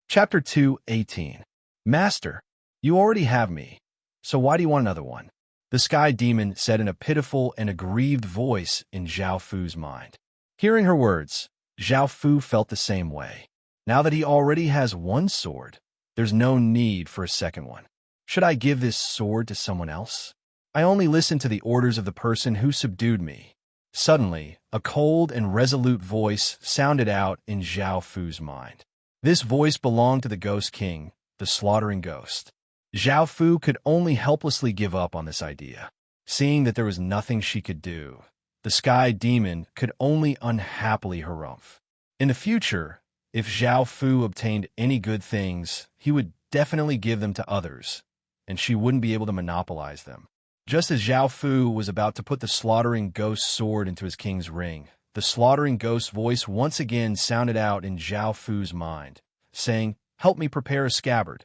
Chapter 2:18. Master, you already have me, so why do you want another one? The sky demon said in a pitiful and aggrieved voice in Zhao Fu's mind. Hearing her words, Zhao Fu felt the same way. Now that he already has one sword, there's no need for a second one. Should I give this sword to someone else? I only listen to the orders of the person who subdued me. Suddenly, a cold and resolute voice sounded out in Zhao Fu's mind. This voice belonged to the Ghost King, the slaughtering ghost. Zhao Fu could only helplessly give up on this idea. Seeing that there was nothing she could do, the sky demon could only unhappily harumph. In the future, if Zhao Fu obtained any good things, he would definitely give them to others, and she wouldn't be able to monopolize them. Just as Zhao Fu was about to put the slaughtering ghost sword into his king's ring, the slaughtering ghost's voice once again sounded out in Zhao Fu's mind, saying, "Help me prepare a scabbard.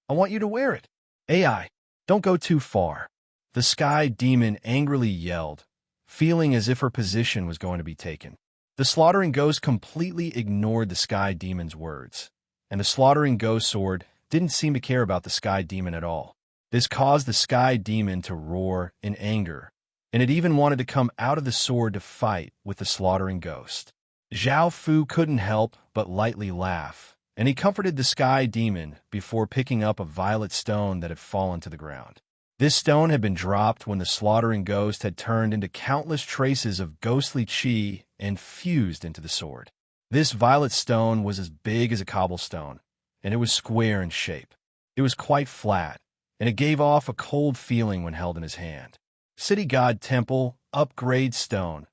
I want you to wear it." AI, don't go too far. The sky demon angrily yelled, feeling as if her position was going to be taken. The slaughtering ghost completely ignored the sky demon's words, and the slaughtering ghost sword didn't seem to care about the sky demon at all. This caused the sky demon to roar in anger, and it even wanted to come out of the sword to fight with the slaughtering ghost. Zhao Fu couldn't help but lightly laugh, and he comforted the sky demon before picking up a violet stone that had fallen to the ground. This stone had been dropped when the slaughtering ghost had turned into countless traces of ghostly chi and fused into the sword. This violet stone was as big as a cobblestone, and it was square in shape. It was quite flat, and it gave off a cold feeling when held in his hand. City God Temple Upgrade Stone.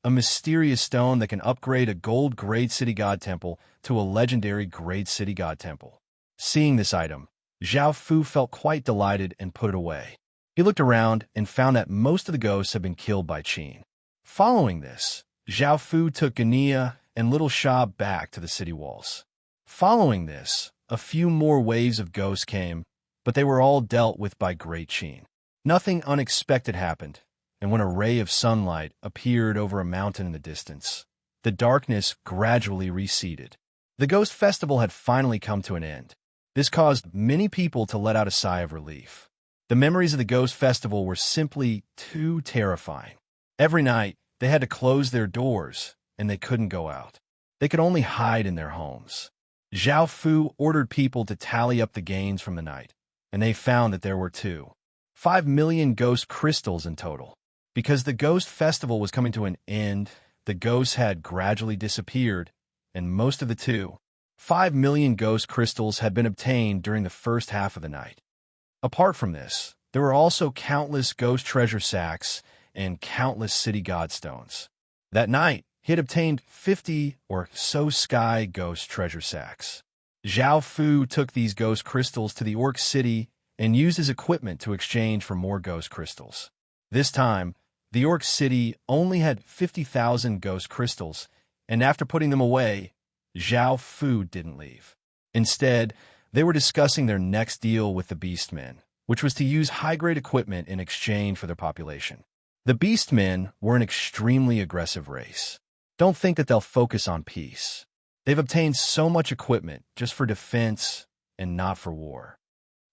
A mysterious stone that can upgrade a gold grade City God Temple to a legendary grade City God Temple. Seeing this item, Zhao Fu felt quite delighted and put it away. He looked around and found that most of the ghosts had been killed by Qin. Following this, Zhao Fu took Gania and Little Sha back to the city walls. Following this, a few more waves of ghosts came, but they were all dealt with by Great Qin. Nothing unexpected happened, and when a ray of sunlight appeared over a mountain in the distance, the darkness gradually receded. The Ghost Festival had finally come to an end. This caused many people to let out a sigh of relief. The memories of the Ghost Festival were simply too terrifying. Every night, they had to close their doors, and they couldn't go out. They could only hide in their homes. Zhao Fu ordered people to tally up the gains from the night, and they found that there were 5 million ghost crystals in total. Because the Ghost Festival was coming to an end, the ghosts had gradually disappeared, and most of the 5 million ghost crystals had been obtained during the first half of the night. Apart from this, there were also countless ghost treasure sacks and countless city god stones. That night, he had obtained 50 or so sky ghost treasure sacks. Zhao Fu took these ghost crystals to the Orc City and used his equipment to exchange for more ghost crystals. This time, the Orc City only had 50,000 ghost crystals, and after putting them away, Zhao Fu didn't leave. Instead, they were discussing their next deal with the Beastmen, which was to use high-grade equipment in exchange for their population. The Beastmen were an extremely aggressive race. Don't think that they'll focus on peace. They've obtained so much equipment just for defense and not for war.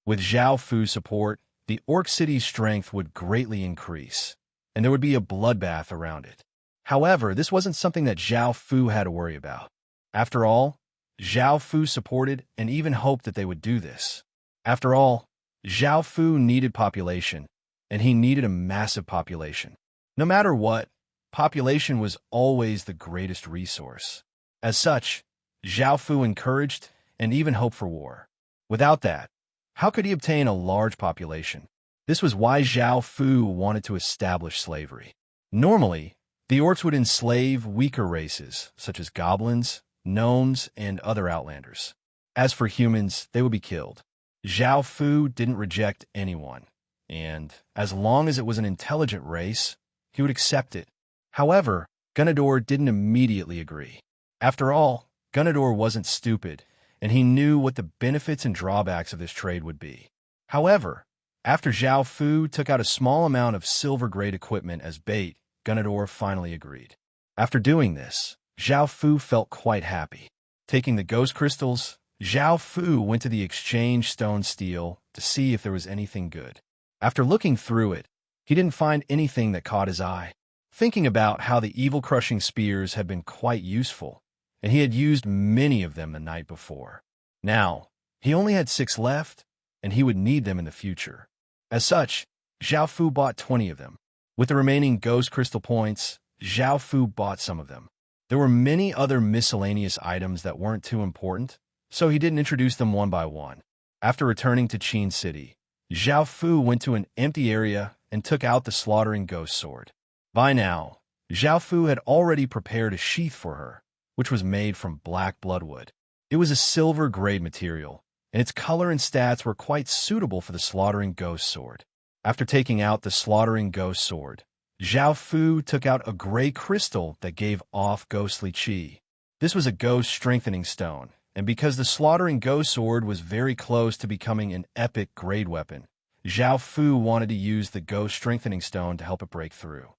With Zhao Fu's support, the Orc City's strength would greatly increase, and there would be a bloodbath around it. However, this wasn't something that Zhao Fu had to worry about. After all, Zhao Fu supported and even hoped that they would do this. After all, Zhao Fu needed population, and he needed a massive population. No matter what, population was always the greatest resource. As such, Zhao Fu encouraged and even hoped for war. Without that, how could he obtain a large population? This was why Zhao Fu wanted to establish slavery. Normally, the orcs would enslave weaker races, such as goblins, gnomes, and other outlanders. As for humans, they would be killed. Zhao Fu didn't reject anyone, and as long as it was an intelligent race, he would accept it. However, Gunador didn't immediately agree. After all, Gunador wasn't stupid, and he knew what the benefits and drawbacks of this trade would be. However, after Zhao Fu took out a small amount of silver-grade equipment as bait, Gunador finally agreed. After doing this, Zhao Fu felt quite happy. Taking the ghost crystals, Zhao Fu went to the exchange stone steel to see if there was anything good. After looking through it, he didn't find anything that caught his eye. Thinking about how the evil-crushing spears had been quite useful, and he had used many of them the night before. Now, he only had 6 left, and he would need them in the future. As such, Zhao Fu bought 20 of them. With the remaining ghost crystal points, Zhao Fu bought some of them. There were many other miscellaneous items that weren't too important, so he didn't introduce them one by one. After returning to Qin City, Zhao Fu went to an empty area and took out the slaughtering ghost sword. By now, Zhao Fu had already prepared a sheath for her, which was made from black bloodwood. It was a silver-grade material, and its color and stats were quite suitable for the slaughtering ghost sword. After taking out the slaughtering ghost sword, Zhao Fu took out a gray crystal that gave off ghostly qi. This was a ghost strengthening stone, and because the slaughtering ghost sword was very close to becoming an epic grade weapon, Zhao Fu wanted to use the ghost strengthening stone to help it break through.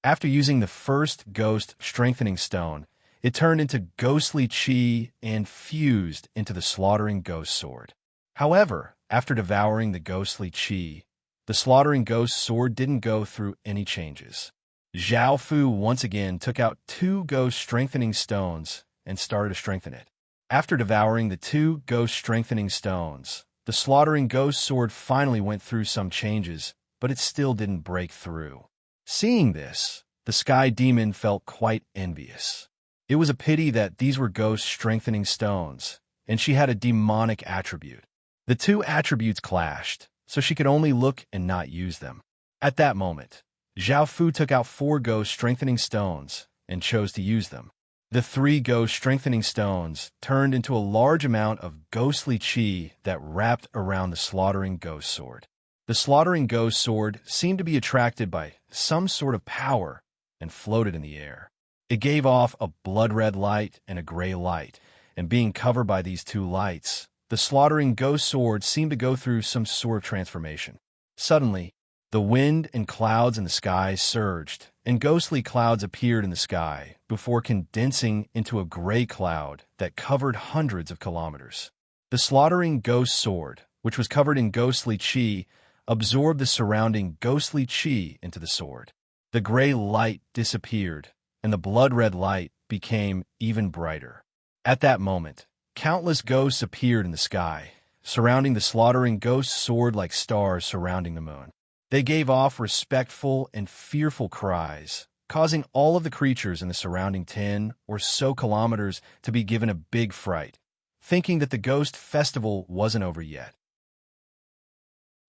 After using the first ghost strengthening stone, it turned into ghostly qi and fused into the slaughtering ghost sword. However, after devouring the ghostly qi, the slaughtering ghost sword didn't go through any changes. Zhao Fu once again took out 2 ghost strengthening stones and started to strengthen it. After devouring the 2 ghost strengthening stones, the slaughtering ghost sword finally went through some changes, but it still didn't break through. Seeing this, the Sky Demon felt quite envious. It was a pity that these were ghost strengthening stones, and she had a demonic attribute. The 2 attributes clashed, so she could only look and not use them. At that moment, Zhao Fu took out 4 ghost strengthening stones and chose to use them. The 3 ghost strengthening stones turned into a large amount of ghostly qi that wrapped around the slaughtering ghost sword. The slaughtering ghost sword seemed to be attracted by some sort of power and floated in the air. It gave off a blood-red light and a gray light, and being covered by these 2 lights, the slaughtering ghost sword seemed to go through some sort of transformation. Suddenly, the wind and clouds in the sky surged, and ghostly clouds appeared in the sky before condensing into a gray cloud that covered hundreds of kilometers. The slaughtering ghost sword, which was covered in ghostly qi, absorbed the surrounding ghostly qi into the sword. The gray light disappeared, and the blood-red light became even brighter. At that moment, countless ghosts appeared in the sky, surrounding the slaughtering ghost sword like stars surrounding the moon. They gave off respectful and fearful cries, causing all of the creatures in the surrounding 10 or so kilometers to be given a big fright, thinking that the ghost festival wasn't over yet.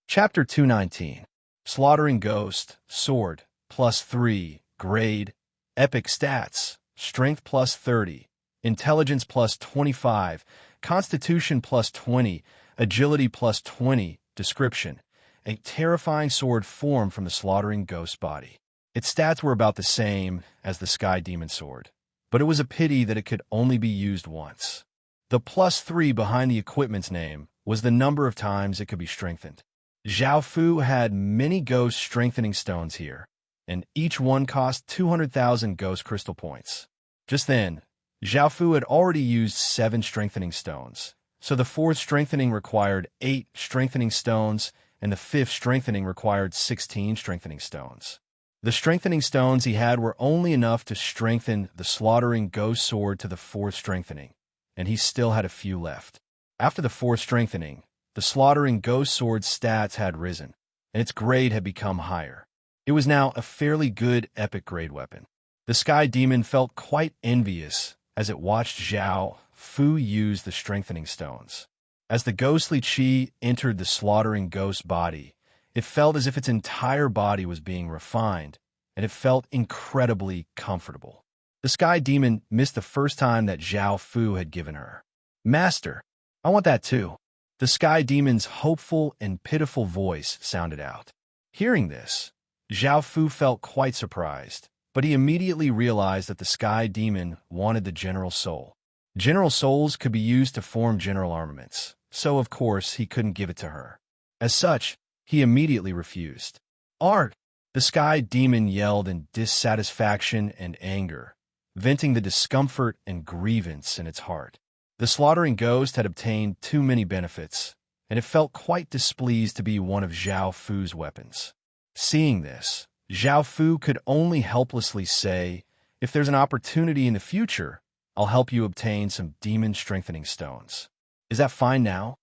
Chapter 219. Slaughtering Ghost, Sword, +3, Grade, Epic Stats, Strength +30, Intelligence +25, Constitution +20, Agility +20, Description. A terrifying sword formed from the slaughtering ghost body. Its stats were about the same as the Sky Demon sword, but it was a pity that it could only be used once. The +3 behind the equipment's name was the number of times it could be strengthened. Zhao Fu had many ghost strengthening stones here, and each one cost 200,000 ghost crystal points. Just then, Zhao Fu had already used 7 strengthening stones, so the 4th strengthening required 8 strengthening stones, and the 5th strengthening required 16 strengthening stones. The strengthening stones he had were only enough to strengthen the slaughtering ghost sword to the 4th strengthening, and he still had a few left. After the 4th strengthening, the slaughtering ghost sword's stats had risen, and its grade had become higher. It was now a fairly good epic grade weapon. The Sky Demon felt quite envious as it watched Zhao Fu use the strengthening stones. As the ghostly qi entered the slaughtering ghost body, it felt as if its entire body was being refined, and it felt incredibly comfortable. The Sky Demon missed the first time that Zhao Fu had given her. "Master, I want that too." The Sky Demon's hopeful and pitiful voice sounded out. Hearing this, Zhao Fu felt quite surprised, but he immediately realized that the Sky Demon wanted the General Soul. General Souls could be used to form general armaments, so of course he couldn't give it to her. As such, he immediately refused. "Art!" The Sky Demon yelled in dissatisfaction and anger, venting the discomfort and grievance in its heart. The slaughtering ghost had obtained too many benefits, and it felt quite displeased to be one of Zhao Fu's weapons. Seeing this, Zhao Fu could only helplessly say, "If there's an opportunity in the future, I'll help you obtain some demon-strengthening stones. Is that fine now?"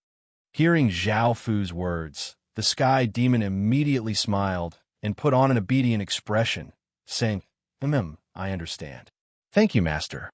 Hearing Zhao Fu's words, the sky demon immediately smiled and put on an obedient expression, saying, I understand. Thank you, Master."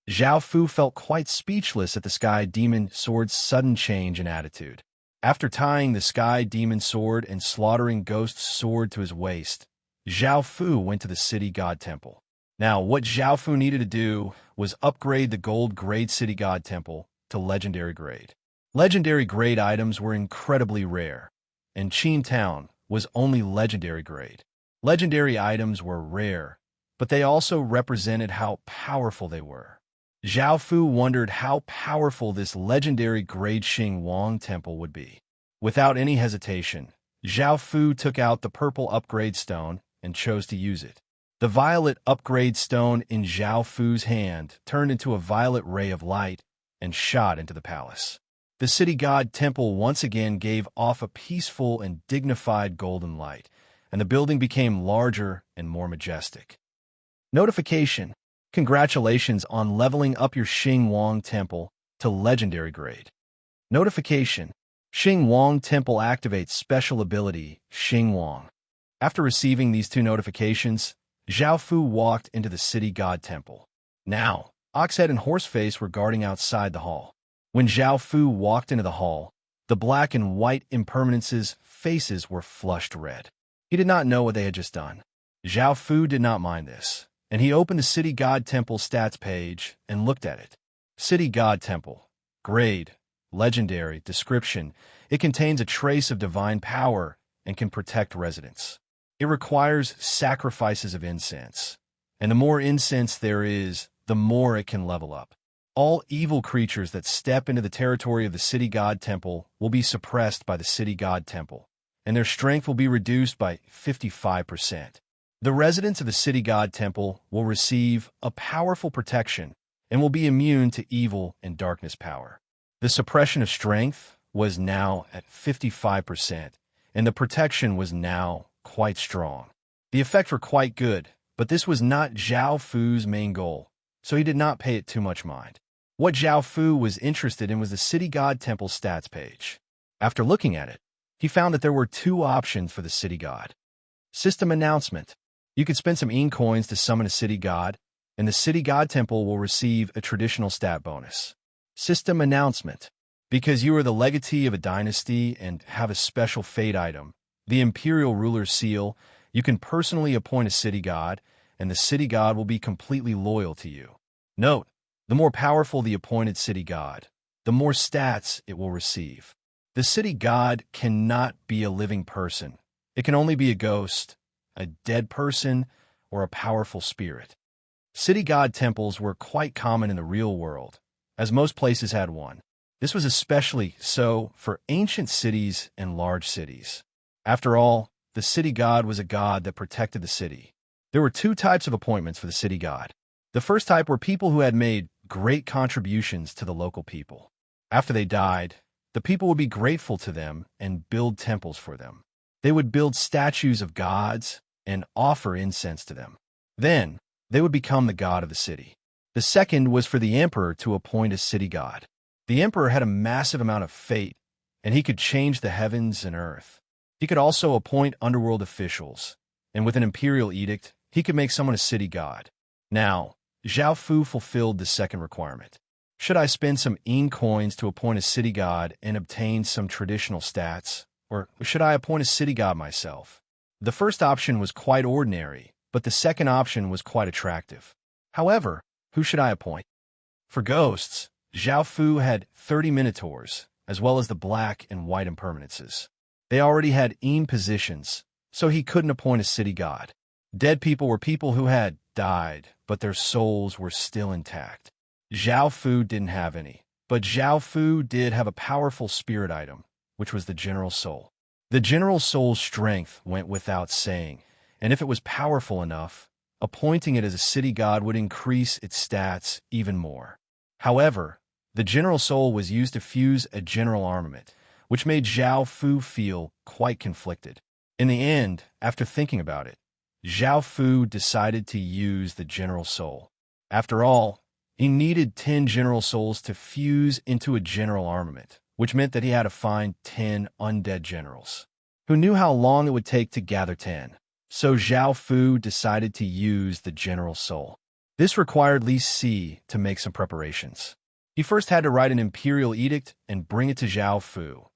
Zhao Fu felt quite speechless at the sky demon sword's sudden change in attitude. After tying the sky demon sword and slaughtering ghost's sword to his waist, Zhao Fu went to the city god temple. Now, what Zhao Fu needed to do was upgrade the gold grade city god temple to legendary grade. Legendary grade items were incredibly rare, and Qin Town was only legendary grade. Legendary items were rare, but they also represented how powerful they were. Zhao Fu wondered how powerful this legendary grade Xing Wang temple would be. Without any hesitation, Zhao Fu took out the purple upgrade stone and chose to use it. The violet upgrade stone in Zhao Fu's hand turned into a violet ray of light and shot into the palace. The city god temple once again gave off a peaceful and dignified golden light, and the building became larger and more majestic. Notification: congratulations on leveling up your Xing Wang Temple to legendary grade. Notification: Xing Wang Temple activates special ability Xing Wang. After receiving these two notifications, Zhao Fu walked into the city god temple. Now, Oxhead and Horseface were guarding outside the hall. When Zhao Fu walked into the hall, the black and white impermanences' faces were flushed red. He did not know what they had just done. Zhao Fu did not mind this, and he opened the City God Temple stats page and looked at it. City God Temple. Grade. Legendary. Description: it contains a trace of divine power and can protect residents. It requires sacrifices of incense, and the more incense there is, the more it can level up. All evil creatures that step into the territory of the City God Temple will be suppressed by the City God Temple, and their strength will be reduced by 55%. The residents of the City God Temple will receive a powerful protection and will be immune to evil and darkness power. The suppression of strength was now at 55%, and the protection was now quite strong. The effects were quite good, but this was not Zhao Fu's main goal, so he did not pay it too much mind. What Zhao Fu was interested in was the City God Temple stats page. After looking at it, he found that there were two options for the City God. System announcement: you could spend some coins to summon a City God, and the City God Temple will receive a traditional stat bonus. System announcement: because you are the legatee of a dynasty and have a special fate item, the Imperial Ruler's Seal, you can personally appoint a City God, and the City God will be completely loyal to you. Note: the more powerful the appointed City God, the more stats it will receive. The City God cannot be a living person. It can only be a ghost, a dead person, or a powerful spirit. City God temples were quite common in the real world, as most places had one. This was especially so for ancient cities and large cities. After all, the City God was a god that protected the city. There were two types of appointments for the City God. The first type were people who had made great contributions to the local people. After they died, the people would be grateful to them and build temples for them. They would build statues of gods and offer incense to them. Then, they would become the god of the city. The second was for the emperor to appoint a city god. The emperor had a massive amount of fate, and he could change the heavens and earth. He could also appoint underworld officials, and with an imperial edict, he could make someone a city god. Now, Zhao Fu fulfilled the second requirement. Should I spend some coins to appoint a city god and obtain some traditional stats, or should I appoint a city god myself? The first option was quite ordinary, but the second option was quite attractive. However, who should I appoint? For ghosts, Zhao Fu had 30 minotaurs, as well as the black and white impermanences. They already had positions, so he couldn't appoint a city god. Dead people were people who had died, but their souls were still intact. Zhao Fu didn't have any, but Zhao Fu did have a powerful spirit item, which was the General Soul. The General Soul's strength went without saying, and if it was powerful enough, appointing it as a city god would increase its stats even more. However, The general soul was used to fuse a general armament, which made Zhao Fu feel quite conflicted. In the end, after thinking about it, Zhao Fu decided to use the general soul. After all, he needed 10 general souls to fuse into a general armament, which meant that he had to find 10 undead generals, who knew how long it would take to gather 10. So Zhao Fu decided to use the general soul. This required Li Si to make some preparations. He first had to write an imperial edict and bring it to Zhao Fu,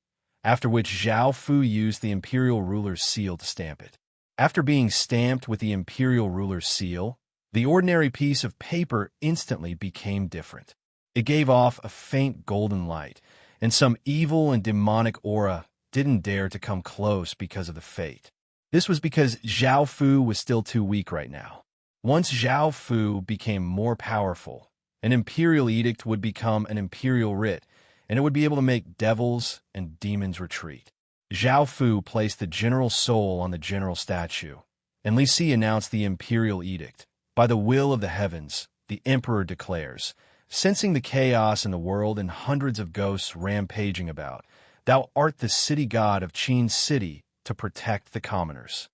after which Zhao Fu used the imperial ruler's seal to stamp it. After being stamped with the imperial ruler's seal, the ordinary piece of paper instantly became different. It gave off a faint golden light, and some evil and demonic aura didn't dare to come close because of the fate. This was because Zhao Fu was still too weak right now. Once Zhao Fu became more powerful, an imperial edict would become an imperial writ, and it would be able to make devils and demons retreat. Zhao Fu placed the general soul on the general statue, and Li Si announced the imperial edict. By the will of the heavens, the emperor declares, sensing the chaos in the world and hundreds of ghosts rampaging about, thou art the city god of Qin's city to protect the commoners.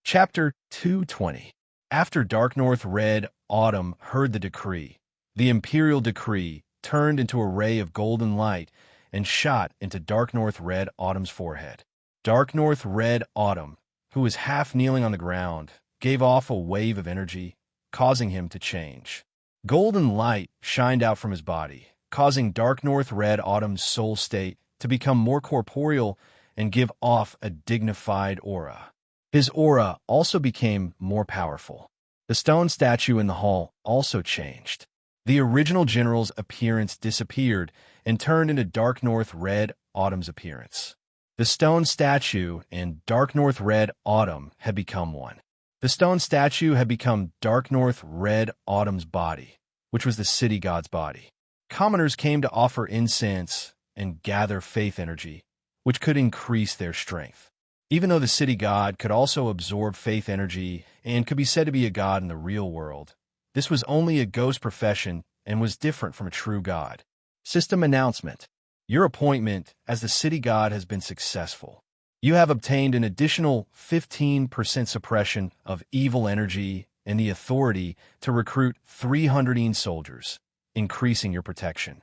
Chapter 220. After Dark North Red Autumn heard the decree, the imperial decree turned into a ray of golden light and shot into Dark North Red Autumn's forehead. Dark North Red Autumn, who was half kneeling on the ground, gave off a wave of energy, causing him to change. Golden light shined out from his body, causing Dark North Red Autumn's soul state to become more corporeal and give off a dignified aura. His aura also became more powerful. The stone statue in the hall also changed. The original general's appearance disappeared and turned into Dark North Red Autumn's appearance. The stone statue and Dark North Red Autumn had become one. The stone statue had become Dark North Red Autumn's body, which was the city god's body. Commoners came to offer incense and gather faith energy, which could increase their strength. Even though the city god could also absorb faith energy and could be said to be a god in the real world, this was only a ghost profession and was different from a true god. System announcement. Your appointment as the city god has been successful. You have obtained an additional 15% suppression of evil energy and the authority to recruit 300 soldiers, increasing your protection.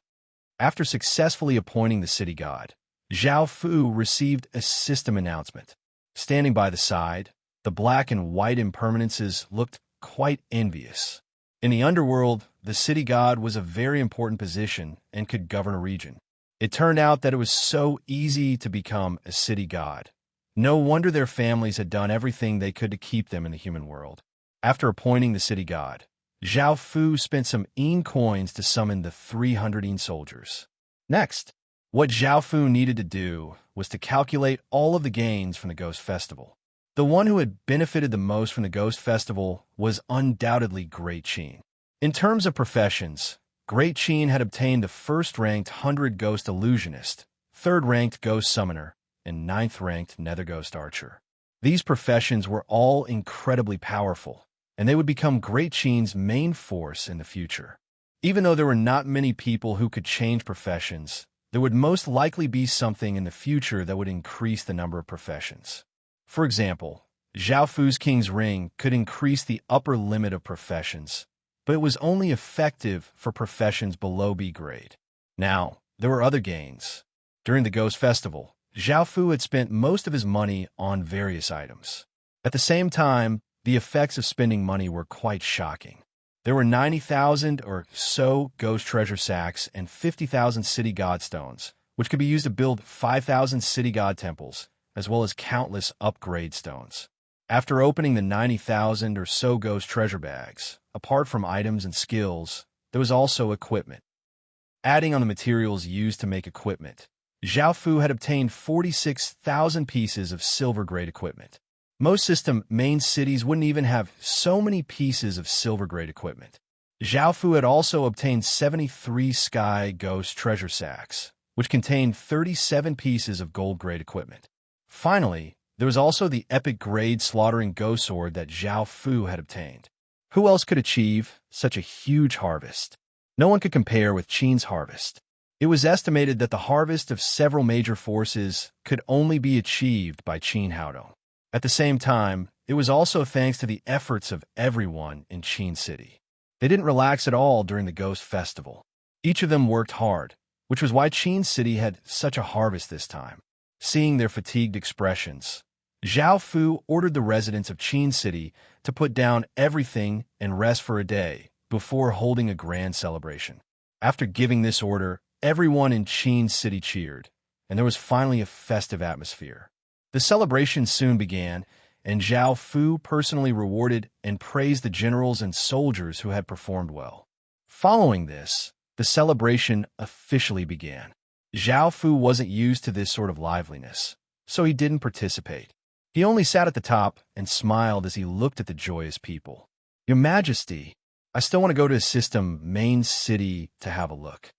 After successfully appointing the city god, Zhao Fu received a system announcement. Standing by the side, the black and white impermanences looked quite envious. In the underworld, the city god was a very important position and could govern a region. It turned out that it was so easy to become a city god. No wonder their families had done everything they could to keep them in the human world. After appointing the city god, Zhao Fu spent some coins to summon the 300 soldiers. Next, what Zhao Fu needed to do was to calculate all of the gains from the Ghost Festival. The one who had benefited the most from the Ghost Festival was undoubtedly Great Qin. In terms of professions, Great Qin had obtained the first-ranked 100 Ghost Illusionist, third-ranked Ghost Summoner, and ninth-ranked Nether Ghost Archer. These professions were all incredibly powerful, and they would become Great Qin's main force in the future. Even though there were not many people who could change professions, there would most likely be something in the future that would increase the number of professions. For example, Zhao Fu's King's Ring could increase the upper limit of professions, but it was only effective for professions below B grade. Now, there were other gains. During the Ghost Festival, Zhao Fu had spent most of his money on various items. At the same time, the effects of spending money were quite shocking. There were 90,000 or so ghost treasure sacks and 50,000 city god stones, which could be used to build 5,000 city god temples, as well as countless upgrade stones. After opening the 90,000 or so ghost treasure bags, apart from items and skills, there was also equipment. Adding on the materials used to make equipment, Zhao Fu had obtained 46,000 pieces of silver-grade equipment. Most system main cities wouldn't even have so many pieces of silver-grade equipment. Zhao Fu had also obtained 73 sky ghost treasure sacks, which contained 37 pieces of gold-grade equipment. Finally, there was also the epic-grade slaughtering ghost sword that Zhao Fu had obtained. Who else could achieve such a huge harvest? No one could compare with Qin's harvest. It was estimated that the harvest of several major forces could only be achieved by Qin Haodong. At the same time, it was also thanks to the efforts of everyone in Qin City. They didn't relax at all during the Ghost Festival. Each of them worked hard, which was why Qin City had such a harvest this time. Seeing their fatigued expressions, Zhao Fu ordered the residents of Qin City to put down everything and rest for a day before holding a grand celebration. After giving this order, everyone in Qin City cheered, and there was finally a festive atmosphere. The celebration soon began, and Zhao Fu personally rewarded and praised the generals and soldiers who had performed well. Following this, the celebration officially began. Zhao Fu wasn't used to this sort of liveliness, so he didn't participate. He only sat at the top and smiled as he looked at the joyous people. "Your Majesty, I still want to go to System Main City to have a look."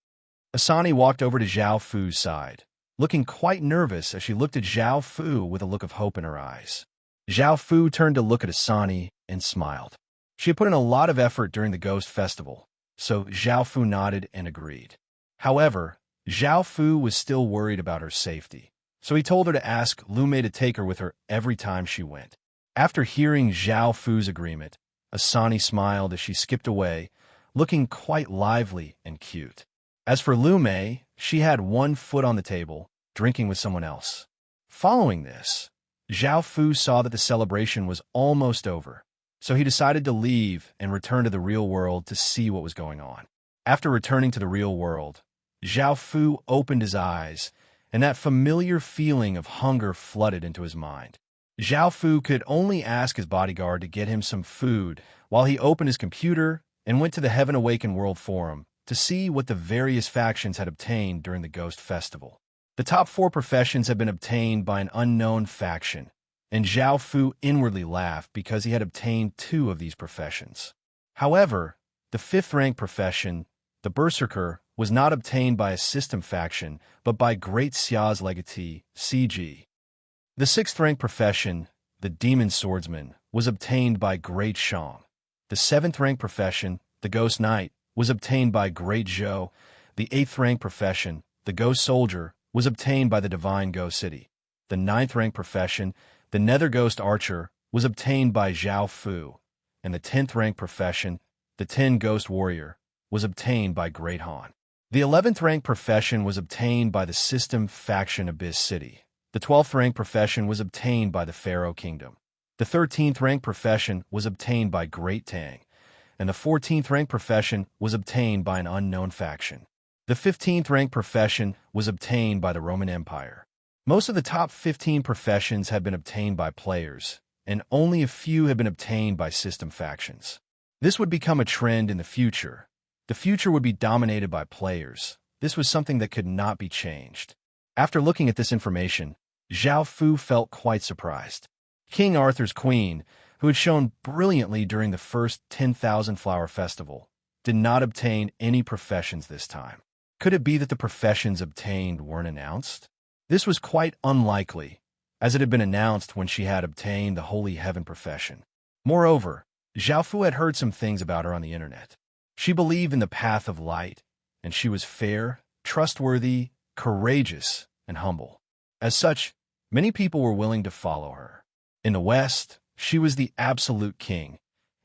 Asani walked over to Zhao Fu's side, looking quite nervous as she looked at Zhao Fu with a look of hope in her eyes. Zhao Fu turned to look at Asani and smiled. She had put in a lot of effort during the Ghost Festival, so Zhao Fu nodded and agreed. However, Zhao Fu was still worried about her safety, so he told her to ask Lu Mei to take her with her every time she went. After hearing Zhao Fu's agreement, Asani smiled as she skipped away, looking quite lively and cute. As for Lu Mei, she had one foot on the table, drinking with someone else. Following this, Zhao Fu saw that the celebration was almost over, so he decided to leave and return to the real world to see what was going on. After returning to the real world, Zhao Fu opened his eyes, and that familiar feeling of hunger flooded into his mind. Zhao Fu could only ask his bodyguard to get him some food while he opened his computer and went to the Heaven Awakened World Forum to see what the various factions had obtained during the Ghost Festival. The top 4 professions had been obtained by an unknown faction, and Zhao Fu inwardly laughed because he had obtained 2 of these professions. However, the 5th-rank profession, the Berserker, was not obtained by a system faction, but by Great Xia's legatee, CG. The 6th-rank profession, the Demon Swordsman, was obtained by Great Shang. The 7th-rank profession, the Ghost Knight, was obtained by Great Zhou. The 8th-rank profession, the Ghost Soldier, was obtained by the Divine Ghost City. The 9th-rank profession, the Nether Ghost Archer, was obtained by Zhao Fu. And the 10th-rank profession, the Ten Ghost Warrior, was obtained by Great Han. The 11th-rank profession was obtained by the System Faction Abyss City. The 12th-rank profession was obtained by the Pharaoh Kingdom. The 13th-rank profession was obtained by Great Tang, and the 14th-rank profession was obtained by an unknown faction. The 15th-rank profession was obtained by the Roman Empire. Most of the top 15 professions had been obtained by players, and only a few had been obtained by system factions. This would become a trend in the future. The future would be dominated by players. This was something that could not be changed. After looking at this information, Zhao Fu felt quite surprised. King Arthur's queen, who had shown brilliantly during the first 10,000 Flower Festival, did not obtain any professions this time. Could it be that the professions obtained weren't announced? This was quite unlikely, as it had been announced when she had obtained the Holy Heaven profession. Moreover, Zhao Fu had heard some things about her on the internet. She believed in the path of light, and she was fair, trustworthy, courageous, and humble. As such, many people were willing to follow her. In the West, she was the absolute king,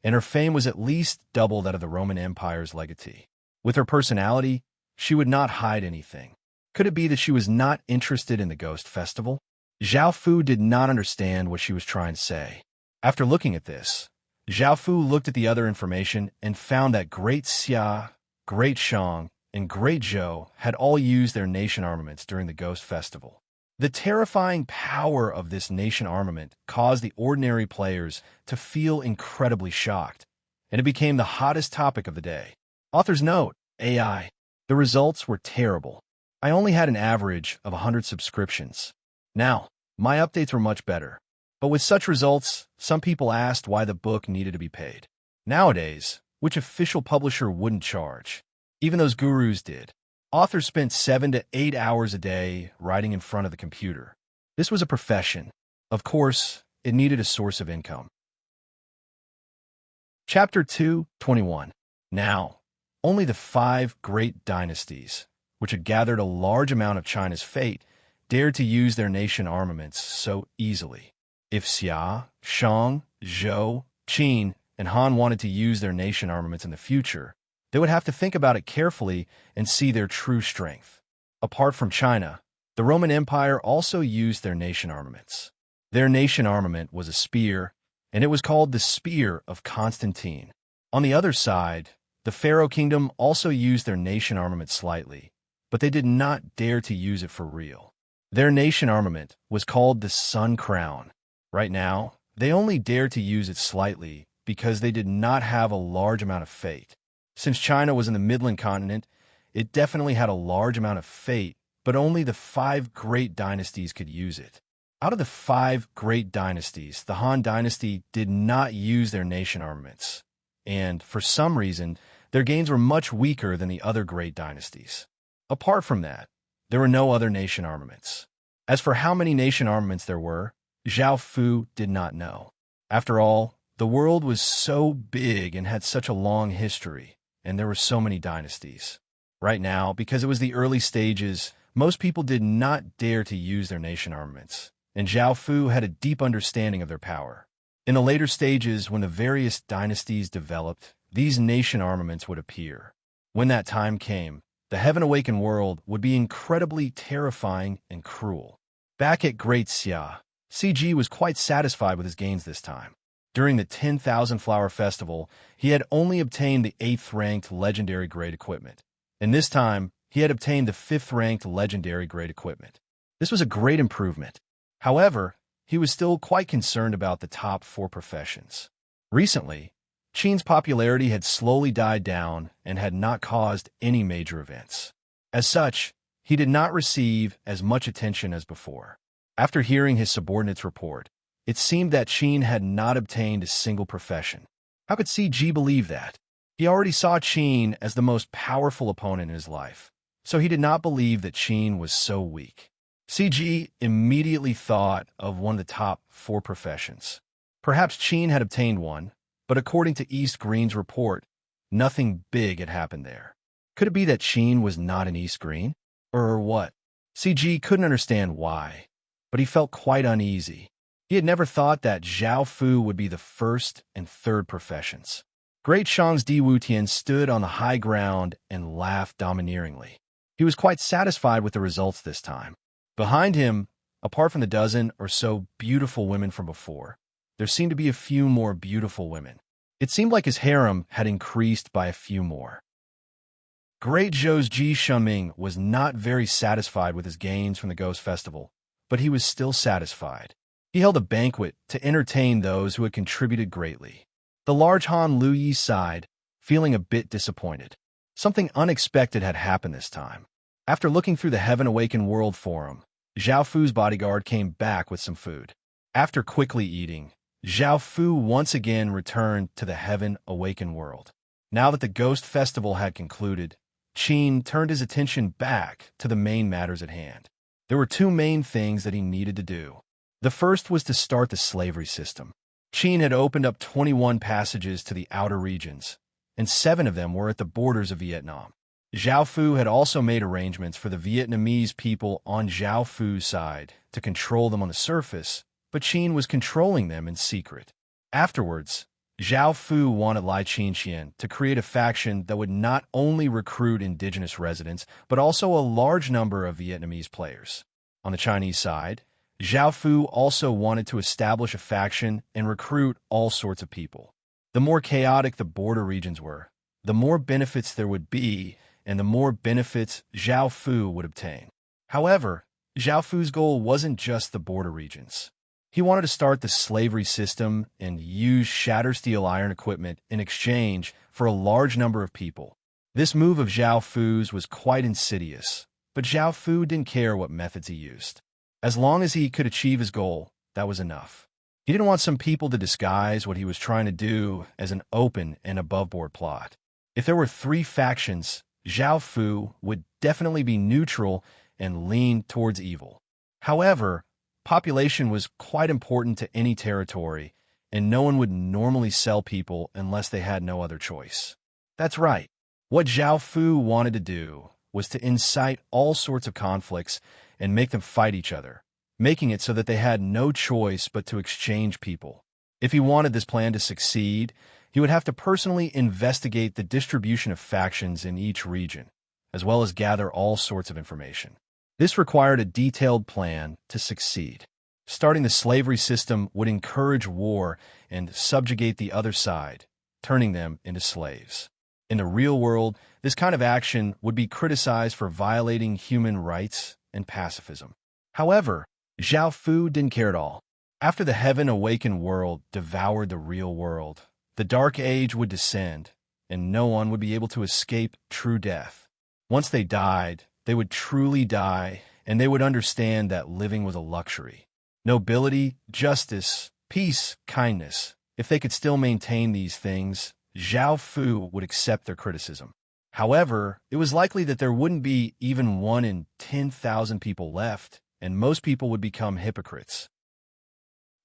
and her fame was at least double that of the Roman Empire's legatee. With her personality, she would not hide anything. Could it be that she was not interested in the Ghost Festival? Zhao Fu did not understand what she was trying to say. After looking at this, Zhao Fu looked at the other information and found that Great Xia, Great Shang, and Great Zhou had all used their nation armaments during the Ghost Festival. The terrifying power of this nation armament caused the ordinary players to feel incredibly shocked, and it became the hottest topic of the day. Author's note: AI. The results were terrible. I only had an average of 100 subscriptions. Now, my updates were much better. But with such results, some people asked why the book needed to be paid. Nowadays, which official publisher wouldn't charge? Even those gurus did. Authors spent 7 to 8 hours a day writing in front of the computer. This was a profession. Of course, it needed a source of income. Chapter 2:21. Now, Only the 5 great dynasties, which had gathered a large amount of China's fate, dared to use their nation armaments so easily. If Xia, Shang, Zhou, Qin, and Han wanted to use their nation armaments in the future, they would have to think about it carefully and see their true strength. Apart from China, the Roman Empire also used their nation armaments. Their nation armament was a spear, and it was called the Spear of Constantine. On the other side, the Pharaoh Kingdom also used their nation armament slightly, but they did not dare to use it for real. Their nation armament was called the Sun Crown. Right now, they only dared to use it slightly because they did not have a large amount of fate. Since China was in the Midland continent, it definitely had a large amount of fate, but only the 5 great dynasties could use it. Out of the 5 great dynasties, the Han dynasty did not use their nation armaments, and for some reason, their gains were much weaker than the other great dynasties. Apart from that, there were no other nation armaments. As for how many nation armaments there were, Zhao Fu did not know. After all, the world was so big and had such a long history, and there were so many dynasties. Right now, because it was the early stages, most people did not dare to use their nation armaments, and Zhao Fu had a deep understanding of their power. In the later stages, when the various dynasties developed, these nation armaments would appear. When that time came, the Heaven-Awakened world would be incredibly terrifying and cruel. Back at Great Xia, CG was quite satisfied with his gains this time. During the 10,000 Flower Festival, he had only obtained the 8th-ranked legendary grade equipment, and this time, he had obtained the 5th-ranked legendary grade equipment. This was a great improvement. However, he was still quite concerned about the top 4 professions. Recently, Qin's popularity had slowly died down and had not caused any major events. As such, he did not receive as much attention as before. After hearing his subordinates report, it seemed that Qin had not obtained a single profession. How could CG believe that? He already saw Qin as the most powerful opponent in his life, so he did not believe that Qin was so weak. CG immediately thought of one of the top 4 professions. Perhaps Qin had obtained one, but according to East Green's report, nothing big had happened there. Could it be that Qin was not an East Green? Or what? CG couldn't understand why, but he felt quite uneasy. He had never thought that Zhao Fu would be the 1st and 3rd professions. Great Shang's Di Wutian stood on the high ground and laughed domineeringly. He was quite satisfied with the results this time. Behind him, apart from the dozen or so beautiful women from before, there seemed to be a few more beautiful women. It seemed like his harem had increased by a few more. Great Zhou's Ji Shuming was not very satisfied with his gains from the Ghost Festival, but he was still satisfied. He held a banquet to entertain those who had contributed greatly. The large Han Luyi sighed, feeling a bit disappointed. Something unexpected had happened this time. After looking through the Heaven-Awakened World Forum, Zhao Fu's bodyguard came back with some food. After quickly eating, Zhao Fu once again returned to the Heaven-Awakened world. Now that the Ghost Festival had concluded, Qin turned his attention back to the main matters at hand. There were 2 main things that he needed to do. The first was to start the slavery system. Qin had opened up 21 passages to the outer regions, and 7 of them were at the borders of Vietnam. Zhao Fu had also made arrangements for the Vietnamese people on Zhao Fu's side to control them on the surface, but Qin was controlling them in secret. Afterwards, Zhao Fu wanted Lai Qinxian to create a faction that would not only recruit indigenous residents, but also a large number of Vietnamese players. On the Chinese side, Zhao Fu also wanted to establish a faction and recruit all sorts of people. The more chaotic the border regions were, the more benefits there would be, and the more benefits Zhao Fu would obtain. However, Zhao Fu's goal wasn't just the border regions. He wanted to start the slavery system and use shatter steel iron equipment in exchange for a large number of people. This move of Zhao Fu's was quite insidious, but Zhao Fu didn't care what methods he used. As long as he could achieve his goal, that was enough. He didn't want some people to disguise what he was trying to do as an open and above-board plot. If there were 3 factions, Zhao Fu would definitely be neutral and lean towards evil. However, population was quite important to any territory, and no one would normally sell people unless they had no other choice. That's right. What Zhao Fu wanted to do was to incite all sorts of conflicts and make them fight each other, making it so that they had no choice but to exchange people. If he wanted this plan to succeed, he would have to personally investigate the distribution of factions in each region, as well as gather all sorts of information. This required a detailed plan to succeed. Starting the slavery system would encourage war and subjugate the other side, turning them into slaves. In the real world, this kind of action would be criticized for violating human rights and pacifism. However, Zhao Fu didn't care at all. After the heaven-awakened world devoured the real world, the Dark Age would descend, and no one would be able to escape true death. Once they died, they would truly die, and they would understand that living was a luxury. Nobility, justice, peace, kindness. If they could still maintain these things, Zhao Fu would accept their criticism. However, it was likely that there wouldn't be even 1 in 10,000 people left, and most people would become hypocrites.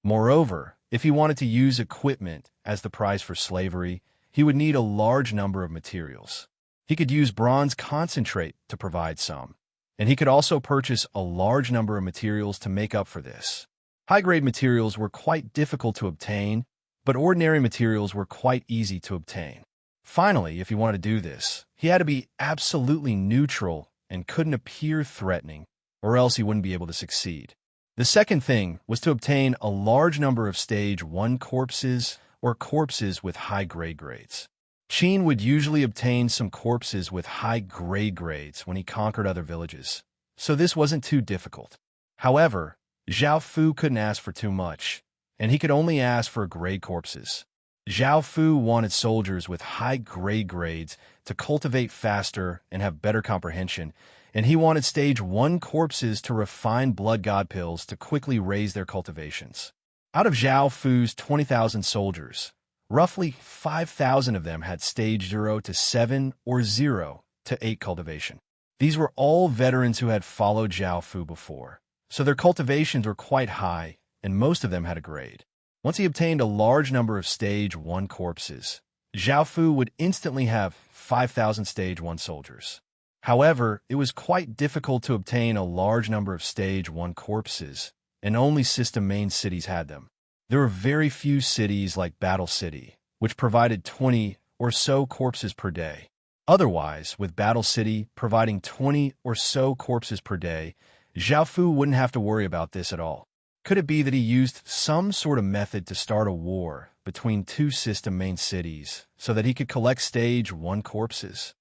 Moreover, if he wanted to use equipment as the price for slavery, he would need a large number of materials. He could use bronze concentrate to provide some, and he could also purchase a large number of materials to make up for this. High-grade materials were quite difficult to obtain, but ordinary materials were quite easy to obtain. Finally, if he wanted to do this, he had to be absolutely neutral and couldn't appear threatening, or else he wouldn't be able to succeed. The second thing was to obtain a large number of Stage 1 corpses or corpses with high-grade grades. Qin would usually obtain some corpses with high-grade grades when he conquered other villages, so this wasn't too difficult. However, Zhao Fu couldn't ask for too much, and he could only ask for grade corpses. Zhao Fu wanted soldiers with high-grade grades to cultivate faster and have better comprehension, and he wanted Stage 1 corpses to refine blood god pills to quickly raise their cultivations. Out of Zhao Fu's 20,000 soldiers, roughly 5,000 of them had Stage 0 to 7 or 0 to 8 cultivation. These were all veterans who had followed Zhao Fu before, so their cultivations were quite high, and most of them had a grade. Once he obtained a large number of Stage 1 corpses, Zhao Fu would instantly have 5,000 Stage 1 soldiers. However, it was quite difficult to obtain a large number of Stage 1 corpses, and only system main cities had them. There were very few cities like Battle City, which provided 20 or so corpses per day. Otherwise, with Battle City providing 20 or so corpses per day, Zhao Fu wouldn't have to worry about this at all. Could it be that he used some sort of method to start a war between two system main cities so that he could collect Stage 1 corpses?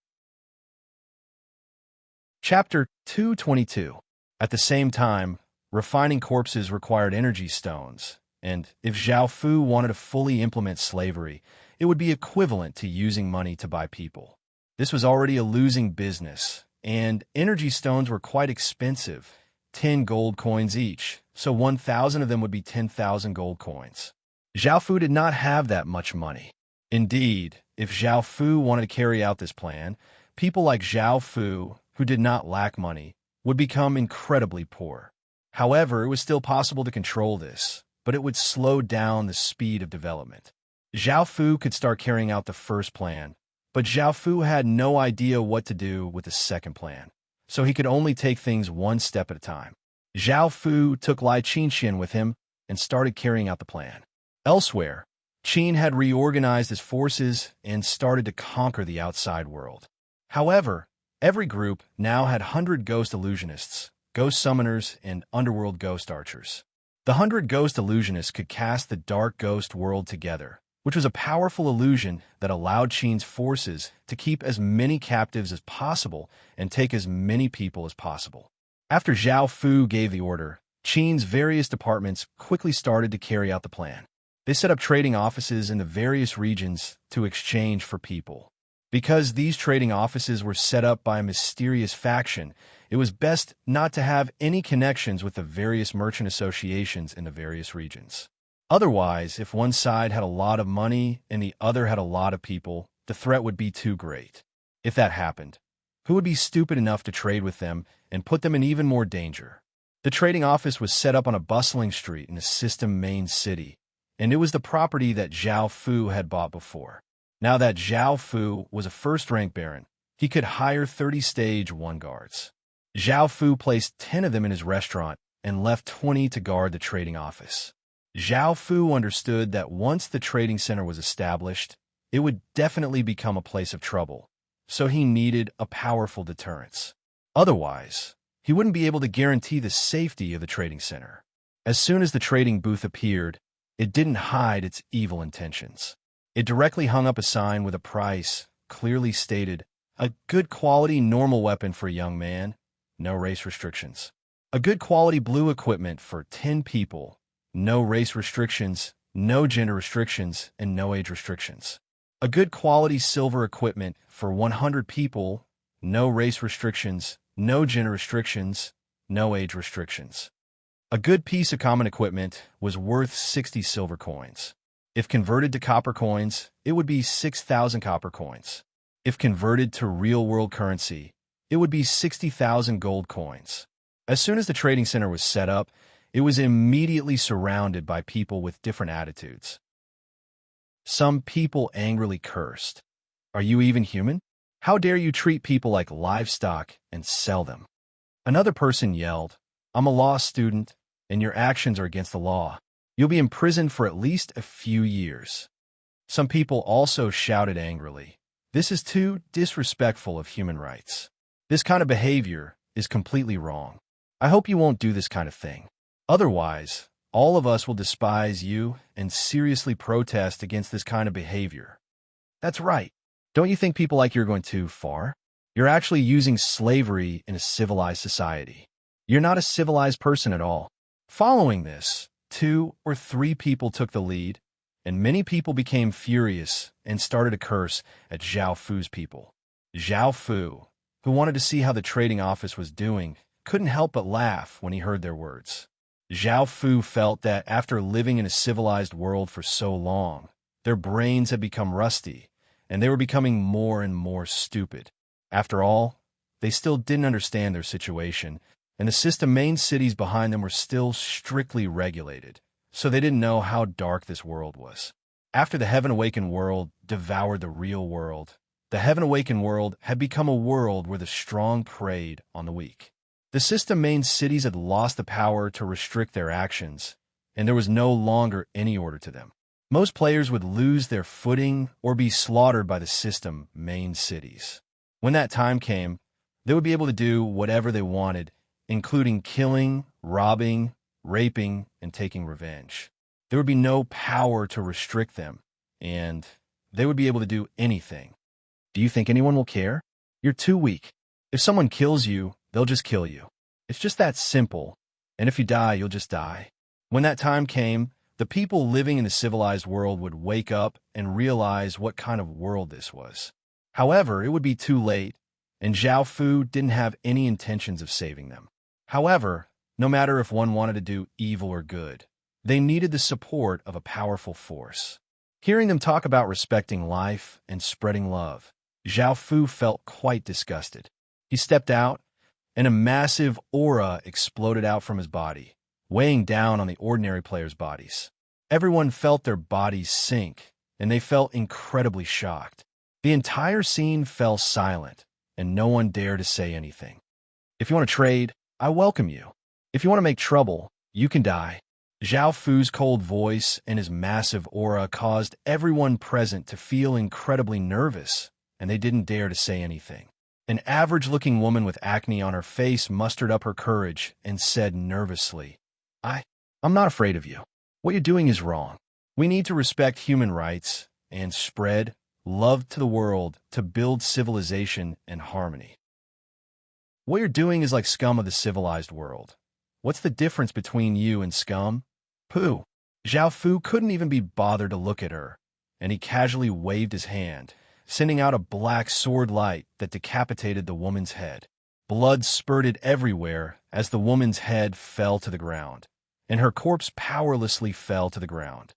Chapter 222. At the same time, refining corpses required energy stones, and if Zhao Fu wanted to fully implement slavery, it would be equivalent to using money to buy people. This was already a losing business, and energy stones were quite expensive, 10 gold coins each, so 1,000 of them would be 10,000 gold coins. Zhao Fu did not have that much money. Indeed, if Zhao Fu wanted to carry out this plan, people like Zhao Fu, who did not lack money, would become incredibly poor. However, it was still possible to control this, but it would slow down the speed of development. Zhao Fu could start carrying out the first plan, but Zhao Fu had no idea what to do with the second plan, so he could only take things one step at a time. Zhao Fu took Lai Qinxian with him and started carrying out the plan. Elsewhere, Qin had reorganized his forces and started to conquer the outside world. However, every group now had 100 ghost illusionists, ghost summoners, and underworld ghost archers. The 100 ghost illusionists could cast the dark ghost world together, which was a powerful illusion that allowed Qin's forces to keep as many captives as possible and take as many people as possible. After Zhao Fu gave the order, Qin's various departments quickly started to carry out the plan. They set up trading offices in the various regions to exchange for people. Because these trading offices were set up by a mysterious faction, it was best not to have any connections with the various merchant associations in the various regions. Otherwise, if one side had a lot of money and the other had a lot of people, the threat would be too great. If that happened, who would be stupid enough to trade with them and put them in even more danger? The trading office was set up on a bustling street in a system main city, and it was the property that Zhao Fu had bought before. Now that Zhao Fu was a first-rank baron, he could hire 30 stage 1 guards. Zhao Fu placed 10 of them in his restaurant and left 20 to guard the trading office. Zhao Fu understood that once the trading center was established, it would definitely become a place of trouble, so he needed a powerful deterrence. Otherwise, he wouldn't be able to guarantee the safety of the trading center. As soon as the trading booth appeared, it didn't hide its evil intentions. It directly hung up a sign with a price, clearly stated, a good quality normal weapon for a young man, no race restrictions. A good quality blue equipment for 10 people, no race restrictions, no gender restrictions, and no age restrictions. A good quality silver equipment for 100 people, no race restrictions, no gender restrictions, no age restrictions. A good piece of common equipment was worth 60 silver coins. If converted to copper coins, it would be 6,000 copper coins. If converted to real-world currency, it would be 60,000 gold coins. As soon as the trading center was set up, it was immediately surrounded by people with different attitudes. Some people angrily cursed. Are you even human? How dare you treat people like livestock and sell them? Another person yelled, I'm a law student, and your actions are against the law. You'll be imprisoned for at least a few years. Some people also shouted angrily, this is too disrespectful of human rights. This kind of behavior is completely wrong. I hope you won't do this kind of thing. Otherwise, all of us will despise you and seriously protest against this kind of behavior. That's right. Don't you think people like you're going too far? You're actually using slavery in a civilized society. You're not a civilized person at all. Following this, 2 or 3 people took the lead, and many people became furious and started to curse at Zhao Fu's people. Zhao Fu, who wanted to see how the trading office was doing, couldn't help but laugh when he heard their words. Zhao Fu felt that after living in a civilized world for so long, their brains had become rusty, and they were becoming more and more stupid. After all, they still didn't understand their situation, and the system main cities behind them were still strictly regulated, so they didn't know how dark this world was. After the Heaven Awakened world devoured the real world, the Heaven Awakened world had become a world where the strong preyed on the weak. The system main cities had lost the power to restrict their actions, and there was no longer any order to them. Most players would lose their footing or be slaughtered by the system main cities. When that time came, they would be able to do whatever they wanted, including killing, robbing, raping, and taking revenge. There would be no power to restrict them, and they would be able to do anything. Do you think anyone will care? You're too weak. If someone kills you, they'll just kill you. It's just that simple, and if you die, you'll just die. When that time came, the people living in the civilized world would wake up and realize what kind of world this was. However, it would be too late, and Zhao Fu didn't have any intentions of saving them. However, no matter if one wanted to do evil or good, they needed the support of a powerful force. Hearing them talk about respecting life and spreading love, Zhao Fu felt quite disgusted. He stepped out, and a massive aura exploded out from his body, weighing down on the ordinary players' bodies. Everyone felt their bodies sink, and they felt incredibly shocked. The entire scene fell silent, and no one dared to say anything. If you want to trade, I welcome you. If you want to make trouble, you can die. Zhao Fu's cold voice and his massive aura caused everyone present to feel incredibly nervous, and they didn't dare to say anything. An average-looking woman with acne on her face mustered up her courage and said nervously, I'm not afraid of you. What you're doing is wrong. We need to respect human rights and spread love to the world to build civilization and harmony. What you're doing is like scum of the civilized world. What's the difference between you and scum? Pooh. Zhao Fu couldn't even be bothered to look at her, and he casually waved his hand, sending out a black sword light that decapitated the woman's head. Blood spurted everywhere as the woman's head fell to the ground, and her corpse powerlessly fell to the ground.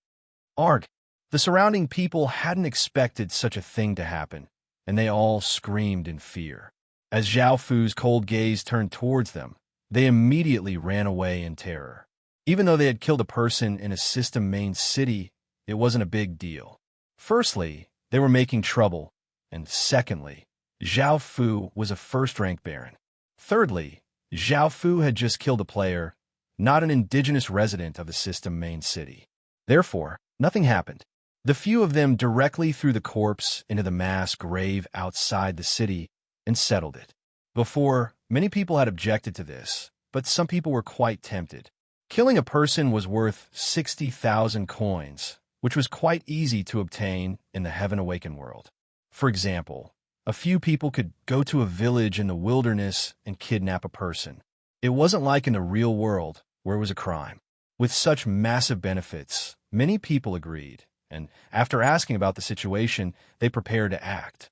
Arg! The surrounding people hadn't expected such a thing to happen, and they all screamed in fear. As Zhao Fu's cold gaze turned towards them, they immediately ran away in terror. Even though they had killed a person in a system main city, it wasn't a big deal. Firstly, they were making trouble, and secondly, Zhao Fu was a first-rank baron. Thirdly, Zhao Fu had just killed a player, not an indigenous resident of the system main city. Therefore, nothing happened. The few of them directly threw the corpse into the mass grave outside the city and settled it. Before, many people had objected to this, but some people were quite tempted. Killing a person was worth 60,000 coins, which was quite easy to obtain in the Heaven Awakened world. For example, a few people could go to a village in the wilderness and kidnap a person. It wasn't like in the real world, where it was a crime. With such massive benefits, many people agreed, and after asking about the situation, they prepared to act.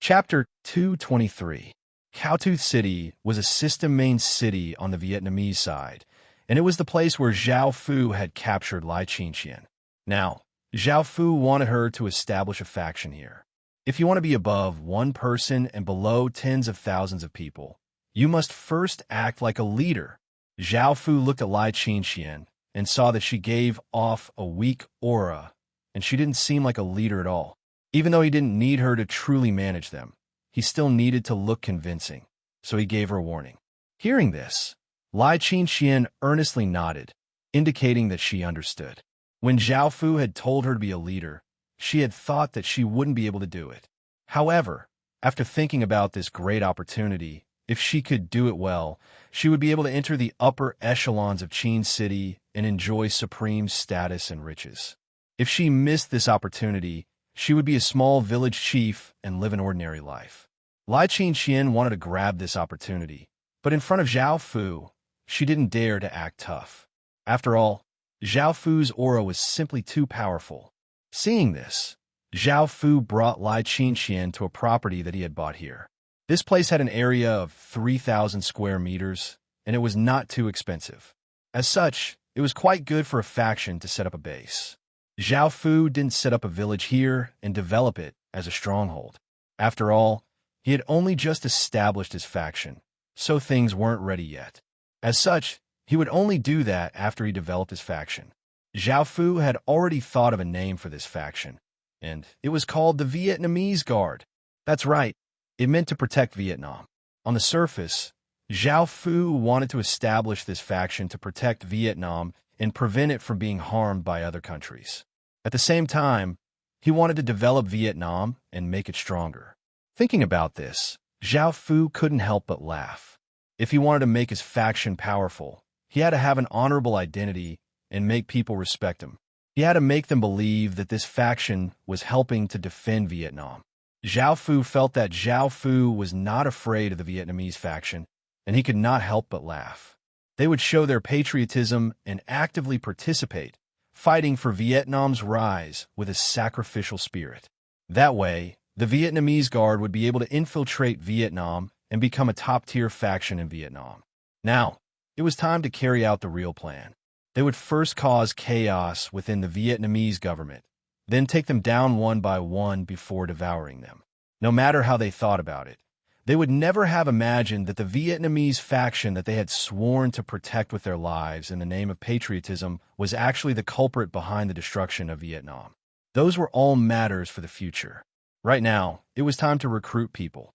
Chapter 223. Cowtooth City was a system main city on the Vietnamese side, and it was the place where Zhao Fu had captured Lai Qingxian. Now, Zhao Fu wanted her to establish a faction here. If you want to be above one person and below tens of thousands of people, you must first act like a leader. Zhao Fu looked at Lai Qingxian and saw that she gave off a weak aura, and she didn't seem like a leader at all. Even though he didn't need her to truly manage them, he still needed to look convincing, so he gave her a warning. Hearing this, Lai Qingxian earnestly nodded, indicating that she understood. When Zhao Fu had told her to be a leader, she had thought that she wouldn't be able to do it. However, after thinking about this great opportunity, if she could do it well, she would be able to enter the upper echelons of Qin City and enjoy supreme status and riches. If she missed this opportunity, she would be a small village chief and live an ordinary life. Lai Qingxian wanted to grab this opportunity, but in front of Zhao Fu, she didn't dare to act tough. After all, Zhao Fu's aura was simply too powerful. Seeing this, Zhao Fu brought Lai Qingxian to a property that he had bought here. This place had an area of 3,000 square meters, and it was not too expensive. As such, it was quite good for a faction to set up a base. Zhao Fu didn't set up a village here and develop it as a stronghold. After all, he had only just established his faction, so things weren't ready yet. As such, he would only do that after he developed his faction. Zhao Fu had already thought of a name for this faction, and it was called the Vietnamese Guard. That's right, it meant to protect Vietnam. On the surface, Zhao Fu wanted to establish this faction to protect Vietnam and prevent it from being harmed by other countries. At the same time, he wanted to develop Vietnam and make it stronger. Thinking about this, Zhao Fu couldn't help but laugh. If he wanted to make his faction powerful, he had to have an honorable identity and make people respect him. He had to make them believe that this faction was helping to defend Vietnam. Zhao Fu felt that Zhao Fu was not afraid of the Vietnamese faction, and he could not help but laugh. They would show their patriotism and actively participate, fighting for Vietnam's rise with a sacrificial spirit. That way, the Vietnamese Guard would be able to infiltrate Vietnam and become a top-tier faction in Vietnam. Now, it was time to carry out the real plan. They would first cause chaos within the Vietnamese government, then take them down one by one before devouring them. No matter how they thought about it, they would never have imagined that the Vietnamese faction that they had sworn to protect with their lives in the name of patriotism was actually the culprit behind the destruction of Vietnam. Those were all matters for the future. Right now, it was time to recruit people.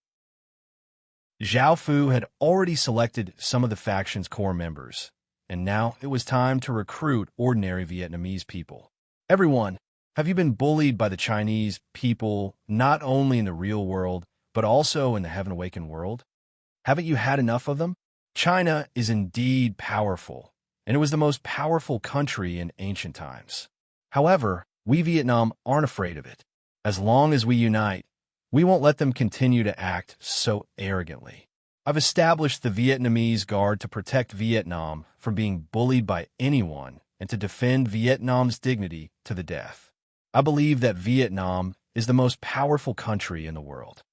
Zhao Fu had already selected some of the faction's core members, and now it was time to recruit ordinary Vietnamese people. Everyone, have you been bullied by the Chinese people not only in the real world, but also in the Heaven Awakened world? Haven't you had enough of them? China is indeed powerful, and it was the most powerful country in ancient times. However, we Vietnam aren't afraid of it. As long as we unite, we won't let them continue to act so arrogantly. I've established the Vietnamese Guard to protect Vietnam from being bullied by anyone and to defend Vietnam's dignity to the death. I believe that Vietnam is the most powerful country in the world.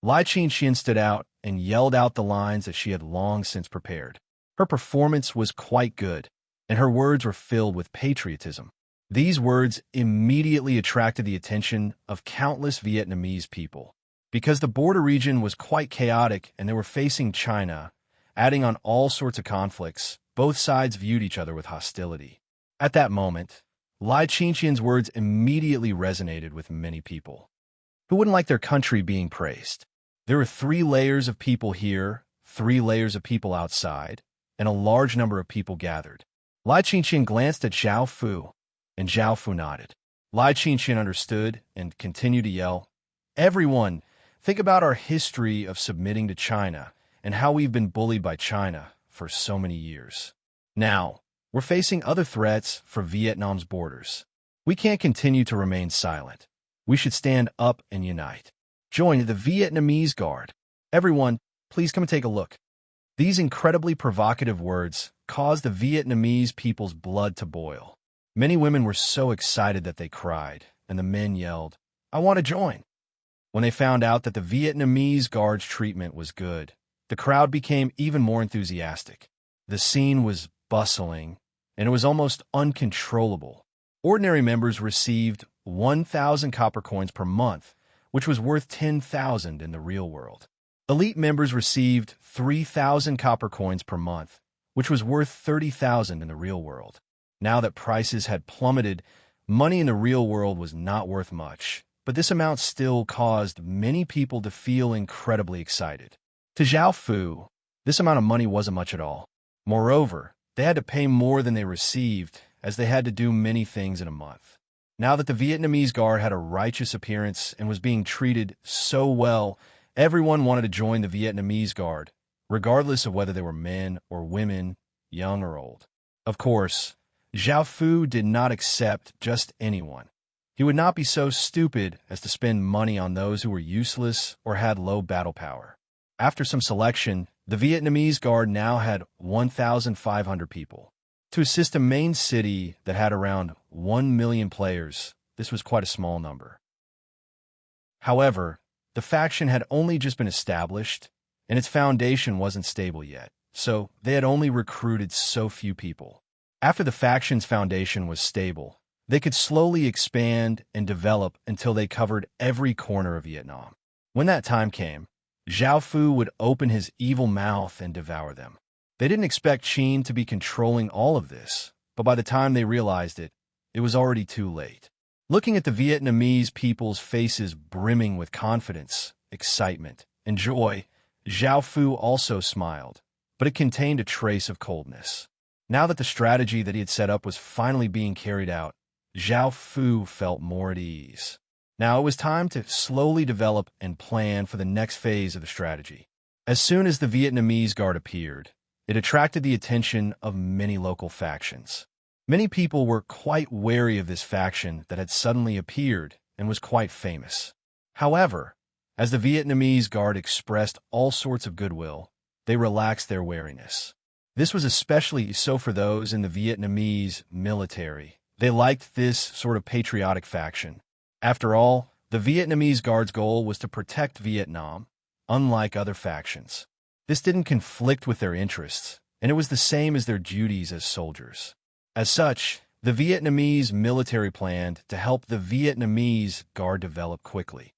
Lai Qingxian stood out and yelled out the lines that she had long since prepared. Her performance was quite good, and her words were filled with patriotism. These words immediately attracted the attention of countless Vietnamese people. Because the border region was quite chaotic and they were facing China, adding on all sorts of conflicts, both sides viewed each other with hostility. At that moment, Lai Qingxian's words immediately resonated with many people. Who wouldn't like their country being praised? There were 3 layers of people here, 3 layers of people outside, and a large number of people gathered. Lai Qingqian glanced at Zhao Fu, and Zhao Fu nodded. Lai Qingqian understood and continued to yell, "Everyone, think about our history of submitting to China and how we've been bullied by China for so many years. Now, we're facing other threats for Vietnam's borders. We can't continue to remain silent. We should stand up and unite. Join the Vietnamese Guard. Everyone, please come and take a look." These incredibly provocative words caused the Vietnamese people's blood to boil. Many women were so excited that they cried, and the men yelled, "I want to join." When they found out that the Vietnamese Guard's treatment was good, the crowd became even more enthusiastic. The scene was bustling, and it was almost uncontrollable. Ordinary members received 1,000 copper coins per month, which was worth 10,000 in the real world. Elite members received 3,000 copper coins per month, which was worth 30,000 in the real world. Now that prices had plummeted, money in the real world was not worth much, but this amount still caused many people to feel incredibly excited. To Zhao Fu, this amount of money wasn't much at all. Moreover, they had to pay more than they received, as they had to do many things in a month. Now that the Vietnamese Guard had a righteous appearance and was being treated so well, everyone wanted to join the Vietnamese Guard, regardless of whether they were men or women, young or old. Of course, Zhao Fu did not accept just anyone. He would not be so stupid as to spend money on those who were useless or had low battle power. After some selection, the Vietnamese Guard now had 1,500 people. To assist a main city that had around 1 million players, this was quite a small number. However, the faction had only just been established, and its foundation wasn't stable yet, so they had only recruited so few people. After the faction's foundation was stable, they could slowly expand and develop until they covered every corner of Vietnam. When that time came, Zhao Fu would open his evil mouth and devour them. They didn't expect Qin to be controlling all of this, but by the time they realized it, it was already too late. Looking at the Vietnamese people's faces brimming with confidence, excitement, and joy, Zhao Fu also smiled, but it contained a trace of coldness. Now that the strategy that he had set up was finally being carried out, Zhao Fu felt more at ease. Now it was time to slowly develop and plan for the next phase of the strategy. As soon as the Vietnamese Guard appeared, it attracted the attention of many local factions. Many people were quite wary of this faction that had suddenly appeared and was quite famous. However, as the Vietnamese Guard expressed all sorts of goodwill, they relaxed their wariness. This was especially so for those in the Vietnamese military. They liked this sort of patriotic faction. After all, the Vietnamese Guard's goal was to protect Vietnam, unlike other factions. This didn't conflict with their interests, and it was the same as their duties as soldiers. As such, the Vietnamese military planned to help the Vietnamese Guard develop quickly.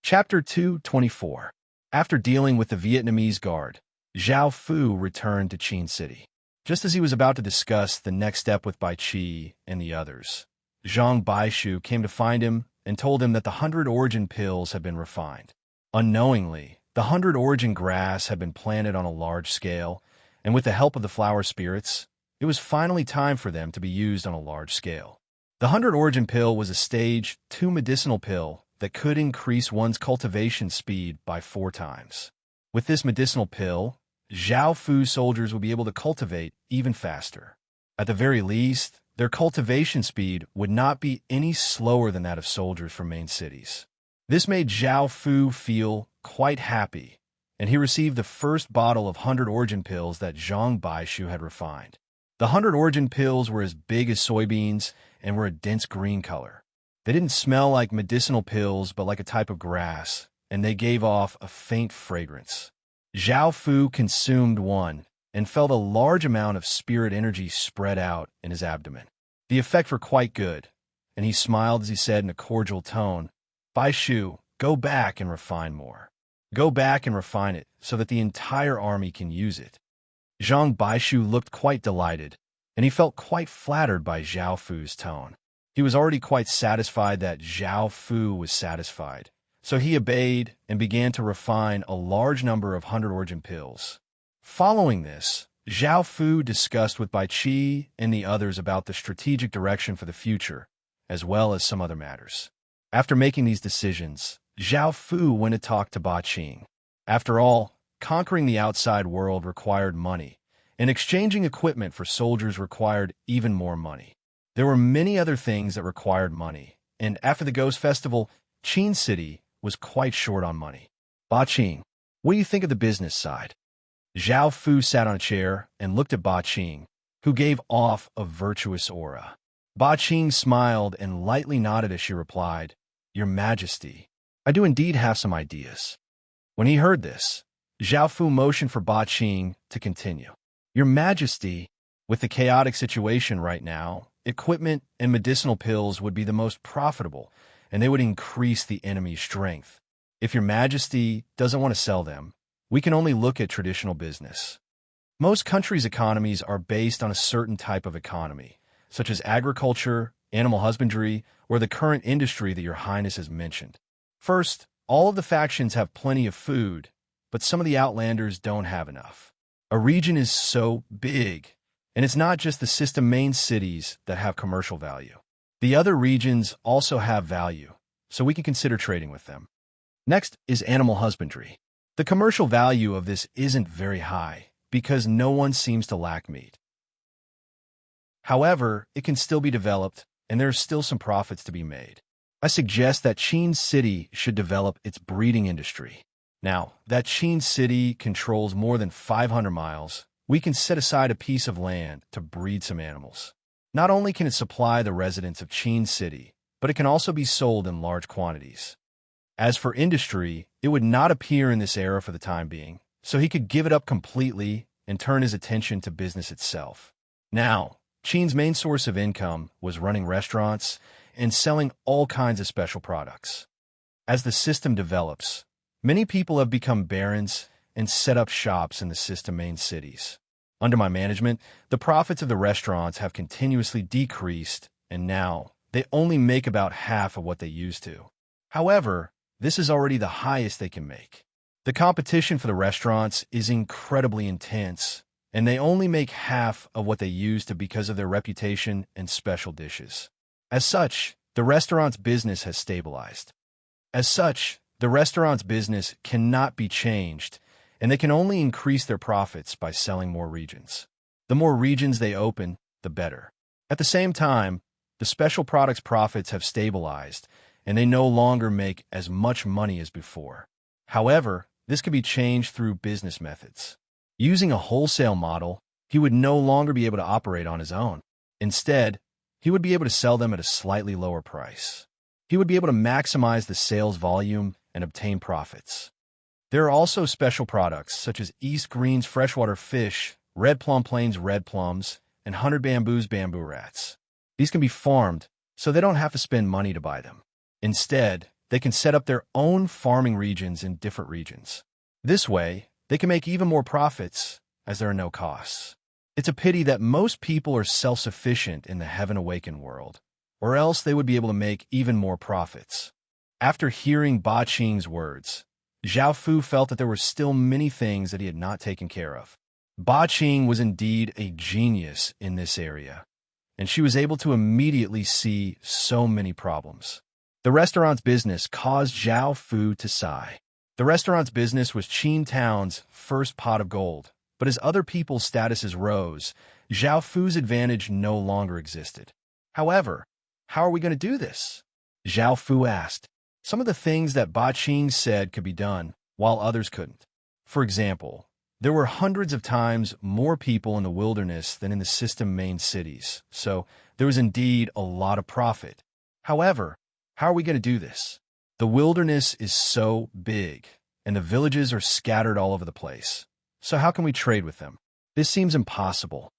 Chapter 224. After dealing with the Vietnamese Guard, Zhao Fu returned to Qin City. Just as he was about to discuss the next step with Bai Qi and the others, Zhang Baishu came to find him and told him that the 100 origin pills had been refined. Unknowingly, the 100 origin grass had been planted on a large scale, and with the help of the flower spirits, it was finally time for them to be used on a large scale. The 100 origin pill was a stage 2 medicinal pill that could increase one's cultivation speed by 4 times. With this medicinal pill, Zhao Fu's soldiers would be able to cultivate even faster. At the very least, their cultivation speed would not be any slower than that of soldiers from main cities. This made Zhao Fu feel quite happy, and he received the first bottle of 100 origin pills that Zhang Baishu had refined. The 100 origin pills were as big as soybeans and were a dense green color. They didn't smell like medicinal pills, but like a type of grass, and they gave off a faint fragrance. Zhao Fu consumed one and felt a large amount of spirit energy spread out in his abdomen. The effects were quite good, and he smiled as he said in a cordial tone, "Baishu, go back and refine more. Go back and refine it so that the entire army can use it." Zhang Baishu looked quite delighted, and he felt quite flattered by Zhao Fu's tone. He was already quite satisfied that Zhao Fu was satisfied, so he obeyed and began to refine a large number of 100-origin pills. Following this, Zhao Fu discussed with Bai Qi and the others about the strategic direction for the future, as well as some other matters. After making these decisions, Zhao Fu went to talk to Ba Qing. After all, conquering the outside world required money, and exchanging equipment for soldiers required even more money. There were many other things that required money, and after the Ghost Festival, Qin City was quite short on money. Ba Qing, what do you think of the business side? Zhao Fu sat on a chair and looked at Ba Qing, who gave off a virtuous aura. Ba Qing smiled and lightly nodded as she replied, "Your Majesty, I do indeed have some ideas." When he heard this, Zhao Fu motioned for Ba Qing to continue. "Your Majesty, with the chaotic situation right now, equipment and medicinal pills would be the most profitable, and they would increase the enemy's strength. If Your Majesty doesn't want to sell them, we can only look at traditional business. Most countries' economies are based on a certain type of economy, such as agriculture, animal husbandry, or the current industry that Your Highness has mentioned. First, all of the factions have plenty of food, but some of the outlanders don't have enough. A region is so big, and it's not just the system main cities that have commercial value. The other regions also have value, so we can consider trading with them. Next is animal husbandry. The commercial value of this isn't very high, because no one seems to lack meat. However, it can still be developed, and there are still some profits to be made. I suggest that Qin City should develop its breeding industry. Now, that Qin City controls more than 500 miles, we can set aside a piece of land to breed some animals. Not only can it supply the residents of Qin City, but it can also be sold in large quantities. As for industry, it would not appear in this era for the time being, so he could give it up completely and turn his attention to business itself. Now, Qin's main source of income was running restaurants and selling all kinds of special products. As the system develops, many people have become barons and set up shops in the system main cities. Under my management, the profits of the restaurants have continuously decreased, and now they only make about half of what they used to. However, this is already the highest they can make. The competition for the restaurants is incredibly intense, and they only make half of what they used to because of their reputation and special dishes. As such, the restaurant's business has stabilized. As such, the restaurant's business cannot be changed, and they can only increase their profits by selling more regions. The more regions they open, the better. At the same time, the special products' profits have stabilized, and they no longer make as much money as before. However, this can be changed through business methods. Using a wholesale model, he would no longer be able to operate on his own. Instead, he would be able to sell them at a slightly lower price. He would be able to maximize the sales volume and obtain profits. There are also special products such as East Green's freshwater fish, Red Plum Plains red plums, and 100 Bamboo's bamboo rats. These can be farmed, so they don't have to spend money to buy them. Instead, they can set up their own farming regions in different regions. This way, they can make even more profits, as there are no costs. It's a pity that most people are self-sufficient in the Heaven Awakened world, or else they would be able to make even more profits. After hearing Ba Qing's words, Zhao Fu felt that there were still many things that he had not taken care of. Ba Qing was indeed a genius in this area, and she was able to immediately see so many problems. The restaurant's business caused Zhao Fu to sigh. The restaurant's business was Qin Town's first pot of gold, but as other people's statuses rose, Zhao Fu's advantage no longer existed. However, how are we going to do this? Zhao Fu asked. Some of the things that Ba Qing said could be done, while others couldn't. For example, there were hundreds of times more people in the wilderness than in the system main cities, so there was indeed a lot of profit. However, how are we going to do this? The wilderness is so big, and the villages are scattered all over the place. So how can we trade with them? This seems impossible.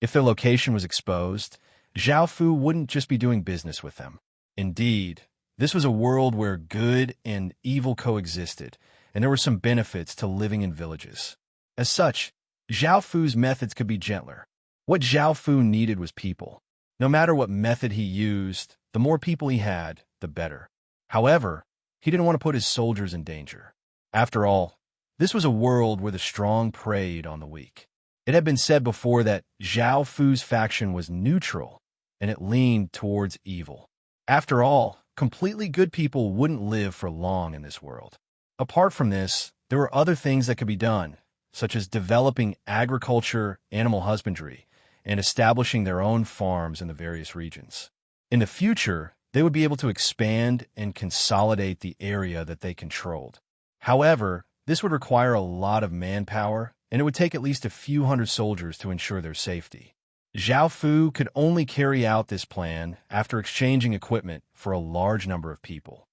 If their location was exposed, Zhao Fu wouldn't just be doing business with them. Indeed, this was a world where good and evil coexisted, and there were some benefits to living in villages. As such, Zhao Fu's methods could be gentler. What Zhao Fu needed was people. No matter what method he used, the more people he had, the better. However, he didn't want to put his soldiers in danger. After all, this was a world where the strong preyed on the weak. It had been said before that Zhao Fu's faction was neutral, and it leaned towards evil. After all, completely good people wouldn't live for long in this world. Apart from this, there were other things that could be done, such as developing agriculture, animal husbandry, and establishing their own farms in the various regions. In the future, they would be able to expand and consolidate the area that they controlled. However, this would require a lot of manpower, and it would take at least a few hundred soldiers to ensure their safety. Zhao Fu could only carry out this plan after exchanging equipment for a large number of people.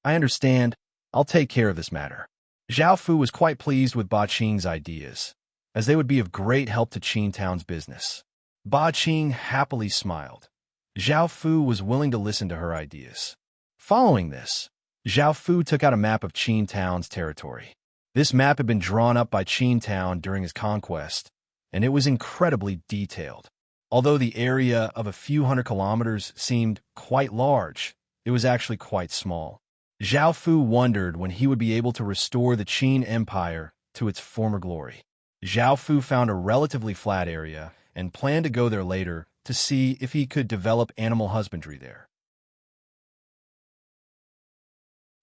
I understand. I'll take care of this matter. Zhao Fu was quite pleased with Ba Qing's ideas, as they would be of great help to Qin Town's business. Ba Qing happily smiled. Zhao Fu was willing to listen to her ideas. Following this, Zhao Fu took out a map of Qin Town's territory. This map had been drawn up by Qin Town during his conquest, and it was incredibly detailed. Although the area of a few hundred kilometers seemed quite large, it was actually quite small. Zhao Fu wondered when he would be able to restore the Qin Empire to its former glory. Zhao Fu found a relatively flat area and planned to go there later to see if he could develop animal husbandry there.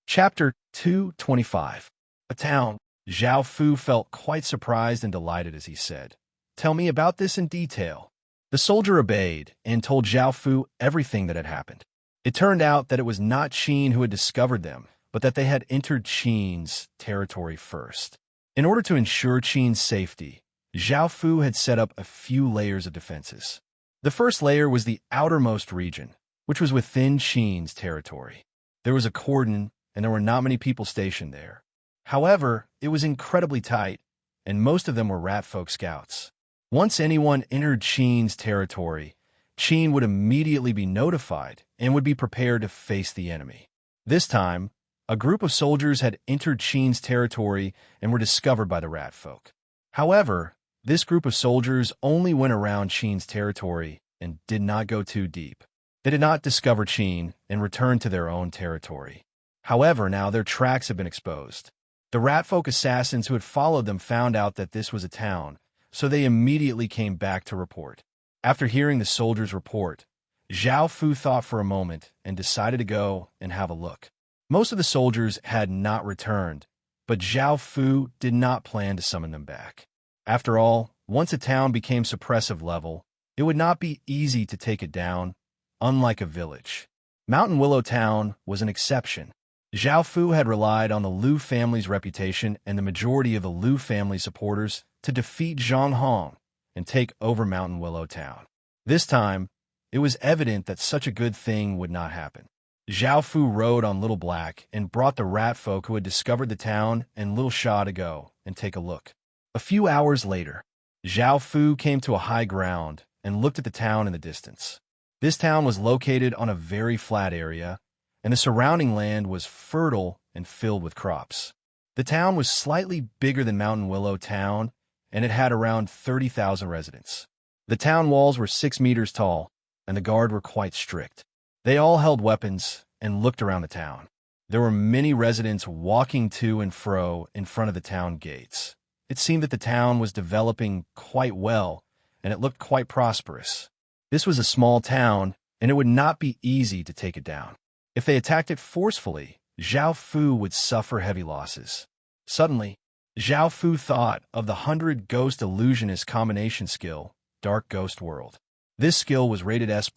Chapter 225. A town. Zhao Fu felt quite surprised and delighted as he said, "Tell me about this in detail." The soldier obeyed and told Zhao Fu everything that had happened. It turned out that it was not Qin who had discovered them, but that they had entered Qin's territory first. In order to ensure Qin's safety, Zhao Fu had set up a few layers of defenses. The first layer was the outermost region, which was within Qin's territory. There was a cordon, and there were not many people stationed there. However, it was incredibly tight, and most of them were rat folk scouts. Once anyone entered Qin's territory, Qin would immediately be notified and would be prepared to face the enemy. This time, a group of soldiers had entered Qin's territory and were discovered by the rat folk. However, this group of soldiers only went around Qin's territory and did not go too deep. They did not discover Qin and returned to their own territory. However, now their tracks had been exposed. The rat folk assassins who had followed them found out that this was a town, so they immediately came back to report. After hearing the soldiers' report, Zhao Fu thought for a moment and decided to go and have a look. Most of the soldiers had not returned, but Zhao Fu did not plan to summon them back. After all, once a town became suppressive level, it would not be easy to take it down, unlike a village. Mountain Willow Town was an exception. Zhao Fu had relied on the Liu family's reputation and the majority of the Liu family supporters to defeat Zhang Hong and take over Mountain Willow Town. This time, it was evident that such a good thing would not happen. Zhao Fu rode on Little Black and brought the rat folk who had discovered the town and Little Sha to go and take a look. A few hours later, Zhao Fu came to a high ground and looked at the town in the distance. This town was located on a very flat area, and the surrounding land was fertile and filled with crops. The town was slightly bigger than Mountain Willow Town, and it had around 30,000 residents. The town walls were 6 meters tall, and the guard were quite strict. They all held weapons and looked around the town. There were many residents walking to and fro in front of the town gates. It seemed that the town was developing quite well, and it looked quite prosperous. This was a small town, and it would not be easy to take it down. If they attacked it forcefully, Zhao Fu would suffer heavy losses. Suddenly, Zhao Fu thought of the 100 Ghost Illusionist combination skill, Dark Ghost World. This skill was rated S+,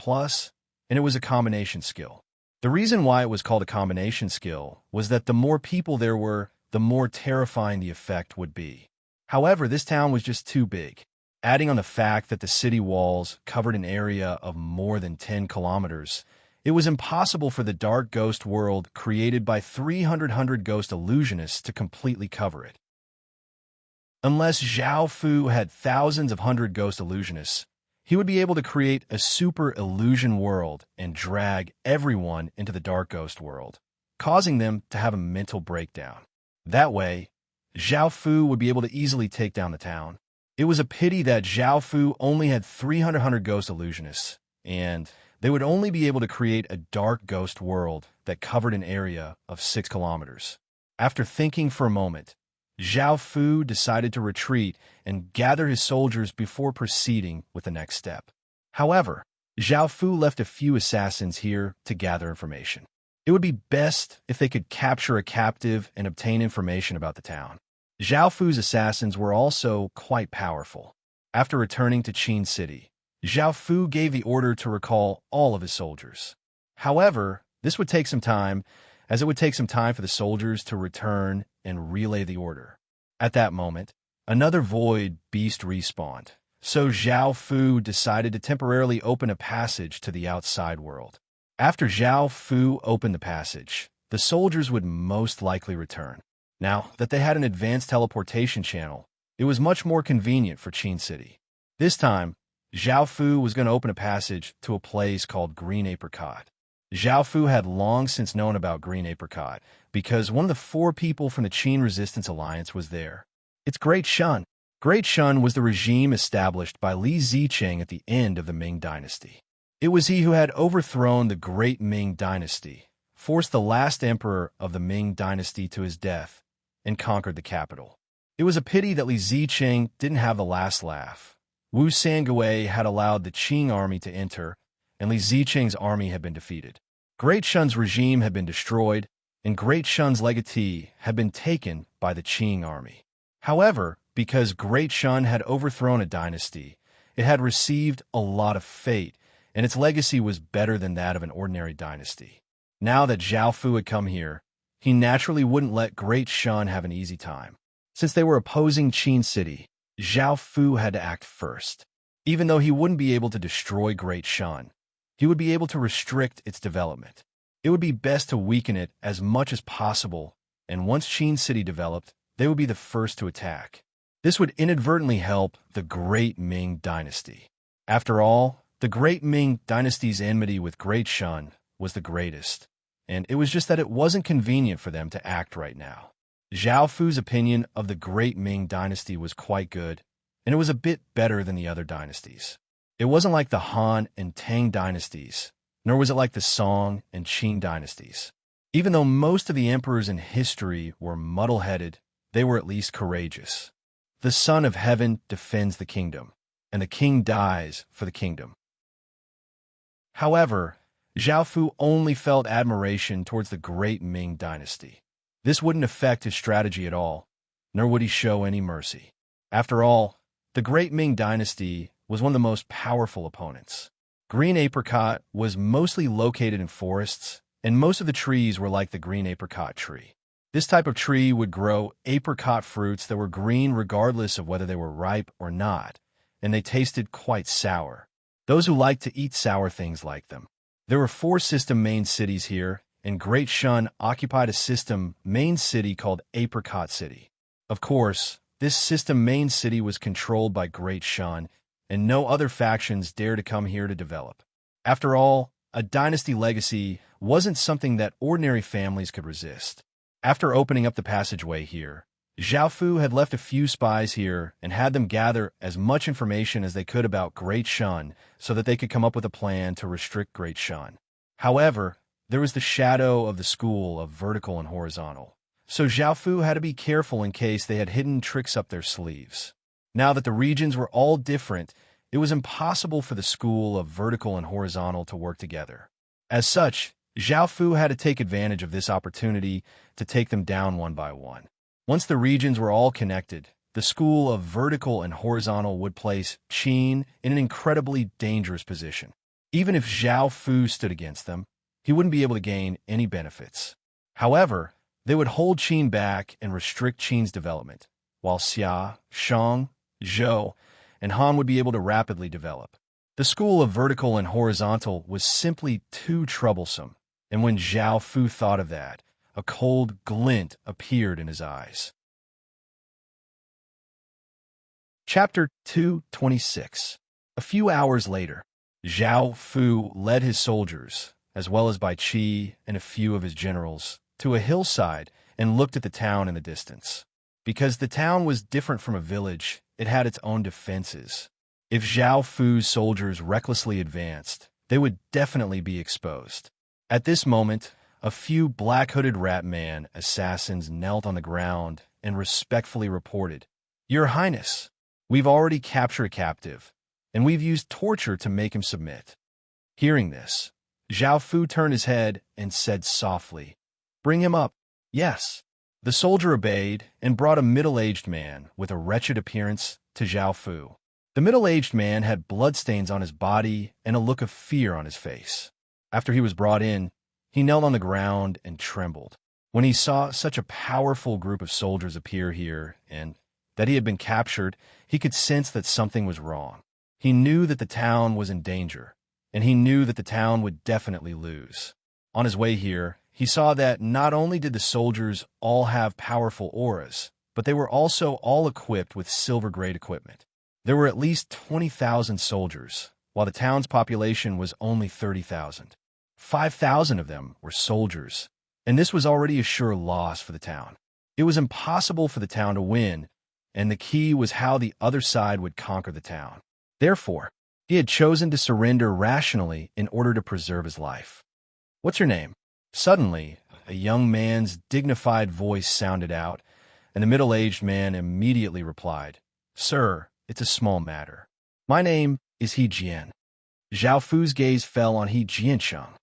and it was a combination skill. The reason why it was called a combination skill was that the more people there were, the more terrifying the effect would be. However, this town was just too big. Adding on the fact that the city walls covered an area of more than 10 kilometers, it was impossible for the Dark Ghost World created by 300 Ghost Illusionists to completely cover it. Unless Zhao Fu had thousands of 100 Ghost Illusionists, he would be able to create a super illusion world and drag everyone into the Dark Ghost World, causing them to have a mental breakdown. That way, Zhao Fu would be able to easily take down the town. It was a pity that Zhao Fu only had 300 Ghost Illusionists, and they would only be able to create a dark ghost world that covered an area of 6 kilometers. After thinking for a moment, Zhao Fu decided to retreat and gather his soldiers before proceeding with the next step. However, Zhao Fu left a few assassins here to gather information. It would be best if they could capture a captive and obtain information about the town. Zhao Fu's assassins were also quite powerful. After returning to Qin City, Zhao Fu gave the order to recall all of his soldiers. However, this would take some time, as it would take some time for the soldiers to return and relay the order. At that moment, another void beast respawned, so Zhao Fu decided to temporarily open a passage to the outside world. After Zhao Fu opened the passage, the soldiers would most likely return. Now that they had an advanced teleportation channel, it was much more convenient for Qin City. This time, Zhao Fu was going to open a passage to a place called Green Apricot. Zhao Fu had long since known about Green Apricot because one of the 4 people from the Qin Resistance Alliance was there. It's Great Shun. Great Shun was the regime established by Li Zicheng at the end of the Ming Dynasty. It was he who had overthrown the Great Ming Dynasty, forced the last emperor of the Ming Dynasty to his death, and conquered the capital. It was a pity that Li Zicheng didn't have the last laugh. Wu Sangui had allowed the Qing army to enter, and Li Zicheng's army had been defeated. Great Shun's regime had been destroyed, and Great Shun's legatee had been taken by the Qing army. However, because Great Shun had overthrown a dynasty, it had received a lot of fate, and its legacy was better than that of an ordinary dynasty. Now that Zhao Fu had come here, he naturally wouldn't let Great Shun have an easy time. Since they were opposing Qin City, Zhao Fu had to act first. Even though he wouldn't be able to destroy Great Shun, he would be able to restrict its development. It would be best to weaken it as much as possible, and once Qin City developed, they would be the first to attack. This would inadvertently help the Great Ming Dynasty. After all, the Great Ming Dynasty's enmity with Great Shun was the greatest, and it was just that it wasn't convenient for them to act right now. Zhao Fu's opinion of the Great Ming Dynasty was quite good, and it was a bit better than the other dynasties. It wasn't like the Han and Tang dynasties, nor was it like the Song and Qin dynasties. Even though most of the emperors in history were muddle-headed, they were at least courageous. The Son of Heaven defends the kingdom, and the king dies for the kingdom. However, Zhao Fu only felt admiration towards the Great Ming Dynasty. This wouldn't affect his strategy at all, nor would he show any mercy. After all, the Great Ming Dynasty was one of the most powerful opponents. Green Apricot was mostly located in forests, and most of the trees were like the green apricot tree. This type of tree would grow apricot fruits that were green regardless of whether they were ripe or not, and they tasted quite sour. Those who liked to eat sour things liked them. There were 4 system main cities here, and Great Shun occupied a system main city called Apricot City. Of course, this system main city was controlled by Great Shun, and no other factions dare to come here to develop. After all, a dynasty legacy wasn't something that ordinary families could resist. After opening up the passageway here, Zhao Fu had left a few spies here and had them gather as much information as they could about Great Shun so that they could come up with a plan to restrict Great Shun. However, there was the shadow of the school of vertical and horizontal, so Zhao Fu had to be careful in case they had hidden tricks up their sleeves. Now that the regions were all different, it was impossible for the school of vertical and horizontal to work together. As such, Zhao Fu had to take advantage of this opportunity to take them down one by one. Once the regions were all connected, the school of vertical and horizontal would place Qin in an incredibly dangerous position. Even if Zhao Fu stood against them, he wouldn't be able to gain any benefits. However, they would hold Qin back and restrict Qin's development, while Xia, Shang, Zhou, and Han would be able to rapidly develop. The school of vertical and horizontal was simply too troublesome, and when Zhao Fu thought of that, a cold glint appeared in his eyes. Chapter 226. A few hours later, Zhao Fu led his soldiers, as well as Bai Qi and a few of his generals, to a hillside and looked at the town in the distance. Because the town was different from a village, it had its own defenses. If Zhao Fu's soldiers recklessly advanced, they would definitely be exposed. At this moment, a few black-hooded rat man assassins knelt on the ground and respectfully reported, "Your Highness, we've already captured a captive, and we've used torture to make him submit." Hearing this, Zhao Fu turned his head and said softly, "Bring him up." "Yes." The soldier obeyed and brought a middle-aged man with a wretched appearance to Zhao Fu. The middle-aged man had bloodstains on his body and a look of fear on his face. After he was brought in, he knelt on the ground and trembled. When he saw such a powerful group of soldiers appear here and that he had been captured, he could sense that something was wrong. He knew that the town was in danger, and he knew that the town would definitely lose. On his way here, he saw that not only did the soldiers all have powerful auras, but they were also all equipped with silver-grade equipment. There were at least 20,000 soldiers, while the town's population was only 30,000. 5,000 of them were soldiers, and this was already a sure loss for the town. It was impossible for the town to win, and the key was how the other side would conquer the town. Therefore, he had chosen to surrender rationally in order to preserve his life. "What's your name?" Suddenly, a young man's dignified voice sounded out, and the middle-aged man immediately replied, "Sir, it's a small matter. My name is He Jian." Zhao Fu's gaze fell on He Jiansheng.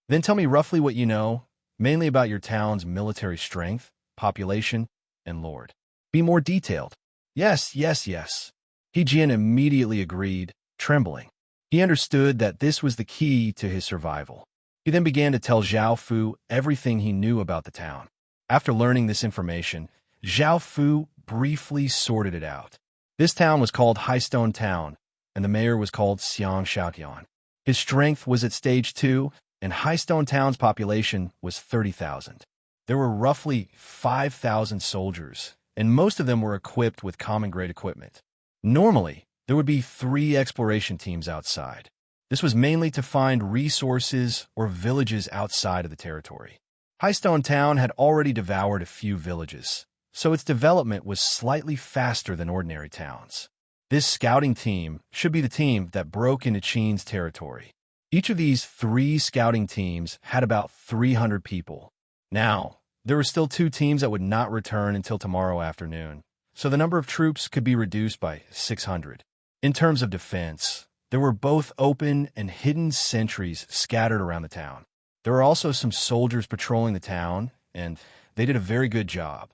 "Then tell me roughly what you know, mainly about your town's military strength, population, and lord. Be more detailed." Yes. He Jian immediately agreed, trembling. He understood that this was the key to his survival. He then began to tell Zhao Fu everything he knew about the town. After learning this information, Zhao Fu briefly sorted it out. This town was called Highstone Town, and the mayor was called Xiang Xiaotian. His strength was at stage 2, and Highstone Town's population was 30,000. There were roughly 5,000 soldiers, and most of them were equipped with common-grade equipment. Normally, there would be 3 exploration teams outside. This was mainly to find resources or villages outside of the territory. Highstone Town had already devoured a few villages, so its development was slightly faster than ordinary towns. This scouting team should be the team that broke into Qin's territory. Each of these 3 scouting teams had about 300 people. Now, there were still 2 teams that would not return until tomorrow afternoon, so the number of troops could be reduced by 600. In terms of defense, there were both open and hidden sentries scattered around the town. There were also some soldiers patrolling the town, and they did a very good job.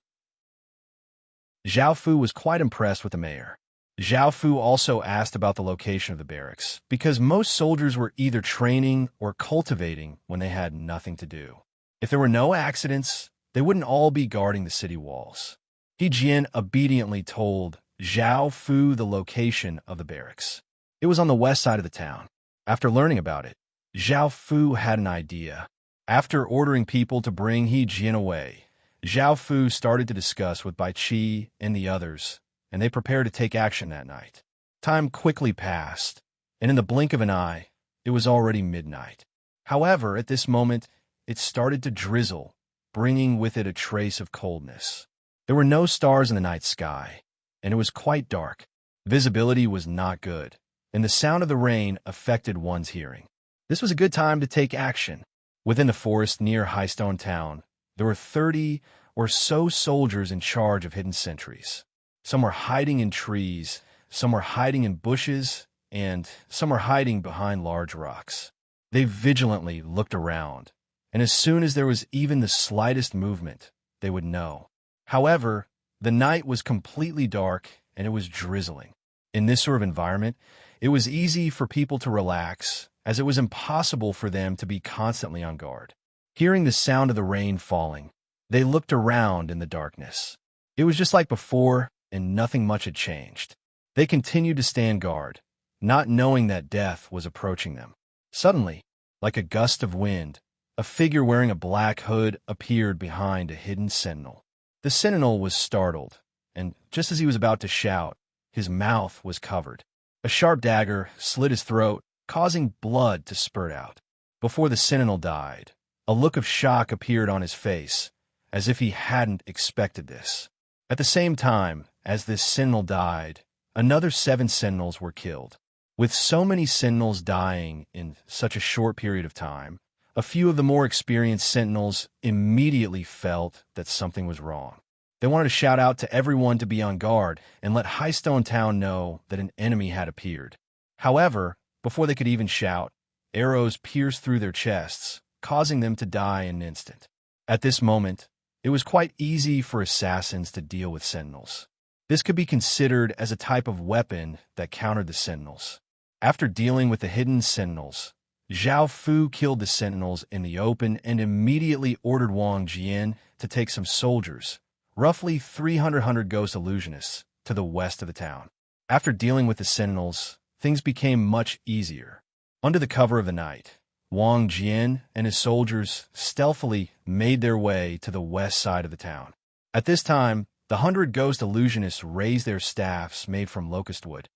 Zhao Fu was quite impressed with the mayor. Zhao Fu also asked about the location of the barracks, because most soldiers were either training or cultivating when they had nothing to do. If there were no accidents, they wouldn't all be guarding the city walls. He Jian obediently told Zhao Fu the location of the barracks. It was on the west side of the town. After learning about it, Zhao Fu had an idea. After ordering people to bring He Jian away, Zhao Fu started to discuss with Bai Qi and the others, and they prepared to take action that night. Time quickly passed, and in the blink of an eye, it was already midnight. However, at this moment, it started to drizzle, bringing with it a trace of coldness. There were no stars in the night sky, and it was quite dark. Visibility was not good, and the sound of the rain affected one's hearing. This was a good time to take action. Within the forest near Highstone Town, there were 30 or so soldiers in charge of hidden sentries. Some were hiding in trees, some were hiding in bushes, and some were hiding behind large rocks. They vigilantly looked around, and as soon as there was even the slightest movement, they would know. However, the night was completely dark and it was drizzling. In this sort of environment, it was easy for people to relax, as it was impossible for them to be constantly on guard. Hearing the sound of the rain falling, they looked around in the darkness. It was just like before, and nothing much had changed. They continued to stand guard, not knowing that death was approaching them. Suddenly, like a gust of wind, a figure wearing a black hood appeared behind a hidden sentinel. The sentinel was startled, and just as he was about to shout, his mouth was covered. A sharp dagger slit his throat, causing blood to spurt out. Before the sentinel died, a look of shock appeared on his face, as if he hadn't expected this. At the same time as this sentinel died, another 7 sentinels were killed. With so many sentinels dying in such a short period of time, a few of the more experienced sentinels immediately felt that something was wrong. They wanted to shout out to everyone to be on guard and let Highstone Town know that an enemy had appeared. However, before they could even shout, arrows pierced through their chests, causing them to die in an instant. At this moment, it was quite easy for assassins to deal with sentinels. This could be considered as a type of weapon that countered the sentinels. After dealing with the hidden sentinels, Zhao Fu killed the sentinels in the open and immediately ordered Wang Jian to take some soldiers, roughly 300 ghost illusionists, to the west of the town. After dealing with the sentinels, things became much easier. Under the cover of the night, Wang Jian and his soldiers stealthily made their way to the west side of the town. At this time, the 100 ghost illusionists raised their staffs made from locust wood.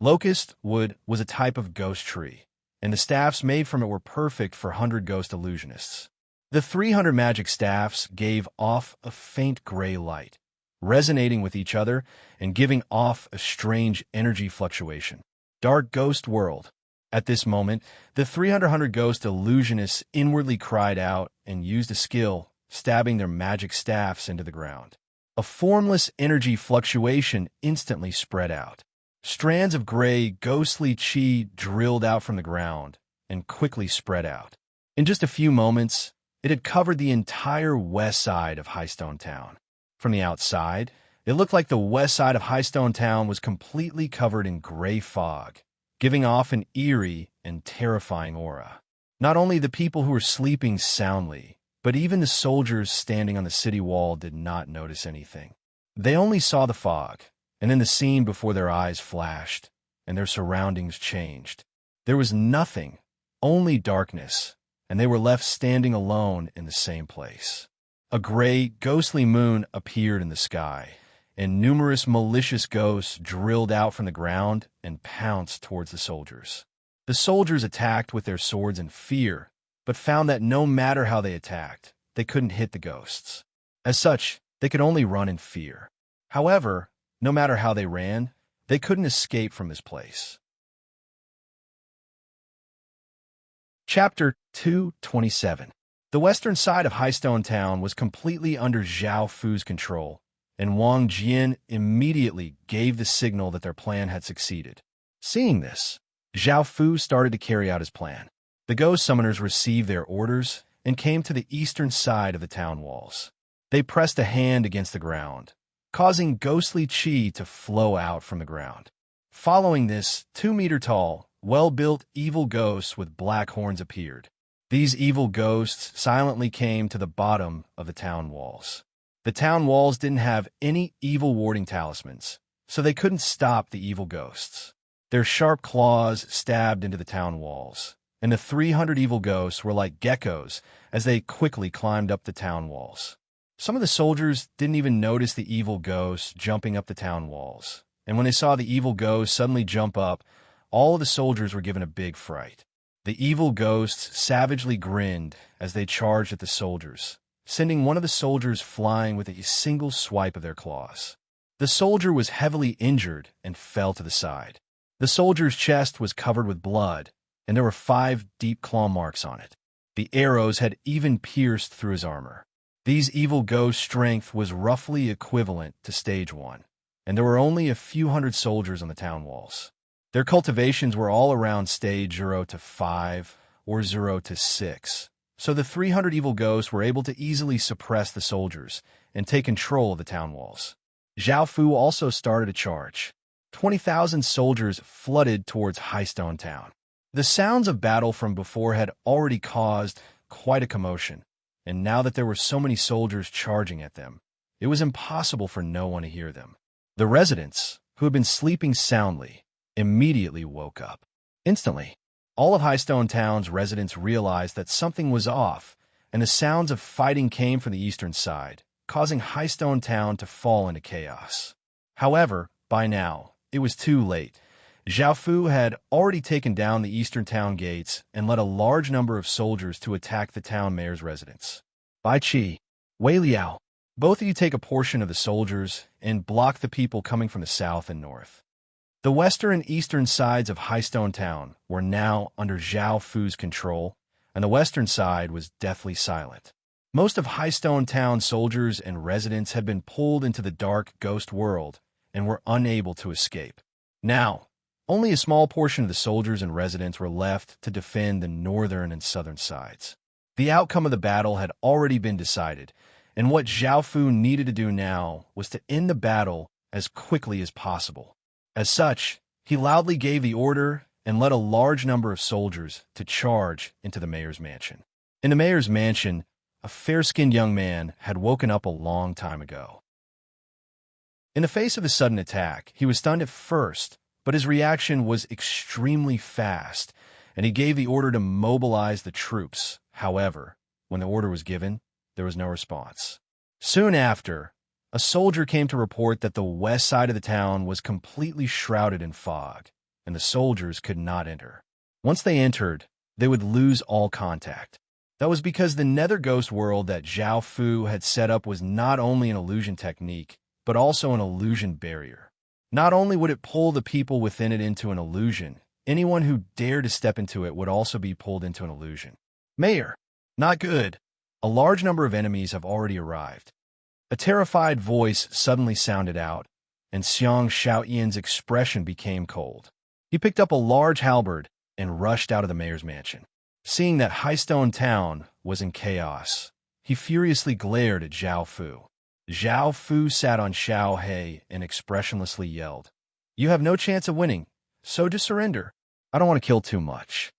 Locust wood was a type of ghost tree, and the staffs made from it were perfect for 100 ghost illusionists. The 300 magic staffs gave off a faint gray light, resonating with each other and giving off a strange energy fluctuation. Dark ghost world. At this moment, the 300 ghost illusionists inwardly cried out and used a skill, stabbing their magic staffs into the ground. A formless energy fluctuation instantly spread out. Strands of gray, ghostly chi drilled out from the ground and quickly spread out. In just a few moments, it had covered the entire west side of Highstone Town. From the outside, it looked like the west side of Highstone Town was completely covered in gray fog, giving off an eerie and terrifying aura. Not only the people who were sleeping soundly, but even the soldiers standing on the city wall did not notice anything. They only saw the fog, and then the scene before their eyes flashed, and their surroundings changed. There was nothing, only darkness, and they were left standing alone in the same place. A gray, ghostly moon appeared in the sky, and numerous malicious ghosts drilled out from the ground and pounced towards the soldiers. The soldiers attacked with their swords in fear, but found that no matter how they attacked, they couldn't hit the ghosts. As such, they could only run in fear. However, no matter how they ran, they couldn't escape from this place. Chapter 227. The western side of Highstone Town was completely under Zhao Fu's control, and Wang Jian immediately gave the signal that their plan had succeeded. Seeing this, Zhao Fu started to carry out his plan. The ghost summoners received their orders and came to the eastern side of the town walls. They pressed a hand against the ground, causing ghostly chi to flow out from the ground. Following this, 2-meter-tall, well-built evil ghosts with black horns appeared. These evil ghosts silently came to the bottom of the town walls. The town walls didn't have any evil warding talismans, so they couldn't stop the evil ghosts. Their sharp claws stabbed into the town walls, and the 300 evil ghosts were like geckos as they quickly climbed up the town walls. Some of the soldiers didn't even notice the evil ghosts jumping up the town walls, and when they saw the evil ghosts suddenly jump up, all of the soldiers were given a big fright. The evil ghosts savagely grinned as they charged at the soldiers, sending one of the soldiers flying with a single swipe of their claws. The soldier was heavily injured and fell to the side. The soldier's chest was covered with blood, and there were 5 deep claw marks on it. The arrows had even pierced through his armor. These evil ghosts' strength was roughly equivalent to stage 1, and there were only a few hundred soldiers on the town walls. Their cultivations were all around stage 0 to 5 or 0 to 6, so the 300 evil ghosts were able to easily suppress the soldiers and take control of the town walls. Zhao Fu also started a charge. 20,000 soldiers flooded towards Highstone Town. The sounds of battle from before had already caused quite a commotion, and now that there were so many soldiers charging at them, it was impossible for no one to hear them. The residents, who had been sleeping soundly, immediately woke up. Instantly, all of Highstone Town's residents realized that something was off, and the sounds of fighting came from the eastern side, causing Highstone Town to fall into chaos. However, by now, it was too late. Zhao Fu had already taken down the eastern town gates and led a large number of soldiers to attack the town mayor's residence. Bai Qi, Wei Liao, both of you take a portion of the soldiers and block the people coming from the south and north. The western and eastern sides of Highstone Town were now under Zhao Fu's control, and the western side was deathly silent. Most of Highstone Town's soldiers and residents had been pulled into the dark ghost world and were unable to escape. Now, only a small portion of the soldiers and residents were left to defend the northern and southern sides. The outcome of the battle had already been decided, and what Zhao Fu needed to do now was to end the battle as quickly as possible. As such, he loudly gave the order and led a large number of soldiers to charge into the mayor's mansion. In the mayor's mansion, a fair-skinned young man had woken up a long time ago. In the face of his sudden attack, he was stunned at first, but his reaction was extremely fast, and he gave the order to mobilize the troops. However, when the order was given, there was no response. Soon after, a soldier came to report that the west side of the town was completely shrouded in fog, and the soldiers could not enter. Once they entered, they would lose all contact. That was because the nether ghost world that Zhao Fu had set up was not only an illusion technique, but also an illusion barrier. Not only would it pull the people within it into an illusion, anyone who dared to step into it would also be pulled into an illusion. Mayor, not good. A large number of enemies have already arrived. A terrified voice suddenly sounded out, and Xiang Shaoyan's expression became cold. He picked up a large halberd and rushed out of the mayor's mansion. Seeing that Highstone Town was in chaos, he furiously glared at Zhao Fu. Zhao Fu sat on Xiao He and expressionlessly yelled, "You have no chance of winning, so just surrender. I don't want to kill too much."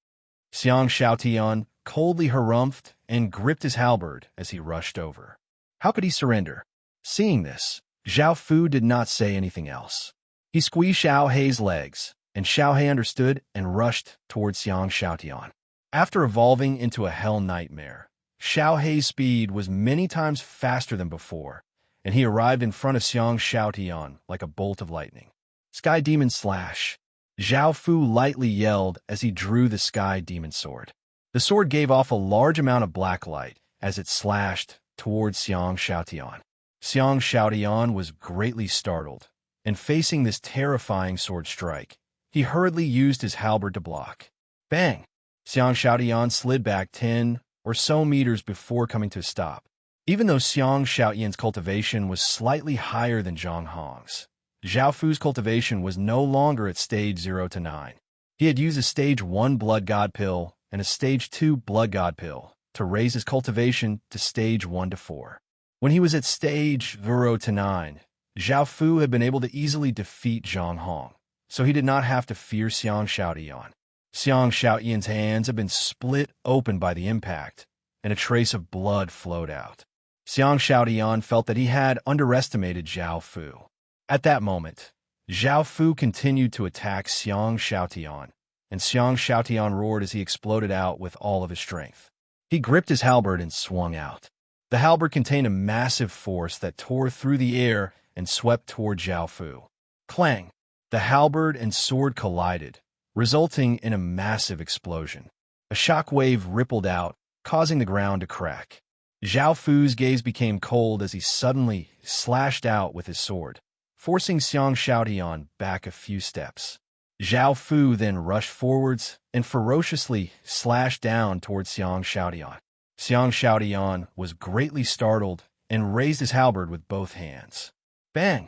Xiang Shaotian coldly harumphed and gripped his halberd as he rushed over. How could he surrender? Seeing this, Zhao Fu did not say anything else. He squeezed Xiao Hei's legs, and Xiao He understood and rushed towards Xiang Shaotian. After evolving into a hell nightmare, Xiao Hei's speed was many times faster than before, and he arrived in front of Xiang Shaotian like a bolt of lightning. Sky Demon Slash! Zhao Fu lightly yelled as he drew the Sky Demon Sword. The sword gave off a large amount of black light as it slashed towards Xiang Shaotian. Xiang Shaotian was greatly startled, and facing this terrifying sword strike, he hurriedly used his halberd to block. Bang! Xiang Shaotian slid back 10 or so meters before coming to a stop. Even though Xiang Shaoyan's cultivation was slightly higher than Zhang Hong's, Zhao Fu's cultivation was no longer at stage 0 to 9. He had used a stage 1 Blood God Pill and a stage 2 Blood God Pill to raise his cultivation to stage 1 to 4. When he was at stage 0 to 9, Zhao Fu had been able to easily defeat Zhang Hong, so he did not have to fear Xiang Shaotian. Xiang Shaoyan's hands had been split open by the impact, and a trace of blood flowed out. Xiang Shaotian felt that he had underestimated Zhao Fu. At that moment, Zhao Fu continued to attack Xiang Shaotian, and Xiang Shaotian roared as he exploded out with all of his strength. He gripped his halberd and swung out. The halberd contained a massive force that tore through the air and swept toward Zhao Fu. Clang! The halberd and sword collided, resulting in a massive explosion. A shock wave rippled out, causing the ground to crack. Zhao Fu's gaze became cold as he suddenly slashed out with his sword, forcing Xiang Shaotian back a few steps. Zhao Fu then rushed forwards and ferociously slashed down towards Xiang Shaotian. Xiang Shaotian was greatly startled and raised his halberd with both hands. Bang!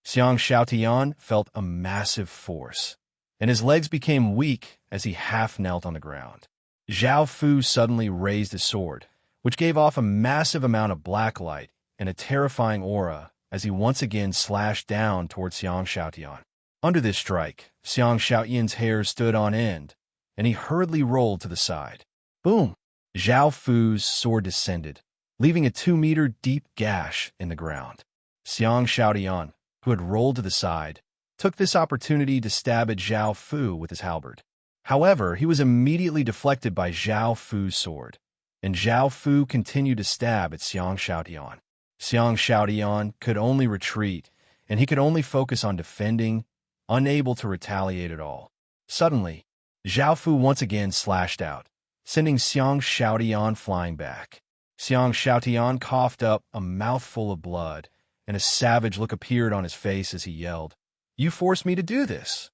Xiang Shaotian felt a massive force, and his legs became weak as he half-knelt on the ground. Zhao Fu suddenly raised his sword, which gave off a massive amount of black light and a terrifying aura as he once again slashed down towards Xiang Shaotian. Under this strike, Xiang Shaoyan's hair stood on end, and he hurriedly rolled to the side. Boom! Zhao Fu's sword descended, leaving a 2-meter deep gash in the ground. Xiang Shaotian, who had rolled to the side, took this opportunity to stab at Zhao Fu with his halberd. However, he was immediately deflected by Zhao Fu's sword, and Zhao Fu continued to stab at Xiang Shaotian. Xiang Shaotian could only retreat, and he could only focus on defending, unable to retaliate at all. Suddenly, Zhao Fu once again slashed out, sending Xiang Shaotian flying back. Xiang Shaotian coughed up a mouthful of blood, and a savage look appeared on his face as he yelled, You forced me to do this.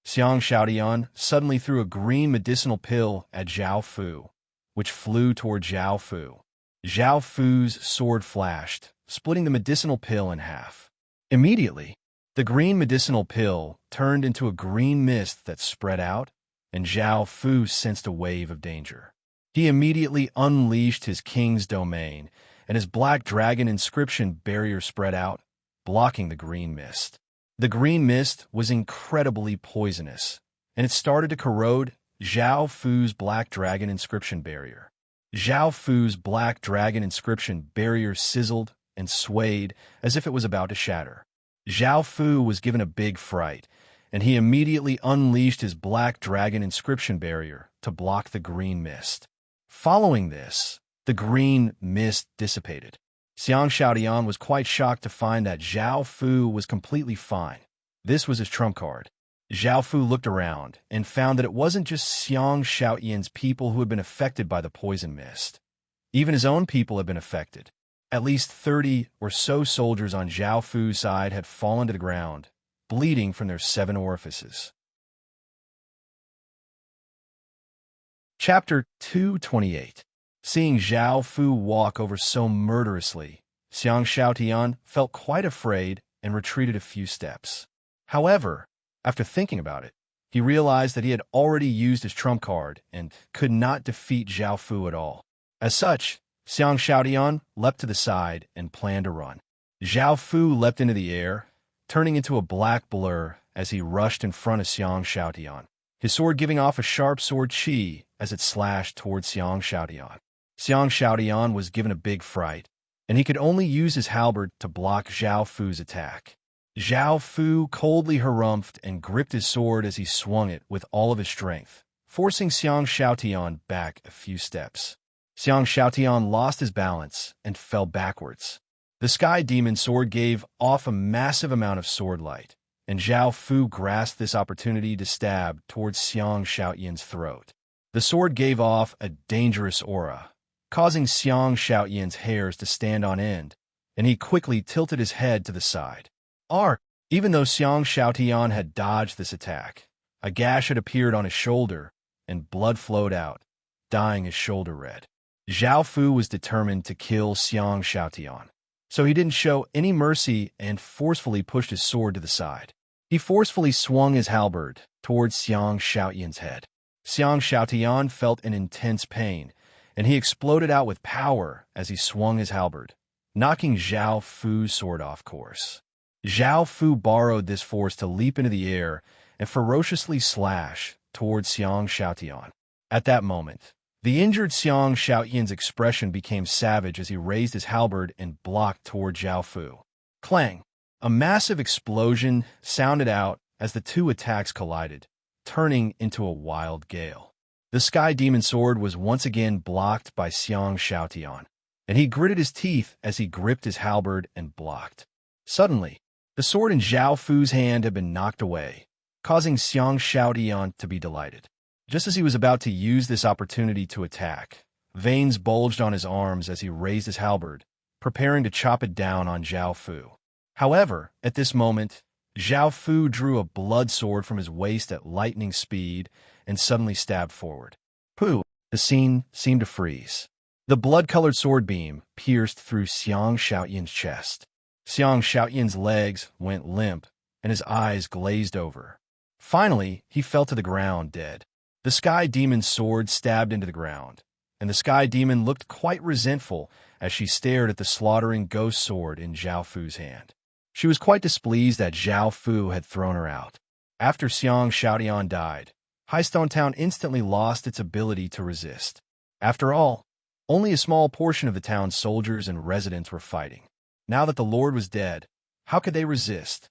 Xiang Shaotian suddenly threw a green medicinal pill at Zhao Fu, which flew toward Zhao Fu. Zhao Fu's sword flashed, splitting the medicinal pill in half. Immediately, the green medicinal pill turned into a green mist that spread out, and Zhao Fu sensed a wave of danger. He immediately unleashed his king's domain, and his black dragon inscription barrier spread out, blocking the green mist. The green mist was incredibly poisonous, and it started to corrode Zhao Fu's black dragon inscription barrier. Zhao Fu's black dragon inscription barrier sizzled and swayed as if it was about to shatter. Zhao Fu was given a big fright, and he immediately unleashed his black dragon inscription barrier to block the green mist. Following this, the green mist dissipated. Xiang Shaotian was quite shocked to find that Zhao Fu was completely fine. This was his trump card. Zhao Fu looked around and found that it wasn't just Xiang Shaotian's people who had been affected by the poison mist. Even his own people had been affected. At least 30 or so soldiers on Zhao Fu's side had fallen to the ground, bleeding from their 7 orifices. Chapter 228. Seeing Zhao Fu walk over so murderously, Xiang Shaotian felt quite afraid and retreated a few steps. However, after thinking about it, he realized that he had already used his trump card and could not defeat Zhao Fu at all. As such, Xiang Shaotian leapt to the side and planned to run. Zhao Fu leapt into the air, turning into a black blur as he rushed in front of Xiang Shaotian, his sword giving off a sharp sword qi as it slashed towards Xiang Shaotian. Xiang Shaotian was given a big fright, and he could only use his halberd to block Zhao Fu's attack. Zhao Fu coldly harumphed and gripped his sword as he swung it with all of his strength, forcing Xiang Shaotian back a few steps. Xiang Shaotian lost his balance and fell backwards. The Sky Demon sword gave off a massive amount of sword light, and Zhao Fu grasped this opportunity to stab towards Xiang Shaotian's throat. The sword gave off a dangerous aura, causing Xiang Shaotian's hairs to stand on end, and he quickly tilted his head to the side. Even though Xiang Shaotian had dodged this attack, a gash had appeared on his shoulder, and blood flowed out, dyeing his shoulder red. Zhao Fu was determined to kill Xiang Shaotian, so he didn't show any mercy and forcefully pushed his sword to the side. He forcefully swung his halberd towards Xiang Shaotian's head. Xiang Shaotian felt an intense pain, and he exploded out with power as he swung his halberd, knocking Zhao Fu's sword off course. Zhao Fu borrowed this force to leap into the air and ferociously slash towards Xiang Shaotian. At that moment, the injured Xiang Shaotian's expression became savage as he raised his halberd and blocked toward Zhao Fu. Clang! A massive explosion sounded out as the two attacks collided, turning into a wild gale. The Sky Demon sword was once again blocked by Xiang Shaotian, and he gritted his teeth as he gripped his halberd and blocked. Suddenly, the sword in Zhao Fu's hand had been knocked away, causing Xiang Shaotian to be delighted. Just as he was about to use this opportunity to attack, veins bulged on his arms as he raised his halberd, preparing to chop it down on Zhao Fu. However, at this moment, Zhao Fu drew a blood sword from his waist at lightning speed and suddenly stabbed forward. Pooh! The scene seemed to freeze. The blood-colored sword beam pierced through Xiang Shaotian's chest. Xiang Shaotian's legs went limp, and his eyes glazed over. Finally, he fell to the ground dead. The Sky Demon's sword stabbed into the ground, and the Sky Demon looked quite resentful as she stared at the slaughtering ghost sword in Zhao Fu's hand. She was quite displeased that Zhao Fu had thrown her out. After Xiang Shaotian died, Highstone Town instantly lost its ability to resist. After all, only a small portion of the town's soldiers and residents were fighting. Now that the Lord was dead, how could they resist?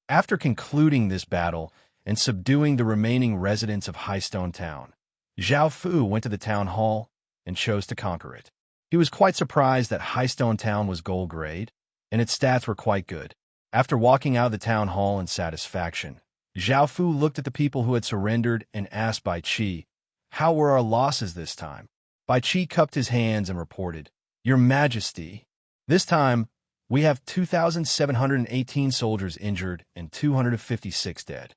After concluding this battle and subduing the remaining residents of Highstone Town, Zhao Fu went to the town hall and chose to conquer it. He was quite surprised that Highstone Town was gold grade, and its stats were quite good. After walking out of the town hall in satisfaction, Zhao Fu looked at the people who had surrendered and asked Bai Qi, "How were our losses this time?" Bai Qi cupped his hands and reported, "Your Majesty." This time, We have 2,718 soldiers injured and 256 dead.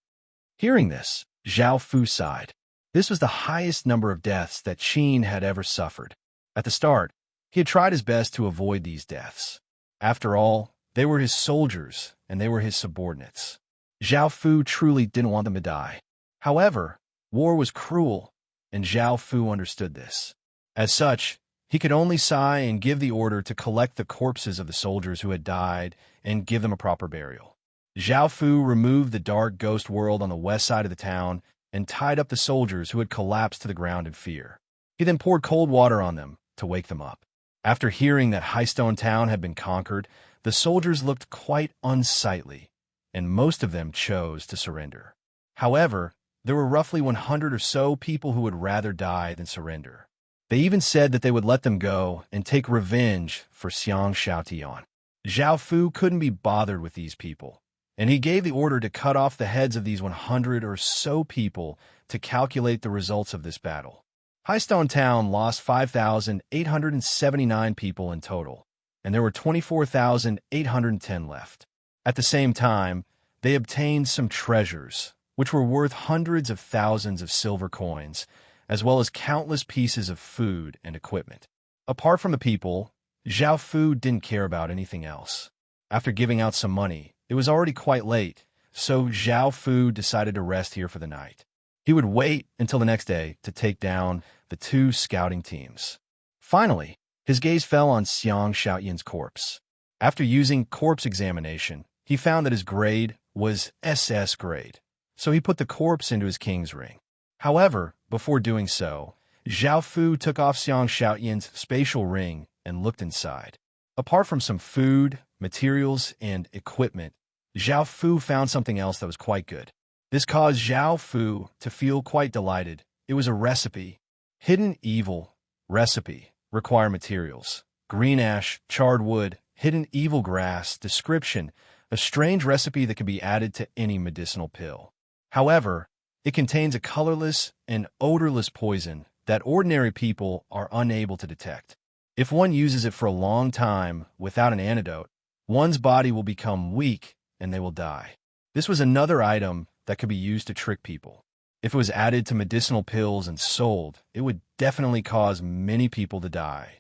Hearing this, Zhao Fu sighed. This was the highest number of deaths that Qin had ever suffered. At the start, he had tried his best to avoid these deaths. After all, they were his soldiers, and they were his subordinates. Zhao Fu truly didn't want them to die. However, war was cruel, and Zhao Fu understood this. As such, he could only sigh and give the order to collect the corpses of the soldiers who had died and give them a proper burial. Zhao Fu removed the dark ghost world on the west side of the town and tied up the soldiers who had collapsed to the ground in fear. He then poured cold water on them to wake them up. After hearing that High Stone Town had been conquered, the soldiers looked quite unsightly, and most of them chose to surrender. However, there were roughly 100 or so people who would rather die than surrender. They even said that they would let them go and take revenge for Xiang Xiaotian. Zhao Fu couldn't be bothered with these people, and he gave the order to cut off the heads of these 100 or so people to calculate the results of this battle. High Stone Town lost 5,879 people in total, and there were 24,810 left. At the same time, they obtained some treasures, which were worth hundreds of thousands of silver coins, as well as countless pieces of food and equipment. Apart from the people, Zhao Fu didn't care about anything else. After giving out some money, it was already quite late, so Zhao Fu decided to rest here for the night. He would wait until the next day to take down the two scouting teams. Finally, his gaze fell on Xiang Xiaotian's corpse. After using corpse examination, he found that his grade was SS grade, so he put the corpse into his king's ring. However, before doing so, Zhao Fu took off Xiang Xiaotian's spatial ring and looked inside. Apart from some food, materials, and equipment, Zhao Fu found something else that was quite good. This caused Zhao Fu to feel quite delighted. It was a recipe. Hidden evil. Recipe. Require materials. Green ash, charred wood, hidden evil grass. Description. A strange recipe that can be added to any medicinal pill. However, it contains a colorless and odorless poison that ordinary people are unable to detect. If one uses it for a long time without an antidote, one's body will become weak and they will die. This was another item that could be used to trick people. If it was added to medicinal pills and sold, it would definitely cause many people to die.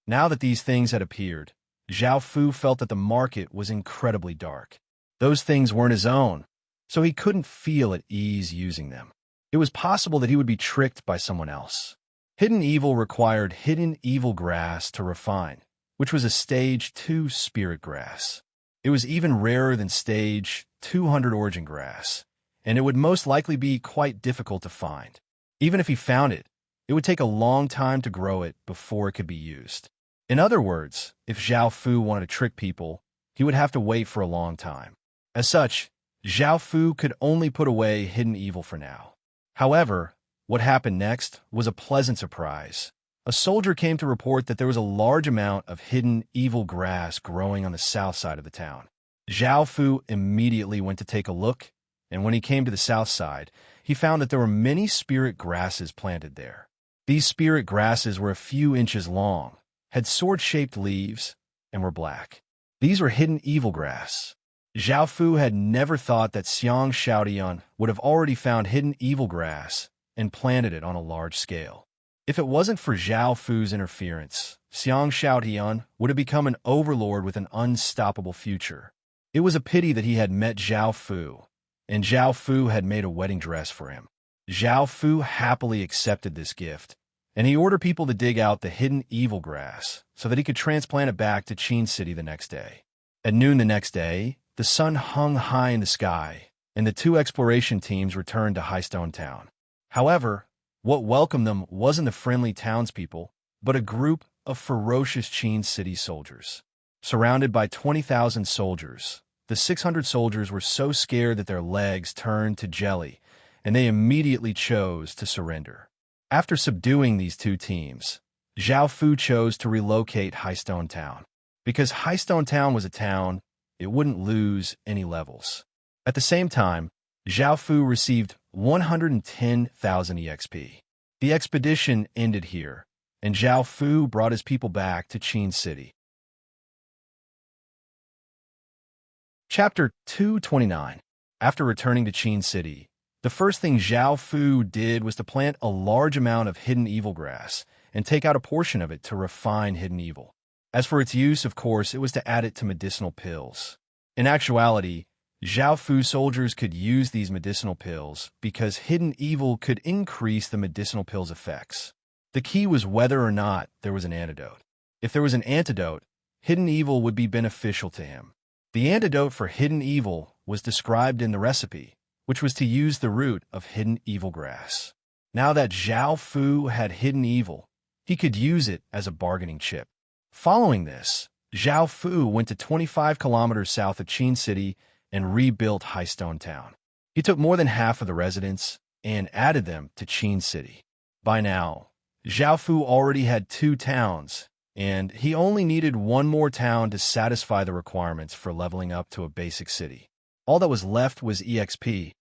Now that these things had appeared, Zhao Fu felt that the market was incredibly dark. Those things weren't his own, so he couldn't feel at ease using them. It was possible that he would be tricked by someone else. Hidden evil required hidden evil grass to refine, which was a stage 2 spirit grass. It was even rarer than stage 200 origin grass, and it would most likely be quite difficult to find. Even if he found it, it would take a long time to grow it before it could be used. In other words, if Zhao Fu wanted to trick people, he would have to wait for a long time. As such, Zhao Fu could only put away hidden evil for now. However, what happened next was a pleasant surprise. A soldier came to report that there was a large amount of hidden evil grass growing on the south side of the town. Zhao Fu immediately went to take a look, and when he came to the south side, he found that there were many spirit grasses planted there. These spirit grasses were a few inches long, had sword-shaped leaves, and were black. These were hidden evil grass. Zhao Fu had never thought that Xiang Xiaotian would have already found hidden evil grass and planted it on a large scale. If it wasn't for Zhao Fu's interference, Xiang Xiaotian would have become an overlord with an unstoppable future. It was a pity that he had met Zhao Fu, and Zhao Fu had made a wedding dress for him. Zhao Fu happily accepted this gift, and he ordered people to dig out the hidden evil grass so that he could transplant it back to Qin City the next day. At noon the next day, the sun hung high in the sky, and the two exploration teams returned to High Stone Town. However, what welcomed them wasn't the friendly townspeople, but a group of ferocious Qin City soldiers. Surrounded by 20,000 soldiers, the 600 soldiers were so scared that their legs turned to jelly, and they immediately chose to surrender. After subduing these two teams, Zhao Fu chose to relocate High Stone Town. Because High Stone Town was a town, it wouldn't lose any levels. At the same time, Zhao Fu received 110,000 EXP. The expedition ended here, and Zhao Fu brought his people back to Qin City. Chapter 229. After returning to Qin City, the first thing Zhao Fu did was to plant a large amount of hidden evil grass and take out a portion of it to refine hidden evil. As for its use, of course, it was to add it to medicinal pills. In actuality, Zhao Fu soldiers could use these medicinal pills because hidden evil could increase the medicinal pills' effects. The key was whether or not there was an antidote. If there was an antidote, hidden evil would be beneficial to him. The antidote for hidden evil was described in the recipe, which was to use the root of hidden evil grass. Now that Zhao Fu had hidden evil, he could use it as a bargaining chip. Following this, Zhao Fu went to 25 kilometers south of Qin City and rebuilt High Stone Town. He took more than half of the residents and added them to Qin City. By now, Zhao Fu already had 2 towns, and he only needed 1 more town to satisfy the requirements for leveling up to a basic city. All that was left was EXP.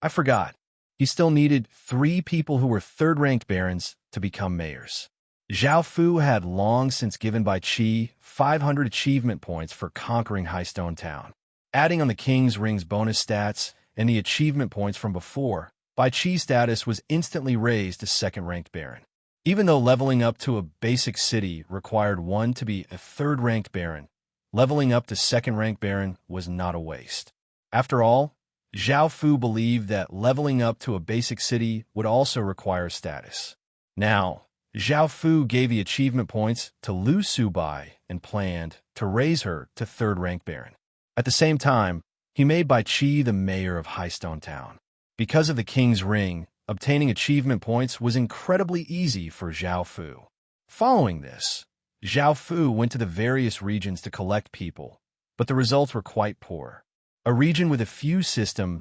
I forgot. He still needed 3 people who were 3rd-ranked barons to become mayors. Zhao Fu had long since given Bai Qi 500 achievement points for conquering High Stone Town. Adding on the King's Ring's bonus stats and the achievement points from before, Bai Qi's status was instantly raised to 2nd-ranked baron. Even though leveling up to a basic city required one to be a 3rd-ranked baron, leveling up to 2nd-ranked baron was not a waste. After all, Zhao Fu believed that leveling up to a basic city would also require status. Now, Zhao Fu gave the achievement points to Lu Subai and planned to raise her to 3rd-ranked baron. At the same time, he made Bai Qi the mayor of High Stone Town. Because of the King's Ring, obtaining achievement points was incredibly easy for Zhao Fu. Following this, Zhao Fu went to the various regions to collect people, but the results were quite poor. A region with a few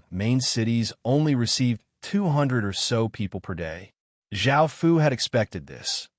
main cities only received 200 or so people per day. Zhao Fu had expected this.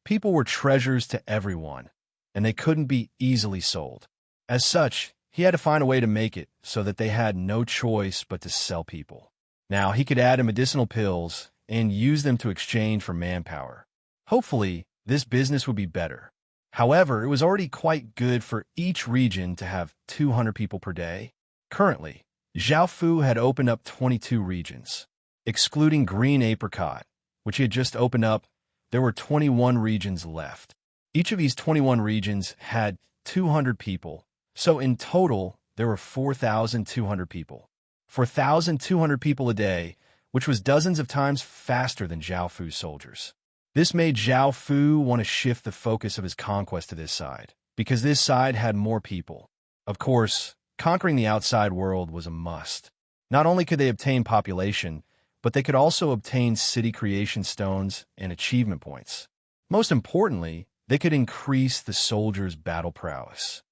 People were treasures to everyone, and they couldn't be easily sold. As such, he had to find a way to make it so that they had no choice but to sell people. Now he could add in medicinal pills and use them to exchange for manpower. Hopefully, this business would be better. However, it was already quite good for each region to have 200 people per day. Currently, Zhao Fu had opened up 22 regions. Excluding Green Apricot, which he had just opened up, there were 21 regions left. Each of these 21 regions had 200 people, so in total, there were 4,200 people. 4,200 people a day, which was dozens of times faster than Zhao Fu's soldiers. This made Zhao Fu want to shift the focus of his conquest to this side, because this side had more people. Of course, conquering the outside world was a must. Not only could they obtain population, but they could also obtain city creation stones and achievement points. Most importantly, they could increase the soldiers' battle prowess.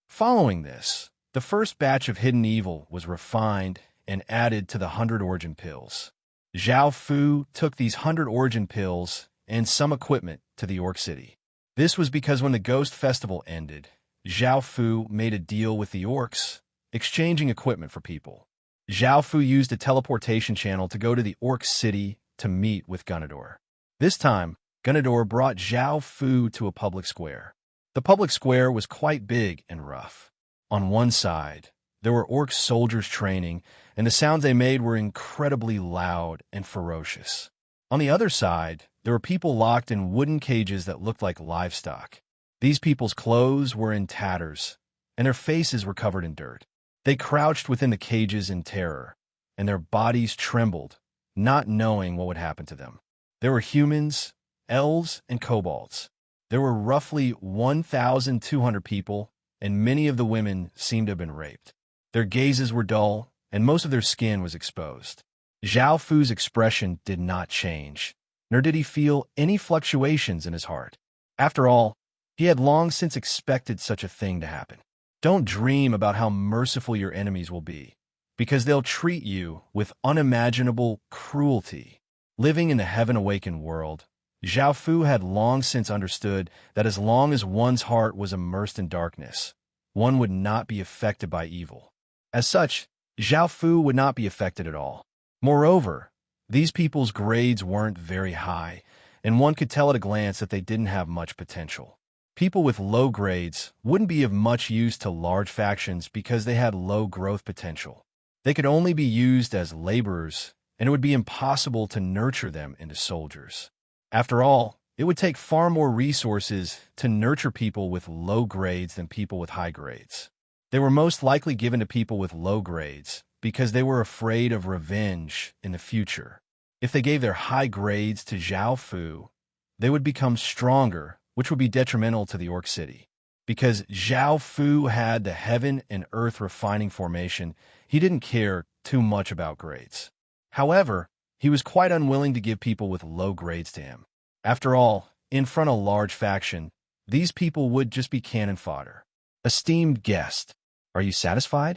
Following this, the first batch of hidden evil was refined and added to the 100 origin pills. Zhao Fu took these 100 origin pills and some equipment to the Orc City. This was because when the Ghost Festival ended, Zhao Fu made a deal with the Orcs, exchanging equipment for people. Zhao Fu used a teleportation channel to go to the Orc City to meet with Gunador. This time, Gunador brought Zhao Fu to a public square. The public square was quite big and rough. On one side, there were Orc soldiers training, and the sounds they made were incredibly loud and ferocious. On the other side, there were people locked in wooden cages that looked like livestock. These people's clothes were in tatters, and their faces were covered in dirt. They crouched within the cages in terror, and their bodies trembled, not knowing what would happen to them. There were humans, elves, and kobolds. There were roughly 1,200 people, and many of the women seemed to have been raped. Their gazes were dull, and most of their skin was exposed. Zhao Fu's expression did not change, nor did he feel any fluctuations in his heart. After all, he had long since expected such a thing to happen. Don't dream about how merciful your enemies will be, because they'll treat you with unimaginable cruelty. Living in the heaven-awakened world, Zhao Fu had long since understood that as long as one's heart was immersed in darkness, one would not be affected by evil. As such, Zhao Fu would not be affected at all. Moreover, these people's grades weren't very high, and one could tell at a glance that they didn't have much potential. People with low grades wouldn't be of much use to large factions because they had low growth potential. They could only be used as laborers, and it would be impossible to nurture them into soldiers. After all, it would take far more resources to nurture people with low grades than people with high grades. They were most likely given to people with low grades because they were afraid of revenge in the future. If they gave their high grades to Zhao Fu, they would become stronger, which would be detrimental to the Orc City. Because Zhao Fu had the heaven and earth refining formation, he didn't care too much about grades. However, he was quite unwilling to give people with low grades to him. After all, in front of a large faction, these people would just be cannon fodder. Esteemed guest, are you satisfied?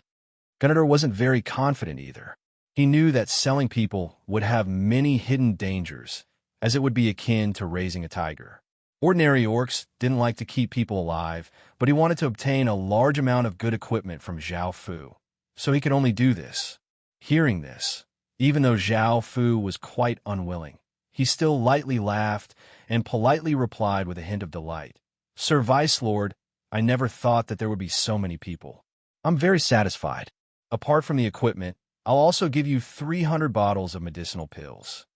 Gunnar wasn't very confident either. He knew that selling people would have many hidden dangers, as it would be akin to raising a tiger. Ordinary orcs didn't like to keep people alive, but he wanted to obtain a large amount of good equipment from Zhao Fu, so he could only do this. Hearing this, even though Zhao Fu was quite unwilling, he still lightly laughed and politely replied with a hint of delight. Sir Vice Lord, I never thought that there would be so many people. I'm very satisfied. Apart from the equipment, I'll also give you 300 bottles of medicinal pills.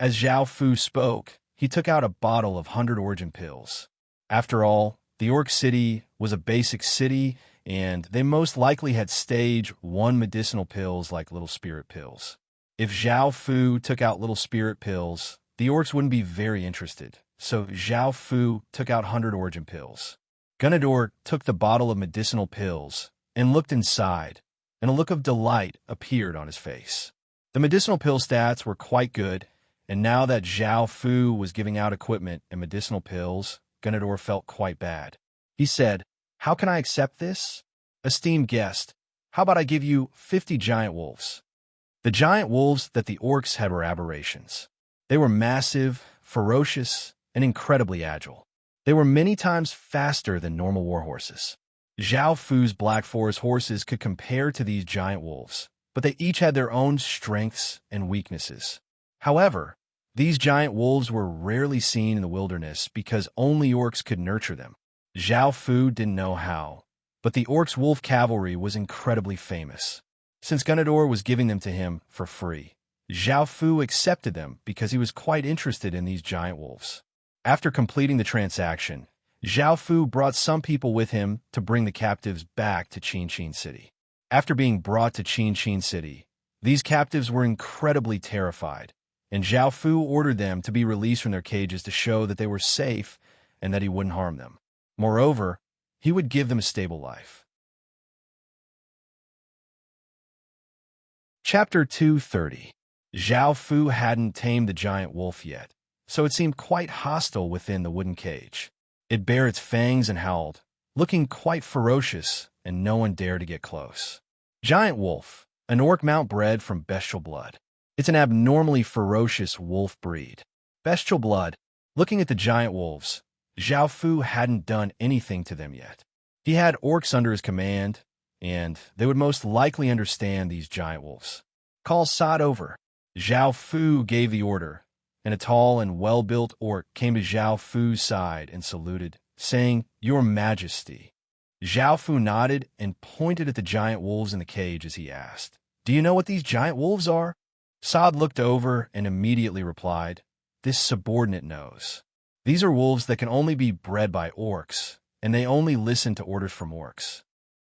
As Zhao Fu spoke, he took out a bottle of 100 origin pills. After all, the Orc City was a basic city, and they most likely had stage 1 medicinal pills like little spirit pills. If Zhao Fu took out little spirit pills, the orcs wouldn't be very interested, so Zhao Fu took out 100 origin pills. Gunador took the bottle of medicinal pills and looked inside, and a look of delight appeared on his face. The medicinal pill stats were quite good, and now that Zhao Fu was giving out equipment and medicinal pills, Gunador felt quite bad. He said, "How can I accept this? Esteemed guest, how about I give you 50 giant wolves?" The giant wolves that the orcs had were aberrations. They were massive, ferocious, and incredibly agile. They were many times faster than normal war horses. Zhao Fu's Black Forest horses could compare to these giant wolves, but they each had their own strengths and weaknesses. However, these giant wolves were rarely seen in the wilderness because only orcs could nurture them. Zhao Fu didn't know how, but the orcs' wolf cavalry was incredibly famous. Since Gunador was giving them to him for free, Zhao Fu accepted them because he was quite interested in these giant wolves. After completing the transaction, Zhao Fu brought some people with him to bring the captives back to Qin City. After being brought to Qin City, these captives were incredibly terrified, and Zhao Fu ordered them to be released from their cages to show that they were safe and that he wouldn't harm them. Moreover, he would give them a stable life. Chapter 230. Zhao Fu hadn't tamed the giant wolf yet, so it seemed quite hostile within the wooden cage. It bared its fangs and howled, looking quite ferocious, and no one dared to get close. Giant wolf, an orc mount bred from bestial blood. It's an abnormally ferocious wolf breed. Bestial blood. Looking at the giant wolves, Zhao Fu hadn't done anything to them yet. He had orcs under his command, and they would most likely understand these giant wolves. Call Sod over. Zhao Fu gave the order, and a tall and well-built orc came to Zhao Fu's side and saluted, saying, "Your Majesty." Zhao Fu nodded and pointed at the giant wolves in the cage as he asked, "Do you know what these giant wolves are?" Sod looked over and immediately replied, "This subordinate knows. These are wolves that can only be bred by orcs, and they only listen to orders from orcs."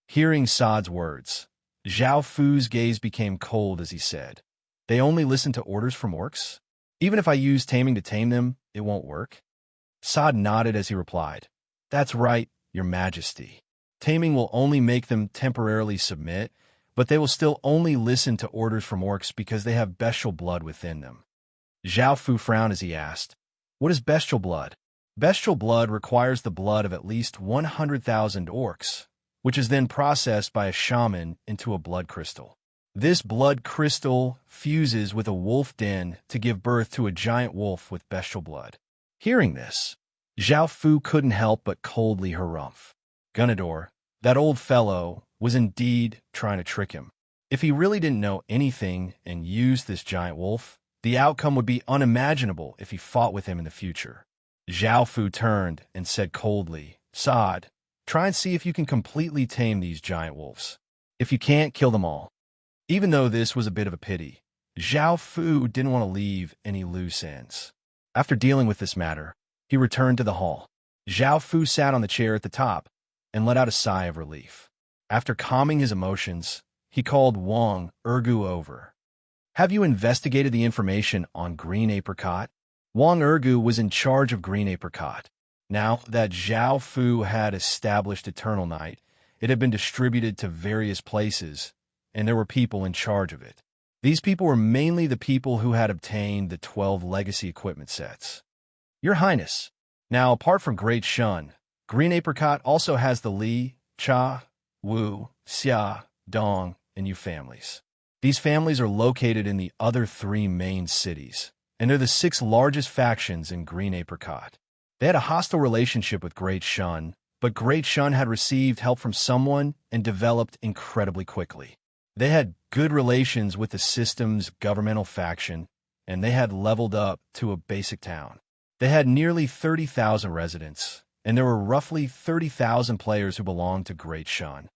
Hearing Sod's words, Zhao Fu's gaze became cold as he said, "They only listen to orders from orcs? Even if I use taming to tame them, it won't work?" Sod nodded as he replied, "That's right, Your Majesty. Taming will only make them temporarily submit, but they will still only listen to orders from orcs because they have bestial blood within them." Zhao Fu frowned as he asked, "What is bestial blood?" Bestial blood requires the blood of at least 100,000 orcs, which is then processed by a shaman into a blood crystal. This blood crystal fuses with a wolf den to give birth to a giant wolf with bestial blood. Hearing this, Zhao Fu couldn't help but coldly harumph. Gunador, that old fellow, was indeed trying to trick him. If he really didn't know anything and used this giant wolf, the outcome would be unimaginable if he fought with him in the future. Zhao Fu turned and said coldly, "Sod, try and see if you can completely tame these giant wolves. If you can't, kill them all." Even though this was a bit of a pity, Zhao Fu didn't want to leave any loose ends. After dealing with this matter, he returned to the hall. Zhao Fu sat on the chair at the top and let out a sigh of relief. After calming his emotions, he called Wang Ergu over. "Have you investigated the information on green apricot?" Wang Ergu was in charge of green apricot. Now that Zhao Fu had established Eternal Night, it had been distributed to various places, and there were people in charge of it. These people were mainly the people who had obtained the 12 legacy equipment sets. "Your Highness, now apart from Great Shun, green apricot also has the Li, Cha, Wu, Xia, Dong, and Yu families. These families are located in the other 3 main cities, and they're the 6 largest factions in green apricot. They had a hostile relationship with Great Shun, but Great Shun had received help from someone and developed incredibly quickly. They had good relations with the system's governmental faction, and they had leveled up to a basic town. They had nearly 30,000 residents, and there were roughly 30,000 players who belonged to Great Shun.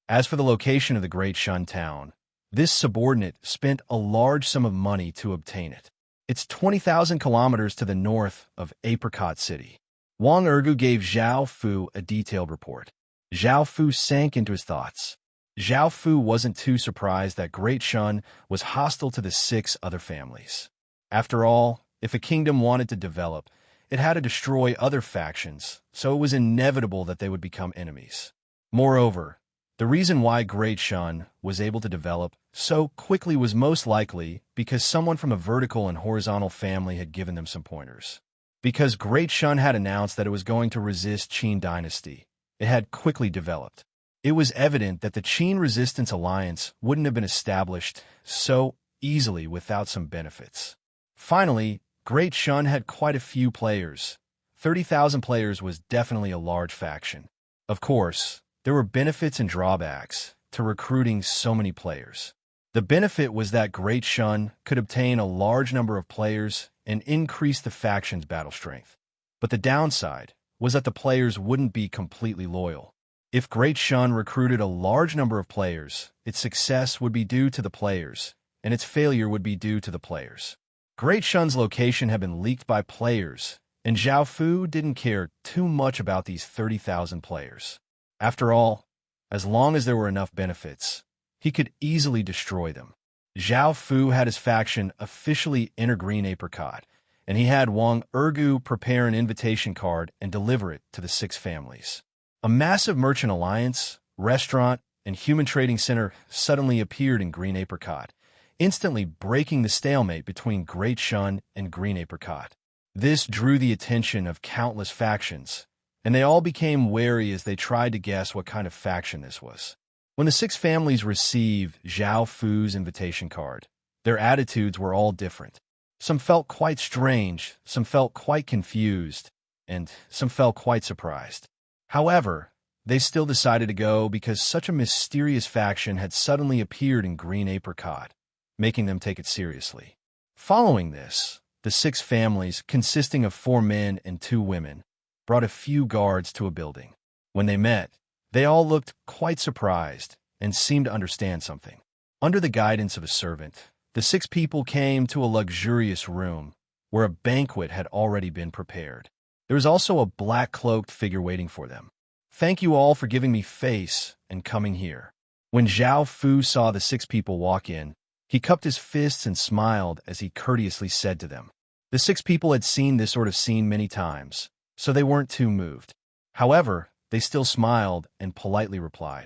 As for the location of the Great Shun town, this subordinate spent a large sum of money to obtain it. It's 20,000 kilometers to the north of Apricot City. Wang Ergu gave Zhao Fu a detailed report. Zhao Fu sank into his thoughts. Zhao Fu wasn't too surprised that Great Shun was hostile to the 6 other families. After all, if a kingdom wanted to develop, it had to destroy other factions, so it was inevitable that they would become enemies. Moreover, the reason why Great Shun was able to develop so quickly was most likely because someone from a vertical and horizontal family had given them some pointers. Because Great Shun had announced that it was going to resist Qin dynasty, it had quickly developed. It was evident that the Qin Resistance Alliance wouldn't have been established so easily without some benefits. Finally, Great Shun had quite a few players. 30,000 players was definitely a large faction. Of course, there were benefits and drawbacks to recruiting so many players. The benefit was that Great Shun could obtain a large number of players and increase the faction's battle strength. But the downside was that the players wouldn't be completely loyal. If Great Shun recruited a large number of players, its success would be due to the players, and its failure would be due to the players. Great Shun's location had been leaked by players, and Zhao Fu didn't care too much about these 30,000 players. After all, as long as there were enough benefits, he could easily destroy them. Zhao Fu had his faction officially enter Green Apricot, and he had Wang Ergu prepare an invitation card and deliver it to the 6 families. A massive merchant alliance, restaurant, and human trading center suddenly appeared in Green Apricot, instantly breaking the stalemate between Great Shun and Green Apricot. This drew the attention of countless factions, and they all became wary as they tried to guess what kind of faction this was. When the 6 families received Zhao Fu's invitation card, their attitudes were all different. Some felt quite strange, some felt quite confused, and some felt quite surprised. However, they still decided to go because such a mysterious faction had suddenly appeared in Green Apricot, making them take it seriously. Following this, the 6 families, consisting of 4 men and 2 women, brought a few guards to a building. When they met, they all looked quite surprised and seemed to understand something. Under the guidance of a servant, the 6 people came to a luxurious room where a banquet had already been prepared. There was also a black-cloaked figure waiting for them. "Thank you all for giving me face and coming here." When Zhao Fu saw the 6 people walk in, he cupped his fists and smiled as he courteously said to them. The 6 people had seen this sort of scene many times, so they weren't too moved. However, they still smiled and politely replied.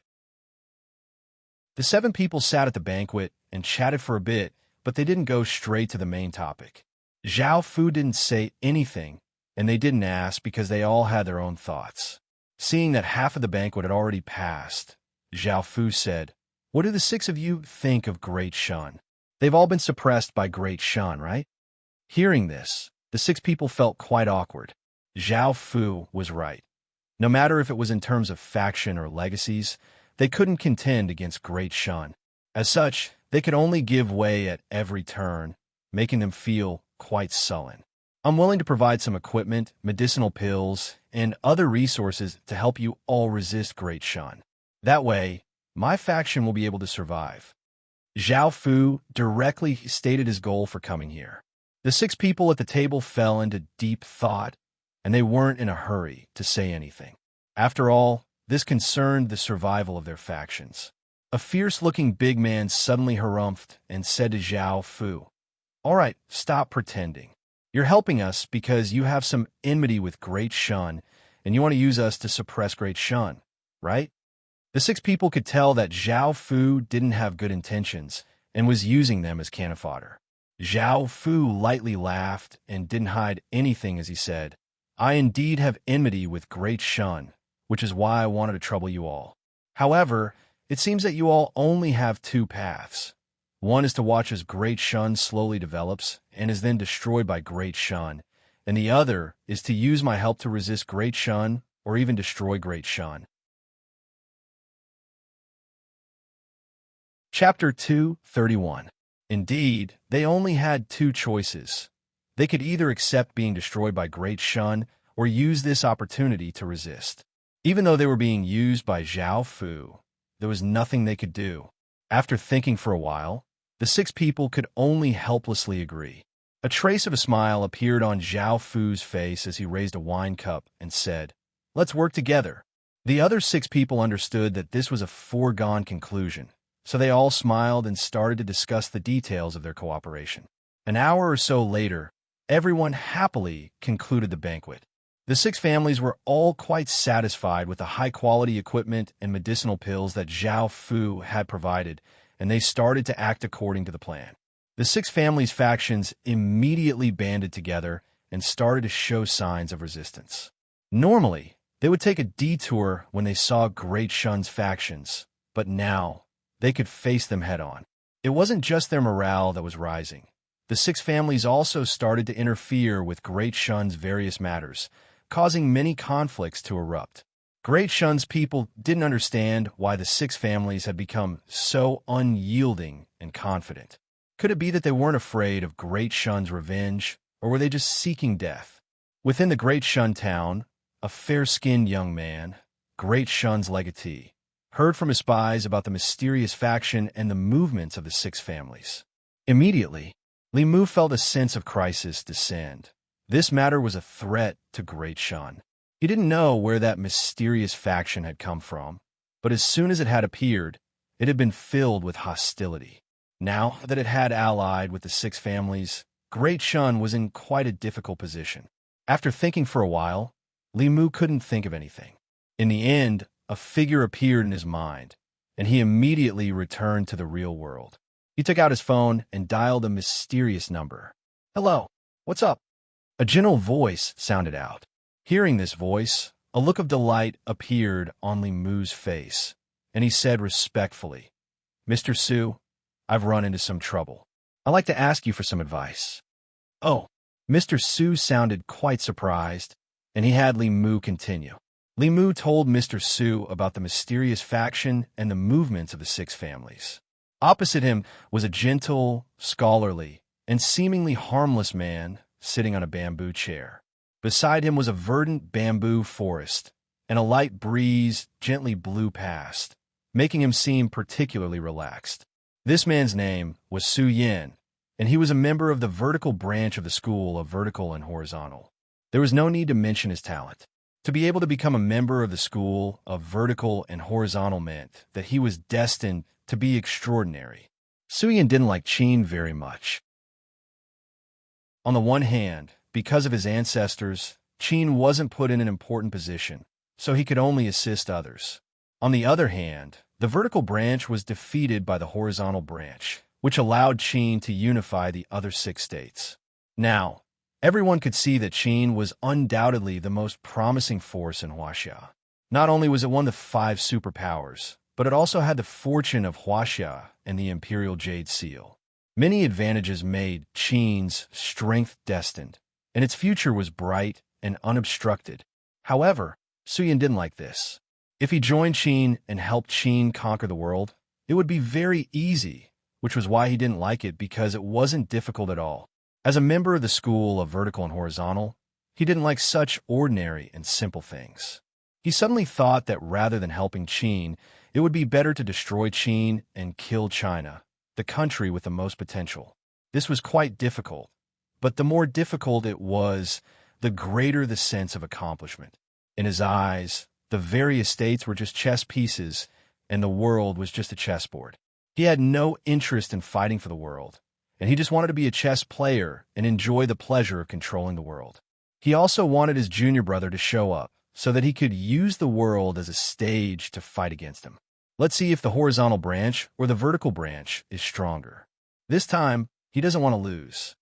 The 7 people sat at the banquet and chatted for a bit, but they didn't go straight to the main topic. Zhao Fu didn't say anything, and they didn't ask because they all had their own thoughts. Seeing that half of the banquet had already passed, Zhao Fu said, "What do the 6 of you think of Great Shun? They've all been suppressed by Great Shun, right?" Hearing this, the 6 people felt quite awkward. Zhao Fu was right. No matter if it was in terms of faction or legacies, they couldn't contend against Great Shun. As such, they could only give way at every turn, making them feel quite sullen. I'm willing to provide some equipment, medicinal pills, and other resources to help you all resist Great Shun. That way, my faction will be able to survive. Zhao Fu directly stated his goal for coming here. The 6 people at the table fell into deep thought, and they weren't in a hurry to say anything. After all, this concerned the survival of their factions. A fierce-looking big man suddenly harumphed and said to Zhao Fu, "All right, stop pretending. You're helping us because you have some enmity with Great Shun, and you want to use us to suppress Great Shun, right?" The 6 people could tell that Zhao Fu didn't have good intentions and was using them as cannon fodder. Zhao Fu lightly laughed and didn't hide anything as he said, "I indeed have enmity with Great Shun, which is why I wanted to trouble you all. However, it seems that you all only have 2 paths. One is to watch as Great Shun slowly develops and is then destroyed by Great Shun, and the other is to use my help to resist Great Shun or even destroy Great Shun." Chapter 231. Indeed, they only had 2 choices. They could either accept being destroyed by Great Shun or use this opportunity to resist. Even though they were being used by Zhao Fu, there was nothing they could do. After thinking for a while, the 6 people could only helplessly agree. A trace of a smile appeared on Zhao Fu's face as he raised a wine cup and said, "Let's work together." The other 6 people understood that this was a foregone conclusion, so they all smiled and started to discuss the details of their cooperation. An hour or so later, everyone happily concluded the banquet. The 6 families were all quite satisfied with the high-quality equipment and medicinal pills that Zhao Fu had provided, and they started to act according to the plan. The 6 families' factions immediately banded together and started to show signs of resistance. Normally, they would take a detour when they saw Great Shun's factions, but now they could face them head-on. It wasn't just their morale that was rising. The 6 families also started to interfere with Great Shun's various matters, causing many conflicts to erupt. Great Shun's people didn't understand why the 6 families had become so unyielding and confident. Could it be that they weren't afraid of Great Shun's revenge, or were they just seeking death? Within the Great Shun town, a fair-skinned young man, Great Shun's legatee, heard from his spies about the mysterious faction and the movements of the 6 families. Immediately, Li Mu felt a sense of crisis descend. This matter was a threat to Great Shun. He didn't know where that mysterious faction had come from, but as soon as it had appeared, it had been filled with hostility. Now that it had allied with the 6 families, Great Shun was in quite a difficult position. After thinking for a while, Li Mu couldn't think of anything. In the end, a figure appeared in his mind, and he immediately returned to the real world. He took out his phone and dialed a mysterious number. "Hello, what's up?" A gentle voice sounded out. Hearing this voice, a look of delight appeared on Li Mu's face, and he said respectfully, "Mr. Su, I've run into some trouble. I'd like to ask you for some advice." "Oh." Mr. Su sounded quite surprised, and he had Li Mu continue. Li Mu told Mr. Su about the mysterious faction and the movements of the 6 families. Opposite him was a gentle, scholarly, and seemingly harmless man sitting on a bamboo chair. Beside him was a verdant bamboo forest, and a light breeze gently blew past, making him seem particularly relaxed. This man's name was Su Yin, and he was a member of the vertical branch of the School of Vertical and Horizontal. There was no need to mention his talent. To be able to become a member of the School of Vertical and Horizontal meant that he was destined to be extraordinary. Su Yin didn't like Qin very much. On the one hand, because of his ancestors, Qin wasn't put in an important position, so he could only assist others. On the other hand, the vertical branch was defeated by the horizontal branch, which allowed Qin to unify the other 6 states. Now, everyone could see that Qin was undoubtedly the most promising force in Huaxia. Not only was it one of the 5 superpowers, but it also had the fortune of Huaxia and the Imperial Jade Seal. Many advantages made Qin's strength destined, and its future was bright and unobstructed. However, Su Yin didn't like this. If he joined Qin and helped Qin conquer the world, it would be very easy, which was why he didn't like it, because it wasn't difficult at all. As a member of the school of vertical and horizontal, he didn't like such ordinary and simple things. He suddenly thought that rather than helping Qin, it would be better to destroy Qin and kill China, the country with the most potential. This was quite difficult, but the more difficult it was, the greater the sense of accomplishment. In his eyes, the various states were just chess pieces, and the world was just a chessboard. He had no interest in fighting for the world, and he just wanted to be a chess player and enjoy the pleasure of controlling the world. He also wanted his junior brother to show up so that he could use the world as a stage to fight against him. Let's see if the horizontal branch or the vertical branch is stronger. This time, he doesn't want to lose.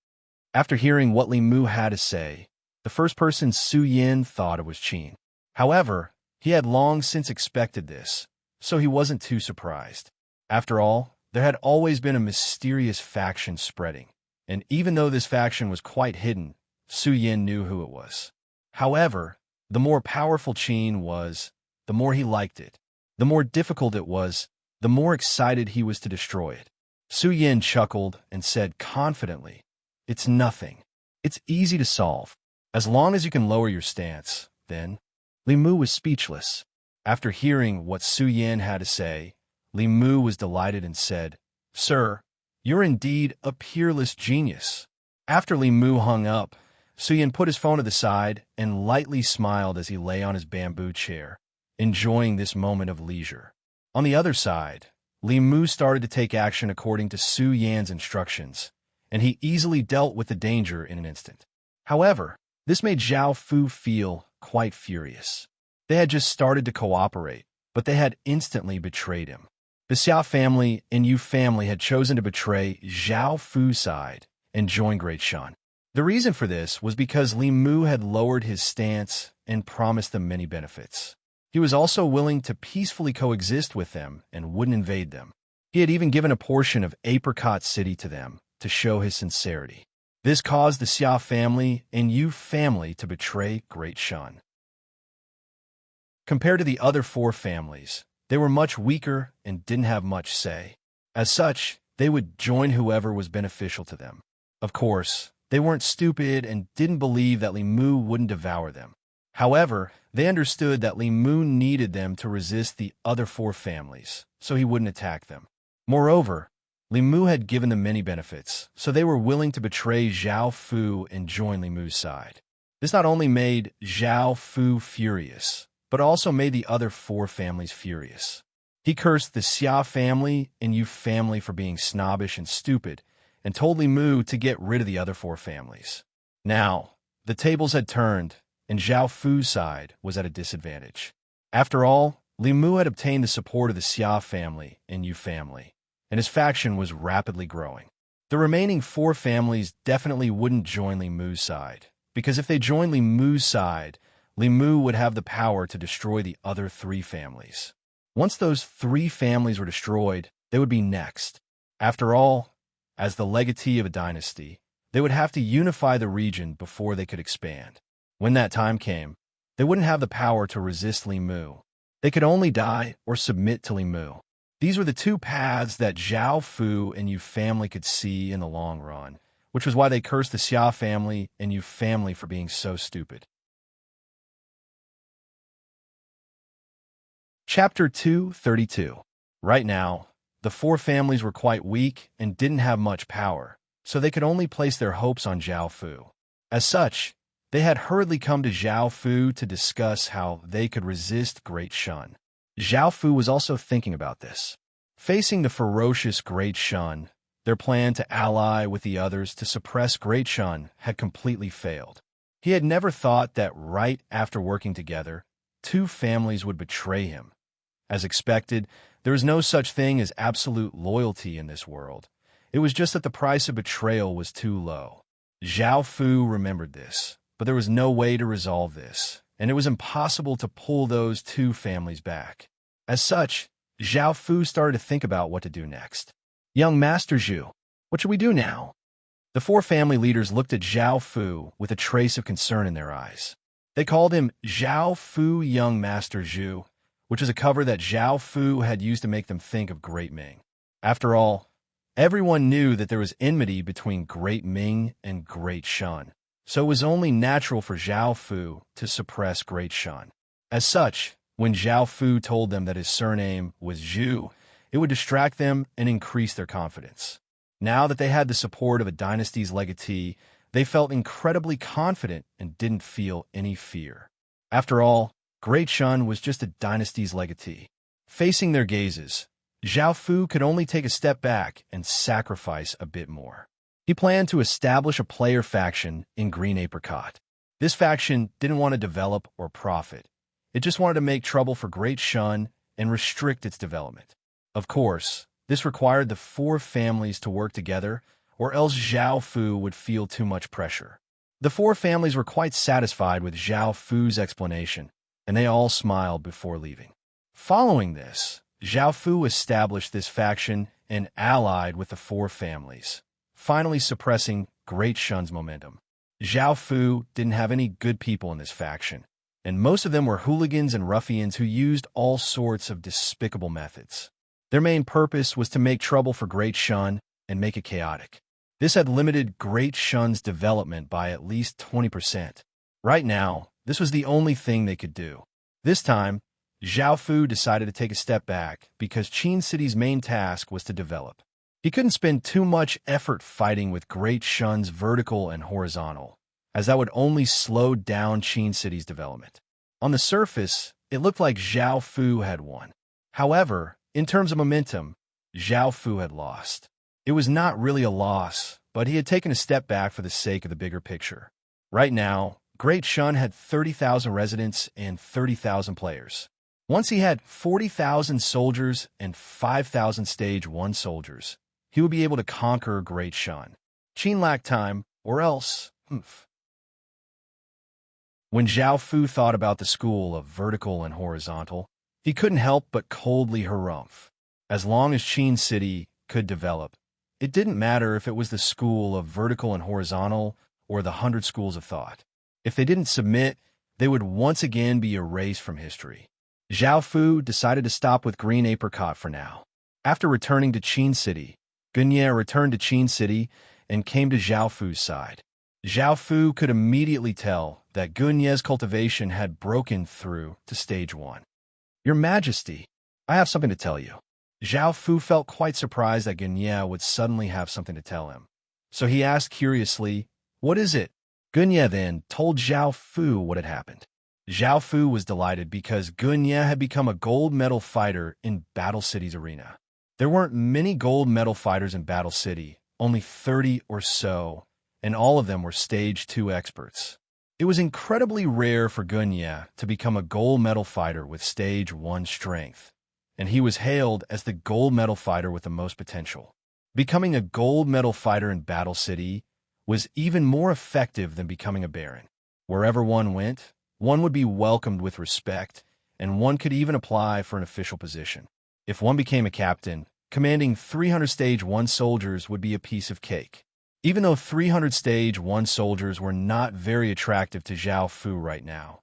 After hearing what Li Mu had to say, the first person Su Yin thought it was Qin. However, he had long since expected this, so he wasn't too surprised. After all, there had always been a mysterious faction spreading, and even though this faction was quite hidden, Su Yin knew who it was. However, the more powerful Qin was, the more he liked it. The more difficult it was, the more excited he was to destroy it. Su Yin chuckled and said confidently, "It's nothing. It's easy to solve. As long as you can lower your stance, then." Li Mu was speechless. After hearing what Su Yin had to say, Li Mu was delighted and said, "Sir, you're indeed a peerless genius." After Li Mu hung up, Su Yin put his phone to the side and lightly smiled as he lay on his bamboo chair, enjoying this moment of leisure. On the other side, Li Mu started to take action according to Su Yan's instructions, and he easily dealt with the danger in an instant. However, this made Zhao Fu feel quite furious. They had just started to cooperate, but they had instantly betrayed him. The Xia family and Yu family had chosen to betray Zhao Fu's side and join Great Shan. The reason for this was because Li Mu had lowered his stance and promised them many benefits. He was also willing to peacefully coexist with them and wouldn't invade them. He had even given a portion of Apricot City to them to show his sincerity. This caused the Xia family and Yu family to betray Great Shan. Compared to the other four families, they were much weaker and didn't have much say. As such, they would join whoever was beneficial to them. Of course, they weren't stupid and didn't believe that Li Mu wouldn't devour them. However, they understood that Li Mu needed them to resist the other four families, so he wouldn't attack them. Moreover, Li Mu had given them many benefits, so they were willing to betray Zhao Fu and join Li Mu's side. This not only made Zhao Fu furious, but also made the other four families furious. He cursed the Xia family and Yu family for being snobbish and stupid, and told Li Mu to get rid of the other four families. Now, the tables had turned, and Zhao Fu's side was at a disadvantage. After all, Li Mu had obtained the support of the Xia family and Yu family, and his faction was rapidly growing. The remaining four families definitely wouldn't join Li Mu's side, because if they joined Li Mu's side, Li Mu would have the power to destroy the other three families. Once those three families were destroyed, they would be next. After all, as the legatee of a dynasty, they would have to unify the region before they could expand. When that time came, they wouldn't have the power to resist Li Mu. They could only die or submit to Li Mu. These were the two paths that Zhao Fu and Yu family could see in the long run, which was why they cursed the Xia family and Yu family for being so stupid. Chapter 232. Right now, the four families were quite weak and didn't have much power, so they could only place their hopes on Zhao Fu. As such, they had hurriedly come to Zhao Fu to discuss how they could resist Great Shan. Zhao Fu was also thinking about this. Facing the ferocious Great Shan, their plan to ally with the others to suppress Great Shan had completely failed. He had never thought that right after working together, two families would betray him. As expected, there is no such thing as absolute loyalty in this world. It was just that the price of betrayal was too low. Zhao Fu remembered this, but there was no way to resolve this, and it was impossible to pull those two families back. As such, Zhao Fu started to think about what to do next. "Young Master Zhu, what should we do now?" The four family leaders looked at Zhao Fu with a trace of concern in their eyes. They called him Zhao Fu Young Master Zhu, which is a cover that Zhao Fu had used to make them think of Great Ming. After all, Everyone knew that there was enmity between Great Ming and Great Shun, so it was only natural for Zhao Fu to suppress Great Shun. As such, when Zhao Fu told them that his surname was Zhu, it would distract them and increase their confidence. Now that they had the support of a dynasty's legatee, they felt incredibly confident and didn't feel any fear. After all, Great Shun was just a dynasty's legatee. Facing their gazes, Zhao Fu could only take a step back and sacrifice a bit more. He planned to establish a player faction in Green Apricot. This faction didn't want to develop or profit. It just wanted to make trouble for Great Shun and restrict its development. Of course, this required the four families to work together, or else Zhao Fu would feel too much pressure. The four families were quite satisfied with Zhao Fu's explanation, and they all smiled before leaving. Following this, Zhao Fu established this faction and allied with the four families, finally suppressing Great Shun's momentum. Zhao Fu didn't have any good people in this faction, and most of them were hooligans and ruffians who used all sorts of despicable methods. Their main purpose was to make trouble for Great Shun and make it chaotic. This had limited Great Shun's development by at least 20%. Right now, this was the only thing they could do. This time, Zhao Fu decided to take a step back because Qin City's main task was to develop. He couldn't spend too much effort fighting with Great Shun's vertical and horizontal, as that would only slow down Qin City's development. On the surface, it looked like Zhao Fu had won. However, in terms of momentum, Zhao Fu had lost. It was not really a loss, but he had taken a step back for the sake of the bigger picture. Right now, Great Shun had 30,000 residents and 30,000 players. Once he had 40,000 soldiers and 5,000 Stage 1 soldiers, he would be able to conquer Great Shun. Qin lacked time, or else, When Zhao Fu thought about the school of vertical and horizontal, he couldn't help but coldly harumph. As long as Qin City could develop, it didn't matter if it was the school of vertical and horizontal or the 100 schools of thought. If they didn't submit, they would once again be erased from history. Zhao Fu decided to stop with Green Apricot for now. After returning to Qin City, Gunye returned to Qin City and came to Zhao Fu's side. Zhao Fu could immediately tell that Gunye's cultivation had broken through to Stage 1. Your Majesty, I have something to tell you. Zhao Fu felt quite surprised that Gunye would suddenly have something to tell him. So he asked curiously, "What is it?" Gunye then told Zhao Fu what had happened. Zhao Fu was delighted because Gunye had become a gold medal fighter in Battle City's arena. There weren't many gold medal fighters in Battle City, only 30 or so, and all of them were Stage 2 experts. It was incredibly rare for Gunye to become a gold medal fighter with Stage 1 strength, and he was hailed as the gold medal fighter with the most potential. Becoming a gold medal fighter in Battle City was even more effective than becoming a baron. Wherever one went, one would be welcomed with respect, and one could even apply for an official position. If one became a captain, commanding 300 Stage 1 soldiers would be a piece of cake. Even though 300 Stage 1 soldiers were not very attractive to Zhao Fu right now,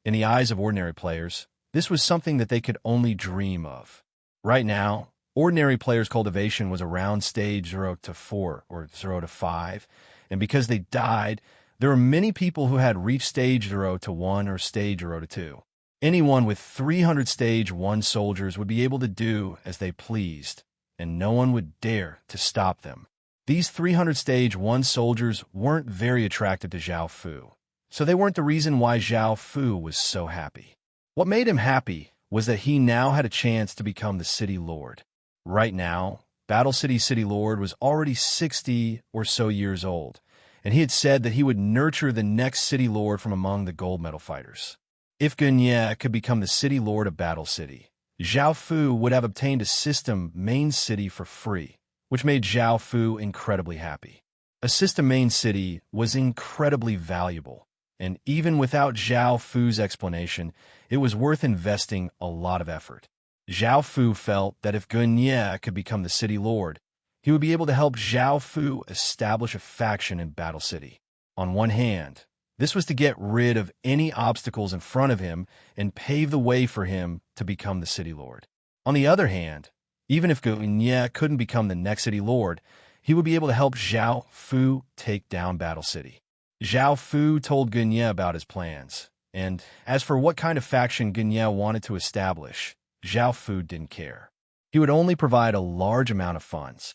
in the eyes of ordinary players, this was something that they could only dream of. Right now, ordinary players' cultivation was around Stage 0 to 4 or 0 to 5, and because they died, there were many people who had reached Stage 0 to 1 or Stage 0 to 2. Anyone with 300 Stage 1 soldiers would be able to do as they pleased, and no one would dare to stop them. These 300 Stage 1 soldiers weren't very attractive to Zhao Fu, so they weren't the reason why Zhao Fu was so happy. What made him happy was that he now had a chance to become the city lord. Right now, Battle City's city lord was already 60 or so years old, and he had said that he would nurture the next city lord from among the gold medal fighters. If Gunye could become the city lord of Battle City, Zhao Fu would have obtained a system main city for free, which made Zhao Fu incredibly happy. A system main city was incredibly valuable, and even without Zhao Fu's explanation, it was worth investing a lot of effort. Zhao Fu felt that if Gunye could become the city lord, he would be able to help Zhao Fu establish a faction in Battle City. On one hand, this was to get rid of any obstacles in front of him and pave the way for him to become the city lord. On the other hand, Even if Gunya couldn't become the next city lord, he would be able to help Zhao Fu take down Battle City. Zhao Fu told Gunya about his plans, and as for what kind of faction Gunya wanted to establish, Zhao Fu didn't care. He would only provide a large amount of funds.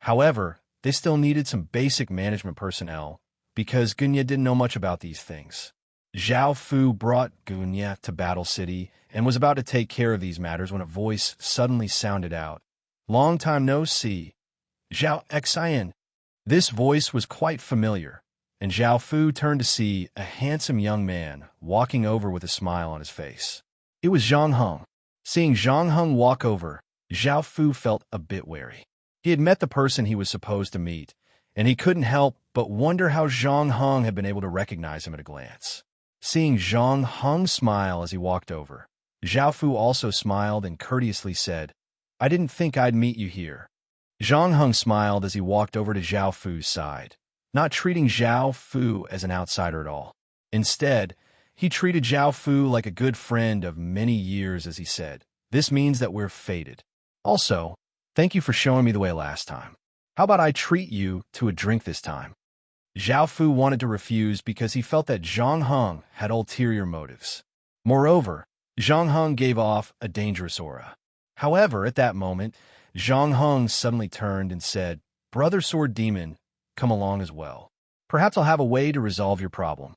However, they still needed some basic management personnel, because Gunya didn't know much about these things. Zhao Fu brought Gunya to Battle City and was about to take care of these matters when a voice suddenly sounded out. "Long time no see. Zhao Xian." This voice was quite familiar, and Zhao Fu turned to see a handsome young man walking over with a smile on his face. It was Zhang Heng. Seeing Zhang Heng walk over, Zhao Fu felt a bit wary. He had met the person he was supposed to meet, and he couldn't help but wonder how Zhang Heng had been able to recognize him at a glance. Seeing Zhang Heng smile as he walked over, Zhao Fu also smiled and courteously said, "I didn't think I'd meet you here." Zhang Heng smiled as he walked over to Zhao Fu's side, not treating Zhao Fu as an outsider at all. Instead, he treated Zhao Fu like a good friend of many years as he said, "This means that we're fated. Also, thank you for showing me the way last time. How about I treat you to a drink this time?" Zhao Fu wanted to refuse because he felt that Zhang Heng had ulterior motives. Moreover, Zhang Heng gave off a dangerous aura. However, at that moment, Zhang Heng suddenly turned and said, "Brother Sword Demon, come along as well. Perhaps I'll have a way to resolve your problem."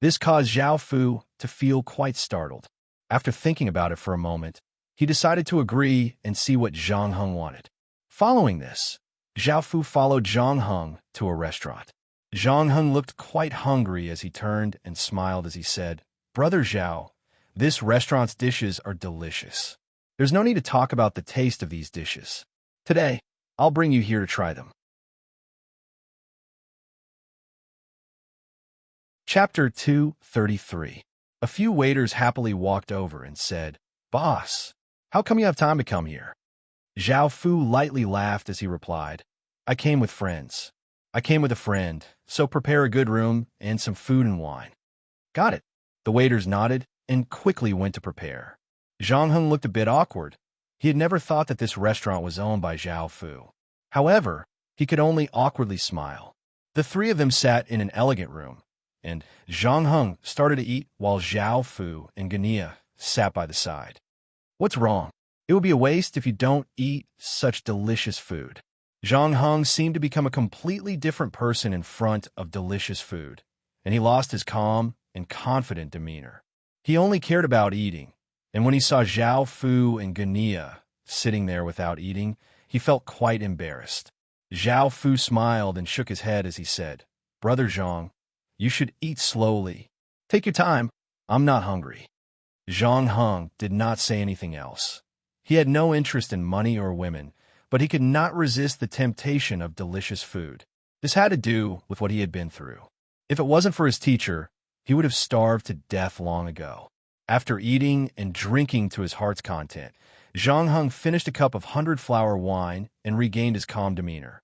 This caused Zhao Fu to feel quite startled. After thinking about it for a moment, he decided to agree and see what Zhang Heng wanted. Following this, Zhao Fu followed Zhang Heng to a restaurant. Zhang Heng looked quite hungry as he turned and smiled as he said, "Brother Zhao, this restaurant's dishes are delicious. There's no need to talk about the taste of these dishes. Today, I'll bring you here to try them." Chapter 233. A few waiters happily walked over and said, "Boss, how come you have time to come here?" Zhao Fu lightly laughed as he replied, "I came with friends. I came with a friend, so prepare a good room and some food and wine." "Got it." The waiters nodded and quickly went to prepare. Zhang Heng looked a bit awkward. He had never thought that this restaurant was owned by Zhao Fu. However, he could only awkwardly smile. The three of them sat in an elegant room, and Zhang Heng started to eat while Zhao Fu and Gania sat by the side. "What's wrong? It would be a waste if you don't eat such delicious food." Zhang Heng seemed to become a completely different person in front of delicious food, and he lost his calm and confident demeanor. He only cared about eating, and when he saw Zhao Fu and Gania sitting there without eating, he felt quite embarrassed. Zhao Fu smiled and shook his head as he said, "Brother Zhang, you should eat slowly. Take your time. I'm not hungry." Zhang Heng did not say anything else. He had no interest in money or women, but he could not resist the temptation of delicious food. This had to do with what he had been through. If it wasn't for his teacher, he would have starved to death long ago. After eating and drinking to his heart's content, Zhang Heng finished a cup of 100-flower wine and regained his calm demeanor.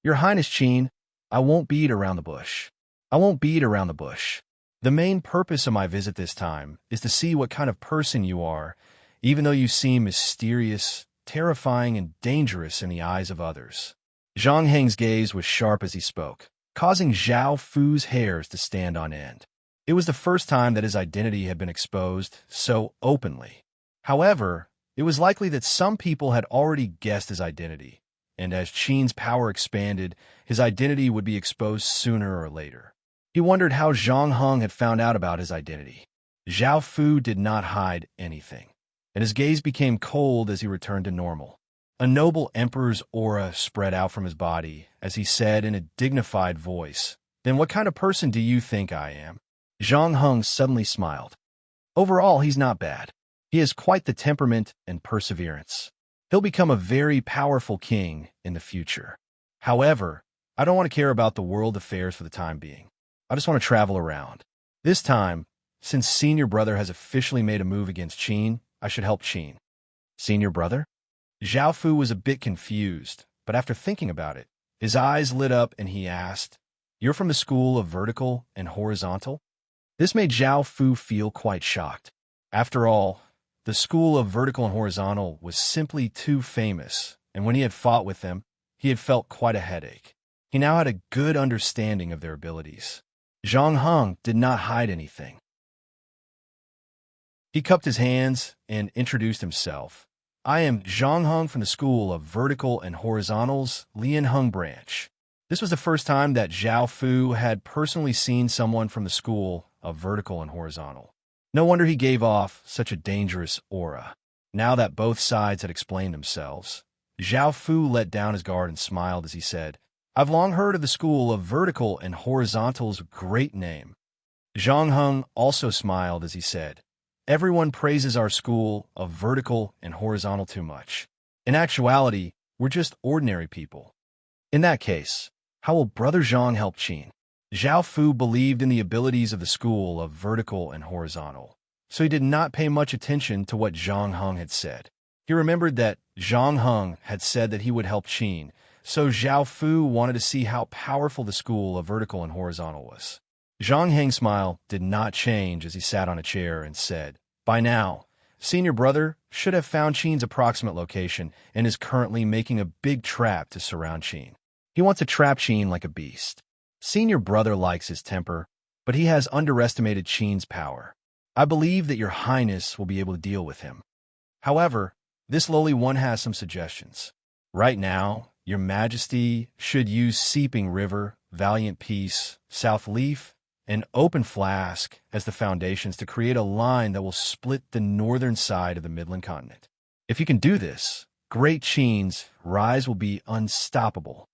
"Your Highness Qin, I won't beat around the bush. I won't beat around the bush. The main purpose of my visit this time is to see what kind of person you are, even though you seem mysterious, terrifying, and dangerous in the eyes of others." Zhang Heng's gaze was sharp as he spoke, causing Zhao Fu's hairs to stand on end. It was the first time that his identity had been exposed so openly. However, it was likely that some people had already guessed his identity, and as Qin's power expanded, his identity would be exposed sooner or later. He wondered how Zhang Heng had found out about his identity. Zhao Fu did not hide anything, and his gaze became cold as he returned to normal. A noble emperor's aura spread out from his body as he said in a dignified voice, "Then what kind of person do you think I am?" Zhang Heng suddenly smiled. "Overall, he's not bad. He has quite the temperament and perseverance. He'll become a very powerful king in the future. However, I don't want to care about the world affairs for the time being. I just want to travel around. This time, since senior brother has officially made a move against Qin, I should help Qin." "Senior brother?" Zhao Fu was a bit confused, but after thinking about it, his eyes lit up and he asked, "You're from the school of vertical and horizontal?" This made Zhao Fu feel quite shocked. After all, The school of vertical and horizontal was simply too famous, and when he had fought with them, he had felt quite a headache. He now had a good understanding of their abilities. Zhang Heng did not hide anything. He cupped his hands and introduced himself. I am Zhang Heng from the School of Vertical and Horizontals, Lian Heng Branch. This was the first time that Zhao Fu had personally seen someone from the School of Vertical and Horizontal. No wonder he gave off such a dangerous aura. Now that both sides had explained themselves, Zhao Fu let down his guard and smiled as he said, I've long heard of the School of Vertical and Horizontal's great name. Zhang Heng also smiled as he said, Everyone praises our School of Vertical and Horizontal too much. In actuality, we're just ordinary people. In that case, how will Brother Zhang help Qin? Zhao Fu believed in the abilities of the School of Vertical and Horizontal, so he did not pay much attention to what Zhang Heng had said. He remembered that Zhang Heng had said that he would help Qin, so Zhao Fu wanted to see how powerful the School of Vertical and Horizontal was. Zhang Heng's smile did not change as he sat on a chair and said, By now, Senior Brother should have found Qin's approximate location and is currently making a big trap to surround Qin. He wants to trap Qin like a beast. Senior Brother likes his temper, but he has underestimated Qin's power. I believe that Your Highness will be able to deal with him. However, this lowly one has some suggestions. Right now, Your Majesty should use Seeping River, Valiant Peace, South Leaf, and Open Flask as the foundations to create a line that will split the northern side of the Midland continent. If you can do this, Great Qin's rise will be unstoppable.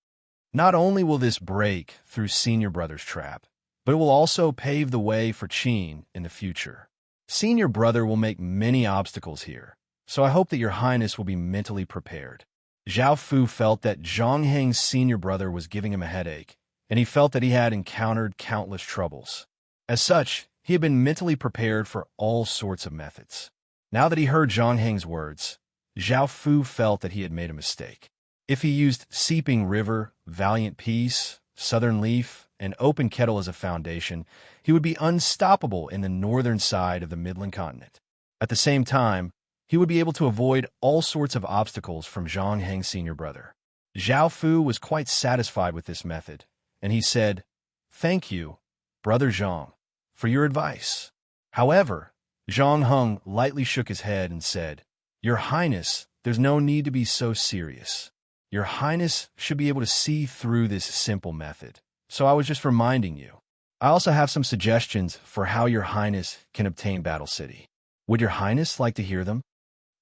Not only will this break through Senior Brother's trap, but it will also pave the way for Qin in the future. Senior Brother will make many obstacles here, so I hope that Your Highness will be mentally prepared. Zhao Fu felt that Zhang Heng's Senior Brother was giving him a headache, and he felt that he had encountered countless troubles. As such, he had been mentally prepared for all sorts of methods. Now that he heard Zhang Heng's words, Zhao Fu felt that he had made a mistake. If he used Seeping River, Valiant Peace, Southern Leaf, and Open Kettle as a foundation, he would be unstoppable in the northern side of the Midland continent. At the same time, he would be able to avoid all sorts of obstacles from Zhang Heng's Senior Brother. Zhao Fu was quite satisfied with this method, and he said, Thank you, Brother Zhang, for your advice. However, Zhang Heng lightly shook his head and said, Your Highness, there's no need to be so serious. Your Highness should be able to see through this simple method, so I was just reminding you. I also have some suggestions for how Your Highness can obtain Battle City. Would Your Highness like to hear them?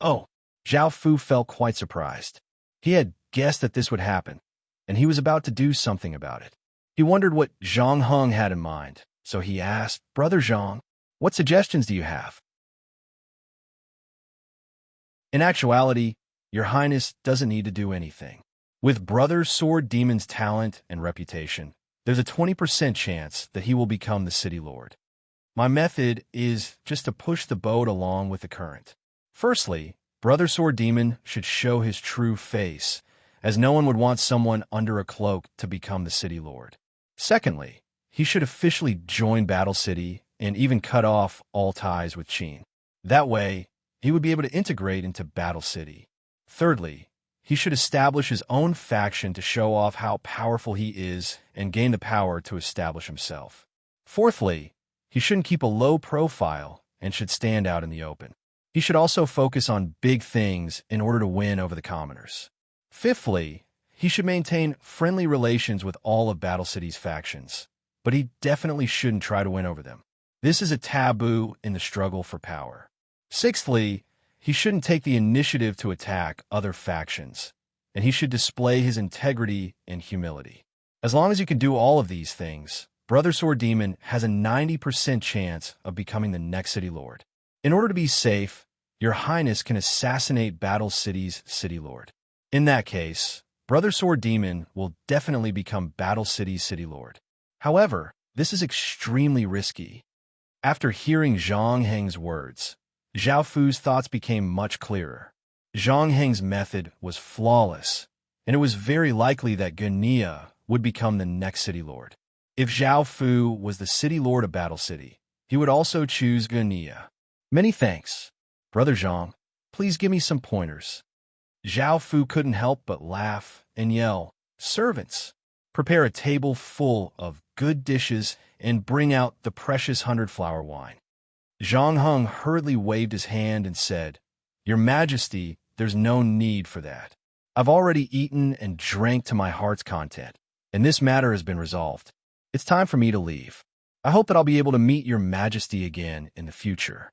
Oh, Zhao Fu felt quite surprised. He had guessed that this would happen, and he was about to do something about it. He wondered what Zhang Heng had in mind, so he asked, Brother Zhang, what suggestions do you have? In actuality, Your Highness doesn't need to do anything. With Brother Sword Demon's talent and reputation, there's a 20% chance that he will become the City Lord. My method is just to push the boat along with the current. Firstly, Brother Sword Demon should show his true face, as no one would want someone under a cloak to become the City Lord. Secondly, he should officially join Battle City and even cut off all ties with Qin. That way, he would be able to integrate into Battle City. Thirdly, he should establish his own faction to show off how powerful he is and gain the power to establish himself. Fourthly, he shouldn't keep a low profile and should stand out in the open. He should also focus on big things in order to win over the commoners. Fifthly, he should maintain friendly relations with all of Battle City's factions, but he definitely shouldn't try to win over them. This is a taboo in the struggle for power. Sixthly, he shouldn't take the initiative to attack other factions, and he should display his integrity and humility. As long as you can do all of these things, Brother Sword Demon has a 90% chance of becoming the next City Lord. In order to be safe, Your Highness can assassinate Battle City's City Lord. In that case, Brother Sword Demon will definitely become Battle City's City Lord. However, this is extremely risky. After hearing Zhang Heng's words, Zhao Fu's thoughts became much clearer. Zhang Heng's method was flawless, and it was very likely that Gunia would become the next City Lord. If Zhao Fu was the City Lord of Battle City, he would also choose Gunia. Many thanks. Brother Zhang, please give me some pointers. Zhao Fu couldn't help but laugh and yell, "Servants, prepare a table full of good dishes and bring out the precious 100-flower wine." Zhang Heng hurriedly waved his hand and said, "Your Majesty, there's no need for that. I've already eaten and drank to my heart's content, and this matter has been resolved. It's time for me to leave. I hope that I'll be able to meet your Majesty again in the future."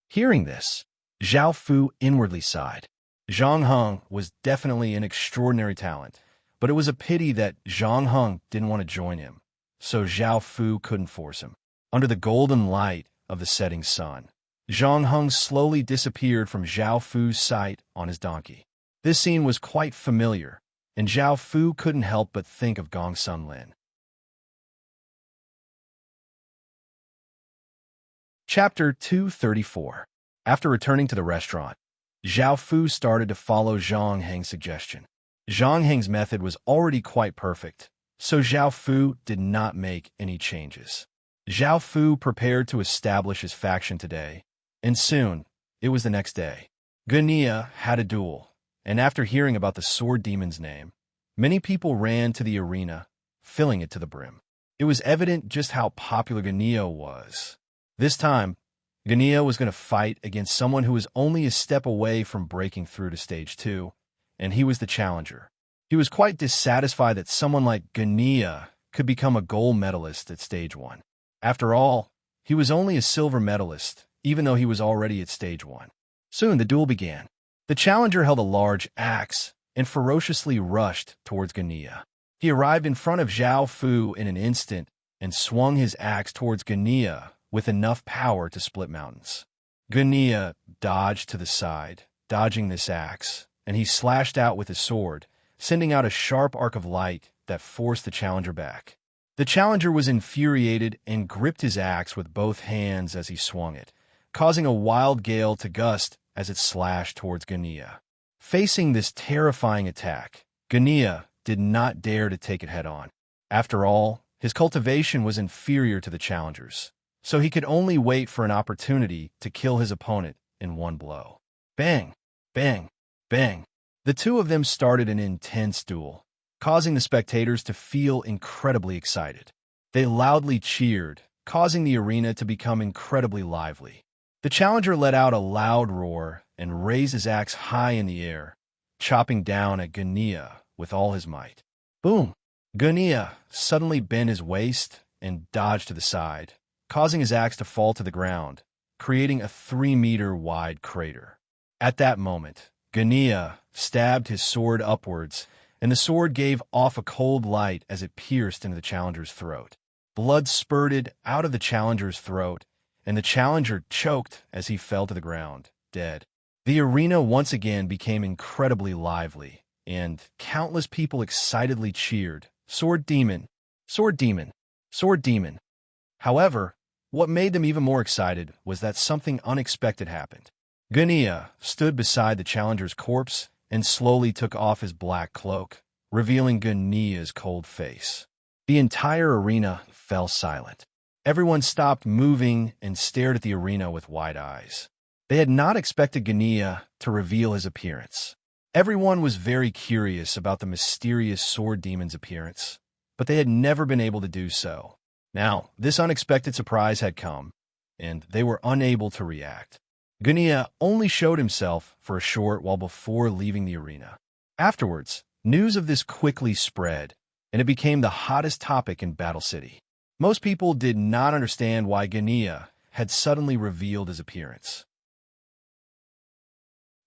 Hearing this, Zhao Fu inwardly sighed. Zhang Heng was definitely an extraordinary talent, but it was a pity that Zhang Heng didn't want to join him, so Zhao Fu couldn't force him. Under the golden light of the setting sun, Zhang Heng slowly disappeared from Zhao Fu's sight on his donkey. This scene was quite familiar, and Zhao Fu couldn't help but think of Gong Sun Lin. Chapter 234. After returning to the restaurant, Zhao Fu started to follow Zhang Heng's suggestion. Zhang Heng's method was already quite perfect, so Zhao Fu did not make any changes. Zhao Fu prepared to establish his faction today, and soon, it was the next day. Gunia had a duel, and after hearing about the sword demon's name, many people ran to the arena, filling it to the brim. It was evident just how popular Gunia was. This time, Gunia was going to fight against someone who was only a step away from breaking through to Stage 2, and he was the challenger. He was quite dissatisfied that someone like Gunia could become a gold medalist at Stage 1. After all, he was only a silver medalist, even though he was already at Stage 1. Soon the duel began. The challenger held a large axe and ferociously rushed towards Gunia. He arrived in front of Zhao Fu in an instant and swung his axe towards Gunia with enough power to split mountains. Gunia dodged to the side, dodging this axe, and he slashed out with his sword, sending out a sharp arc of light that forced the challenger back. The challenger was infuriated and gripped his axe with both hands as he swung it, causing a wild gale to gust as it slashed towards Gunia. Facing this terrifying attack, Gunia did not dare to take it head-on. After all, his cultivation was inferior to the challenger's, so he could only wait for an opportunity to kill his opponent in one blow. Bang! Bang! Bang! The two of them started an intense duel, causing the spectators to feel incredibly excited. They loudly cheered, causing the arena to become incredibly lively. The challenger let out a loud roar and raised his axe high in the air, chopping down at Gunia with all his might. Boom! Gunia suddenly bent his waist and dodged to the side, causing his axe to fall to the ground, creating a 3-meter-wide crater. At that moment, Gunia stabbed his sword upwards, and the sword gave off a cold light as it pierced into the challenger's throat. Blood spurted out of the challenger's throat, and the challenger choked as he fell to the ground, dead. The arena once again became incredibly lively, and countless people excitedly cheered, "Sword Demon! Sword Demon! Sword Demon!" However, what made them even more excited was that something unexpected happened. Gunia stood beside the challenger's corpse and slowly took off his black cloak, revealing Gunia's cold face. The entire arena fell silent. Everyone stopped moving and stared at the arena with wide eyes. They had not expected Gunia to reveal his appearance. Everyone was very curious about the mysterious sword demon's appearance, but they had never been able to do so. Now, this unexpected surprise had come, and they were unable to react. Gunia only showed himself for a short while before leaving the arena. Afterwards, news of this quickly spread, and it became the hottest topic in Battle City. Most people did not understand why Gunia had suddenly revealed his appearance.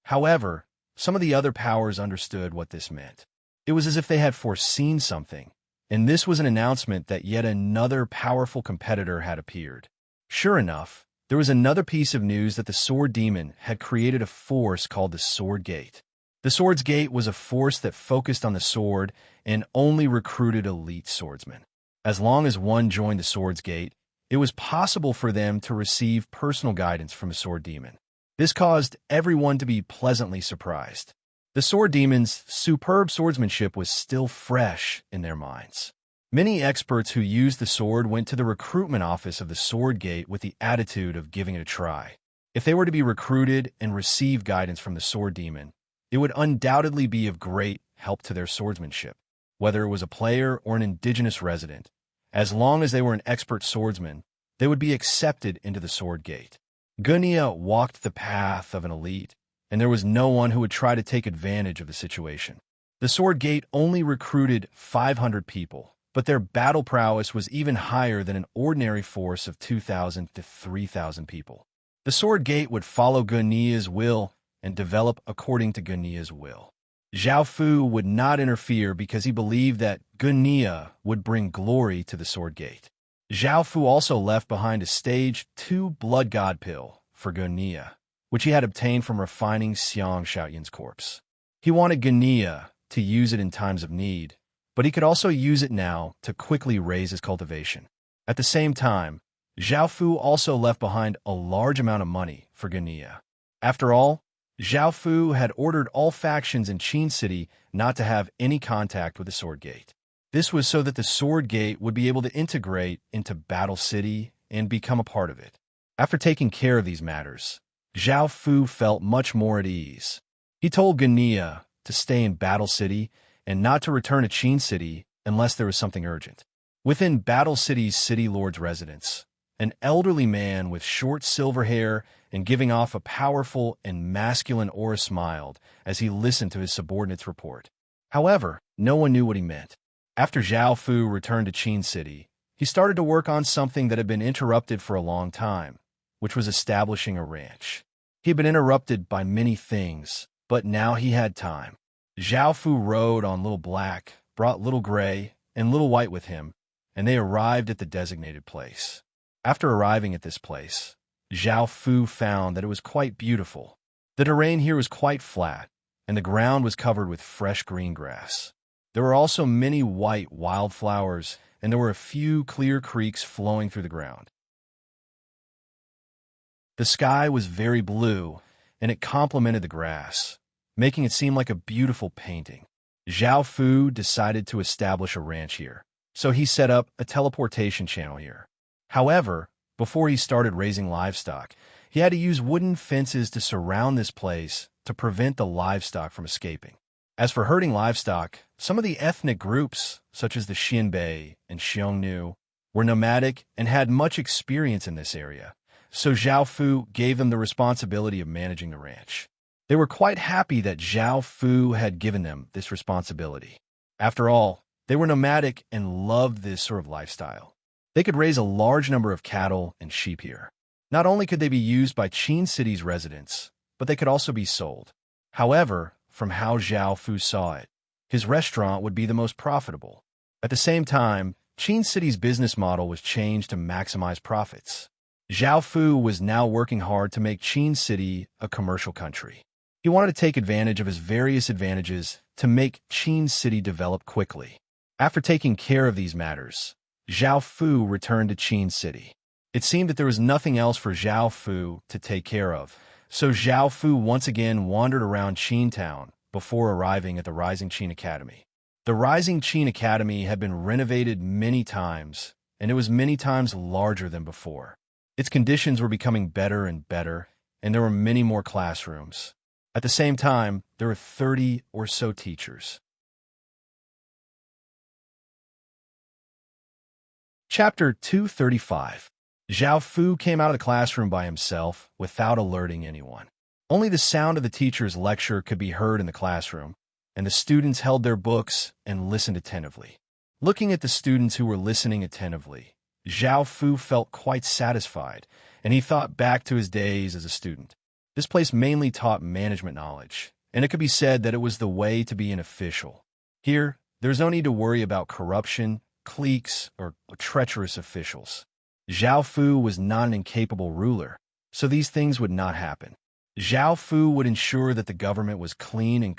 However, some of the other powers understood what this meant. It was as if they had foreseen something, and this was an announcement that yet another powerful competitor had appeared. Sure enough, there was another piece of news that the Sword Demon had created a force called the Sword Gate. The Sword's Gate was a force that focused on the sword and only recruited elite swordsmen. As long as one joined the Sword's Gate, it was possible for them to receive personal guidance from the Sword Demon. This caused everyone to be pleasantly surprised. The Sword Demon's superb swordsmanship was still fresh in their minds. Many experts who used the sword went to the recruitment office of the Sword Gate with the attitude of giving it a try. If they were to be recruited and receive guidance from the sword demon, it would undoubtedly be of great help to their swordsmanship, whether it was a player or an indigenous resident. As long as they were an expert swordsman, they would be accepted into the sword gate. Gunia walked the path of an elite, and there was no one who would try to take advantage of the situation. The sword gate only recruited 500 people, but their battle prowess was even higher than an ordinary force of 2,000 to 3,000 people. The sword gate would follow Gunia's will and develop according to Gunia's will. Zhao Fu would not interfere because he believed that Gunia would bring glory to the sword gate. Zhao Fu also left behind a stage 2 blood god pill for Gunia, which he had obtained from refining Xiang Shaoyin's corpse. He wanted Gunia to use it in times of need, but he could also use it now to quickly raise his cultivation. At the same time, Zhao Fu also left behind a large amount of money for Gunia. After all, Zhao Fu had ordered all factions in Qin City not to have any contact with the Sword Gate. This was so that the Sword Gate would be able to integrate into Battle City and become a part of it. After taking care of these matters, Zhao Fu felt much more at ease. He told Gunia to stay in Battle City and not to return to Qin City unless there was something urgent. Within Battle City's city lord's residence, an elderly man with short silver hair and giving off a powerful and masculine aura smiled as he listened to his subordinate's report. However, no one knew what he meant. After Zhao Fu returned to Qin City, he started to work on something that had been interrupted for a long time, which was establishing a ranch. He had been interrupted by many things, but now he had time. Zhao Fu rode on Little Black, brought Little Gray, and Little White with him, and they arrived at the designated place. After arriving at this place, Zhao Fu found that it was quite beautiful. The terrain here was quite flat, and the ground was covered with fresh green grass. There were also many white wildflowers, and there were a few clear creeks flowing through the ground. The sky was very blue, and it complemented the grass, making it seem like a beautiful painting. Zhao Fu decided to establish a ranch here, so he set up a teleportation channel here. However, before he started raising livestock, he had to use wooden fences to surround this place to prevent the livestock from escaping. As for herding livestock, some of the ethnic groups, such as the Xianbei and Xiongnu, were nomadic and had much experience in this area, so Zhao Fu gave them the responsibility of managing the ranch. They were quite happy that Zhao Fu had given them this responsibility. After all, they were nomadic and loved this sort of lifestyle. They could raise a large number of cattle and sheep here. Not only could they be used by Qin City's residents, but they could also be sold. However, from how Zhao Fu saw it, his restaurant would be the most profitable. At the same time, Qin City's business model was changed to maximize profits. Zhao Fu was now working hard to make Qin City a commercial country. He wanted to take advantage of his various advantages to make Qin City develop quickly. After taking care of these matters, Zhao Fu returned to Qin City. It seemed that there was nothing else for Zhao Fu to take care of, so Zhao Fu once again wandered around Qin Town before arriving at the Rising Qin Academy. The Rising Qin Academy had been renovated many times, and it was many times larger than before. Its conditions were becoming better and better, and there were many more classrooms. At the same time, there were 30 or so teachers. Chapter 235. Zhao Fu came out of the classroom by himself without alerting anyone. Only the sound of the teacher's lecture could be heard in the classroom, and the students held their books and listened attentively. Looking at the students who were listening attentively, Zhao Fu felt quite satisfied, and he thought back to his days as a student. This place mainly taught management knowledge, and it could be said that it was the way to be an official. Here, there's no need to worry about corruption, cliques, or treacherous officials. Zhao Fu was not an incapable ruler, so these things would not happen. Zhao Fu would ensure that the government was clean,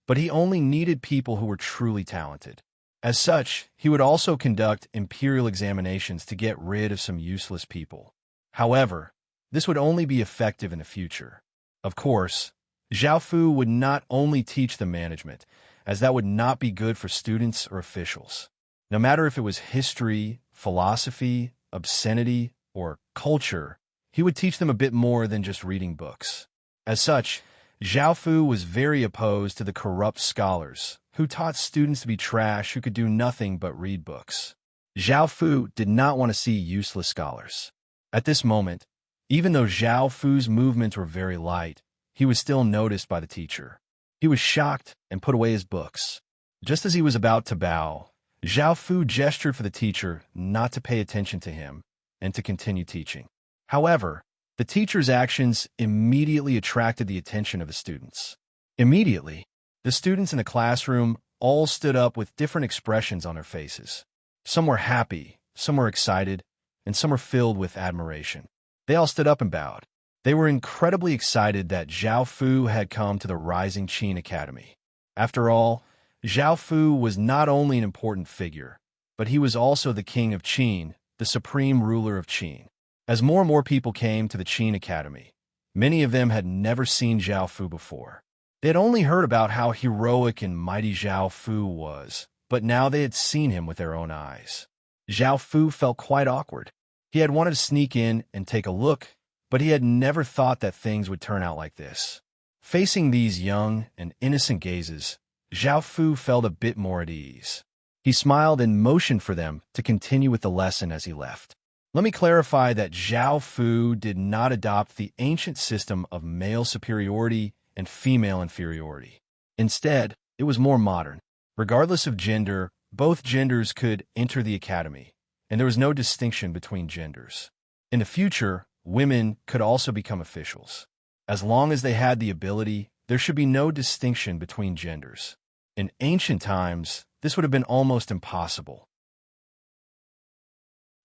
but he only needed people who were truly talented. As such, he would also conduct imperial examinations to get rid of some useless people. However, this would only be effective in the future. Of course, Zhao Fu would not only teach the management, as that would not be good for students or officials. No matter if it was history, philosophy, obscenity, or culture, he would teach them a bit more than just reading books. As such, Zhao Fu was very opposed to the corrupt scholars who taught students to be trash who could do nothing but read books. Zhao Fu did not want to see useless scholars. At this moment, even though Zhao Fu's movements were very light, he was still noticed by the teacher. He was shocked and put away his books. Just as he was about to bow, Zhao Fu gestured for the teacher not to pay attention to him and to continue teaching. However, the teacher's actions immediately attracted the attention of the students. Immediately, the students in the classroom all stood up with different expressions on their faces. Some were happy, some were excited, and some were filled with admiration. They all stood up and bowed. They were incredibly excited that Zhao Fu had come to the Rising Qin Academy. After all, Zhao Fu was not only an important figure, but he was also the king of Qin, the supreme ruler of Qin. As more and more people came to the Qin Academy, many of them had never seen Zhao Fu before. They had only heard about how heroic and mighty Zhao Fu was, but now they had seen him with their own eyes. Zhao Fu felt quite awkward. He had wanted to sneak in and take a look, but he had never thought that things would turn out like this. Facing these young and innocent gazes, Zhao Fu felt a bit more at ease. He smiled and motioned for them to continue with the lesson as he left. Let me clarify that Zhao Fu did not adopt the ancient system of male superiority and female inferiority. Instead, it was more modern. Regardless of gender, both genders could enter the academy, and there was no distinction between genders. In the future, women could also become officials. As long as they had the ability, there should be no distinction between genders. In ancient times, this would have been almost impossible.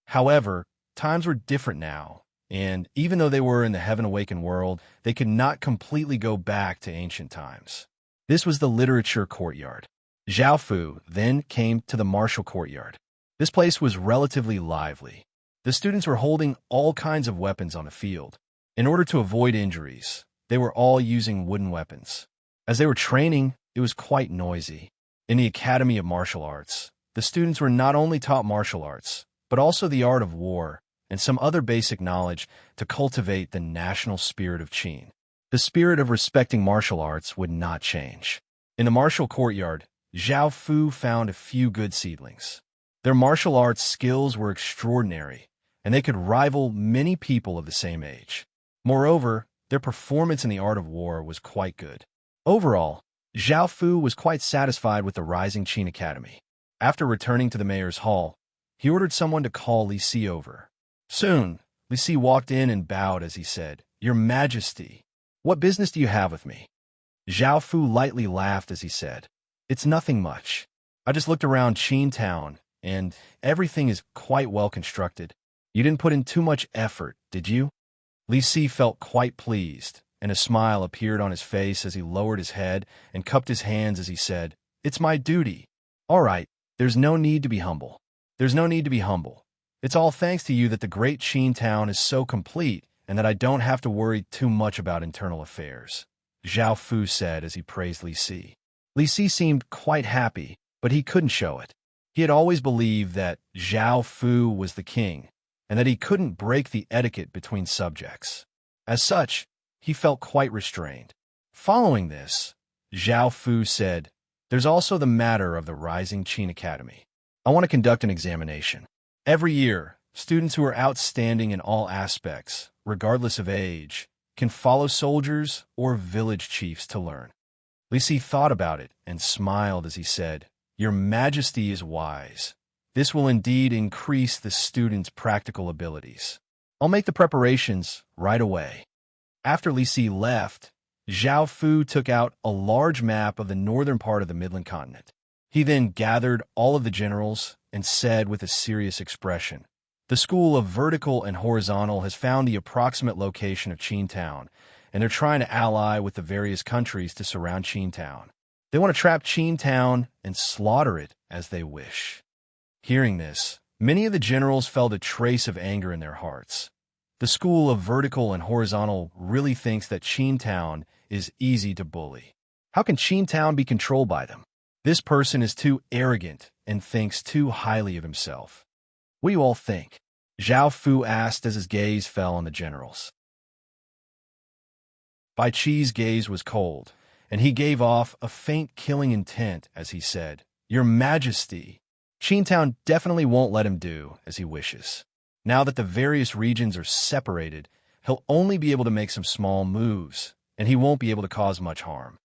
However, times were different now, and even though they were in the heaven-awakened world, they could not completely go back to ancient times. This was the literature courtyard. Zhao Fu then came to the martial courtyard. This place was relatively lively. The students were holding all kinds of weapons on the field. In order to avoid injuries, they were all using wooden weapons. As they were training, it was quite noisy. In the Academy of Martial Arts, the students were not only taught martial arts, but also the art of war and some other basic knowledge to cultivate the national spirit of Qin. The spirit of respecting martial arts would not change. In the martial courtyard, Zhao Fu found a few good seedlings. Their martial arts skills were extraordinary, and they could rival many people of the same age. Moreover, their performance in the art of war was quite good. Overall, Zhao Fu was quite satisfied with the Rising Qin Academy. After returning to the mayor's hall, he ordered someone to call Li Si over. Soon, Li Si walked in and bowed as he said, "Your Majesty, what business do you have with me?" Zhao Fu lightly laughed as he said, "It's nothing much. I just looked around Qin Town, and everything is quite well constructed. You didn't put in too much effort, did you?" Li Si felt quite pleased, and a smile appeared on his face as he lowered his head and cupped his hands as he said, "It's my duty." "All right, there's no need to be humble. There's no need to be humble. It's all thanks to you that the great Qin Town is so complete and that I don't have to worry too much about internal affairs," Zhao Fu said as he praised Li Si. Li Si seemed quite happy, but he couldn't show it. He had always believed that Zhao Fu was the king, and that he couldn't break the etiquette between subjects. As such, he felt quite restrained. Following this, Zhao Fu said, "There's also the matter of the Rising Qin Academy. I want to conduct an examination. Every year, students who are outstanding in all aspects, regardless of age, can follow soldiers or village chiefs to learn." Li Si thought about it and smiled as he said, "Your Majesty is wise. This will indeed increase the students' practical abilities. I'll make the preparations right away." After Li Si left, Zhao Fu took out a large map of the northern part of the Midland continent. He then gathered all of the generals and said with a serious expression, "The School of Vertical and Horizontal has found the approximate location of Qin Town, and they're trying to ally with the various countries to surround Qin Town. They want to trap Qin Town and slaughter it as they wish." Hearing this, many of the generals felt a trace of anger in their hearts. The School of Vertical and Horizontal really thinks that Qin Town is easy to bully. How can Qin Town be controlled by them? This person is too arrogant and thinks too highly of himself. What do you all think? Zhao Fu asked as his gaze fell on the generals. Bai Qi's gaze was cold, and he gave off a faint killing intent as he said, "Your Majesty, Qingtown definitely won't let him do as he wishes. Now that the various regions are separated, he'll only be able to make some small moves, and he won't be able to cause much harm.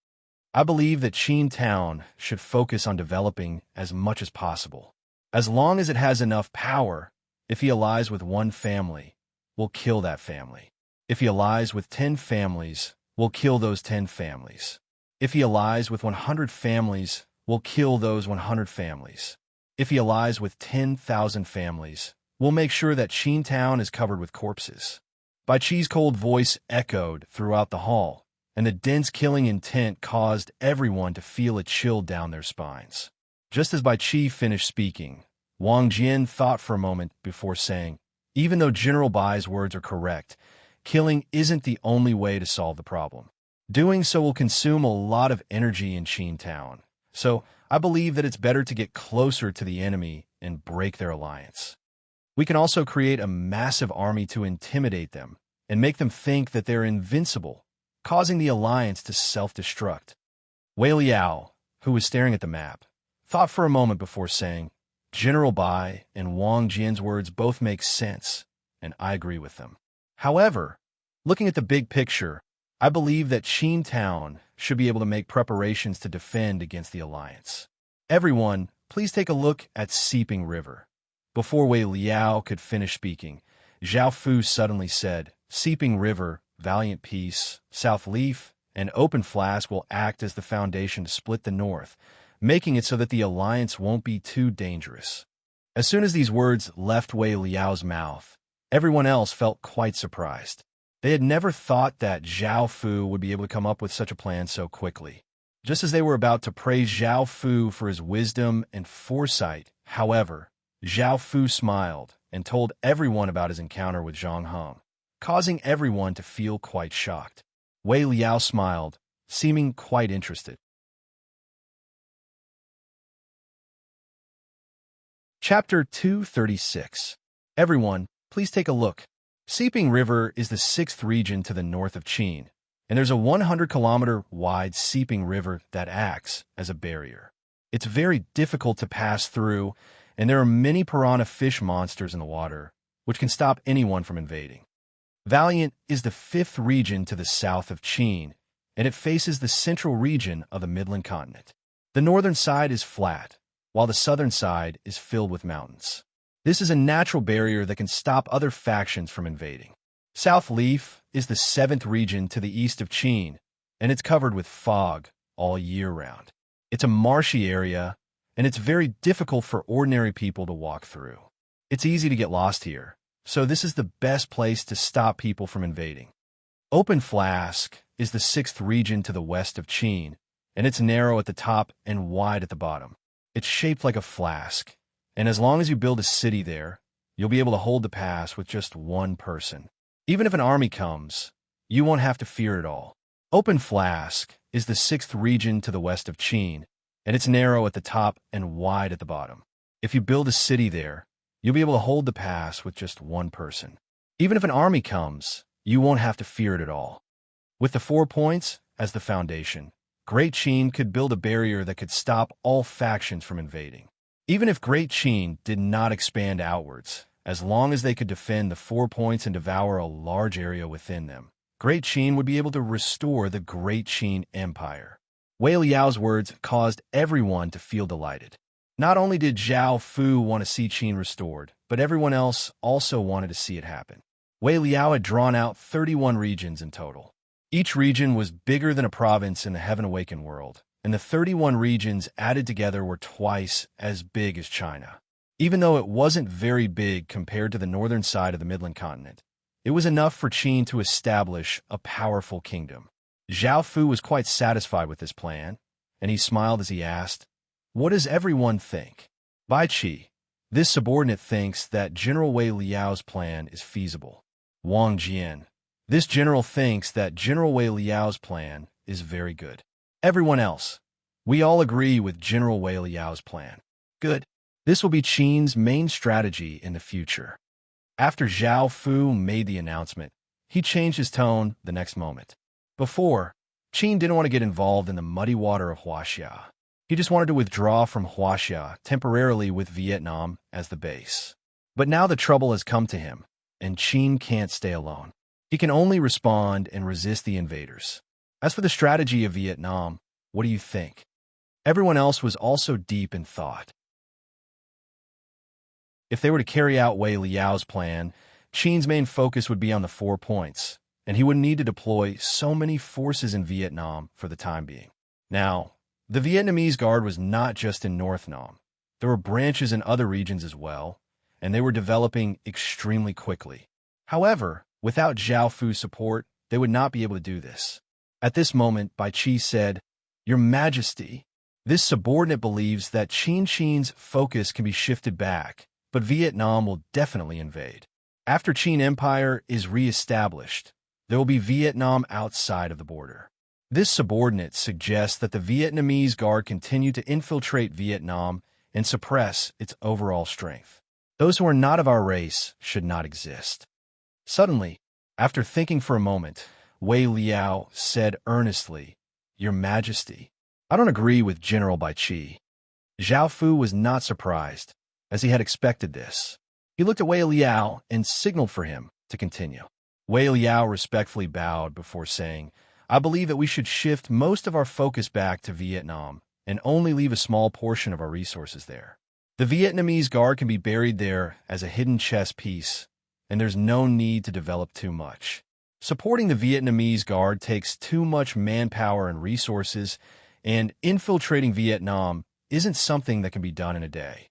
I believe that Qingtown should focus on developing as much as possible. As long as it has enough power, if he allies with one family, we'll kill that family. If he allies with 10 families, we'll kill those 10 families. If he allies with 100 families, we'll kill those 100 families. If he allies with 10,000 families, we'll make sure that Qingtown is covered with corpses." Bai Qi's cold voice echoed throughout the hall, and the dense killing intent caused everyone to feel a chill down their spines. Just as Bai Qi finished speaking, Wang Jian thought for a moment before saying, "Even though General Bai's words are correct, killing isn't the only way to solve the problem. Doing so will consume a lot of energy in Qingtown, so I believe that it's better to get closer to the enemy and break their alliance. We can also create a massive army to intimidate them and make them think that they're invincible, causing the alliance to self-destruct." Wei Liao, who was staring at the map, thought for a moment before saying, "General Bai and Wang Jian's words both make sense, and I agree with them. However, looking at the big picture, I believe that Qingtown should be able to make preparations to defend against the alliance. Everyone, please take a look at Seeping River." Before Wei Liao could finish speaking, Zhao Fu suddenly said, "Seeping River, Valiant Peace, South Leaf, and Open Flask will act as the foundation to split the north, making it so that the alliance won't be too dangerous." As soon as these words left Wei Liao's mouth, everyone else felt quite surprised. They had never thought that Zhao Fu would be able to come up with such a plan so quickly. Just as they were about to praise Zhao Fu for his wisdom and foresight, however, Zhao Fu smiled and told everyone about his encounter with Zhang Heng, causing everyone to feel quite shocked. Wei Liao smiled, seeming quite interested. Chapter 236. Everyone, please take a look. Seeping River is the 6th region to the north of Qin, and there's a 100-kilometer-wide Seeping River that acts as a barrier. It's very difficult to pass through, and there are many piranha fish monsters in the water, which can stop anyone from invading. Valiant is the 5th region to the south of Qin, and it faces the central region of the Midland continent. The northern side is flat, while the southern side is filled with mountains. This is a natural barrier that can stop other factions from invading. South Leaf is the 7th region to the east of Qin, and it's covered with fog all year round. It's a marshy area, and it's very difficult for ordinary people to walk through. It's easy to get lost here, so this is the best place to stop people from invading. Open Flask is the 6th region to the west of Qin, and it's narrow at the top and wide at the bottom. It's shaped like a flask, and as long as you build a city there, you'll be able to hold the pass with just one person. Even if an army comes, you won't have to fear it all. Open Flask is the 6th region to the west of Qin, and it's narrow at the top and wide at the bottom. If you build a city there, you'll be able to hold the pass with just one person. Even if an army comes, you won't have to fear it at all. With the 4 points as the foundation, Great Qin could build a barrier that could stop all factions from invading. Even if Great Qin did not expand outwards, as long as they could defend the 4 points and devour a large area within them, Great Qin would be able to restore the Great Qin Empire. Wei Liao's words caused everyone to feel delighted. Not only did Zhao Fu want to see Qin restored, but everyone else also wanted to see it happen. Wei Liao had drawn out 31 regions in total. Each region was bigger than a province in the Heaven Awakened world, and the 31 regions added together were twice as big as China. Even though it wasn't very big compared to the northern side of the Midland continent, it was enough for Qin to establish a powerful kingdom. Zhao Fu was quite satisfied with this plan, and he smiled as he asked, "What does everyone think?" Bai Qi, this subordinate, thinks that General Wei Liao's plan is feasible. Wang Jian, this general, thinks that General Wei Liao's plan is very good. Everyone else, we all agree with General Wei Liao's plan. Good. This will be Qin's main strategy in the future. After Zhao Fu made the announcement, he changed his tone the next moment. Before, Qin didn't want to get involved in the muddy water of Huaxia. He just wanted to withdraw from Huaxia temporarily with Vietnam as the base. But now the trouble has come to him, and Qin can't stay alone. He can only respond and resist the invaders. As for the strategy of Vietnam, what do you think? Everyone else was also deep in thought. If they were to carry out Wei Liao's plan, Qin's main focus would be on the 4 points, and he wouldn't need to deploy so many forces in Vietnam for the time being. Now, the Vietnamese Guard was not just in North Nam. There were branches in other regions as well, and they were developing extremely quickly. However, without Zhao Fu's support, they would not be able to do this. At this moment, Bai Qi said, "Your Majesty." This subordinate believes that Qin's focus can be shifted back, but Vietnam will definitely invade. After Qin Empire is re-established, there will be Vietnam outside of the border. This subordinate suggests that the Vietnamese Guard continue to infiltrate Vietnam and suppress its overall strength. Those who are not of our race should not exist. Suddenly, after thinking for a moment, Wei Liao said earnestly, "Your Majesty, I don't agree with General Bai Qi." Zhao Fu was not surprised, as he had expected this. He looked at Wei Liao and signaled for him to continue. Wei Liao respectfully bowed before saying, "I believe that we should shift most of our focus back to Vietnam and only leave a small portion of our resources there. The Vietnamese Guard can be buried there as a hidden chess piece, and there's no need to develop too much. Supporting the Vietnamese Guard takes too much manpower and resources, and infiltrating Vietnam isn't something that can be done in a day.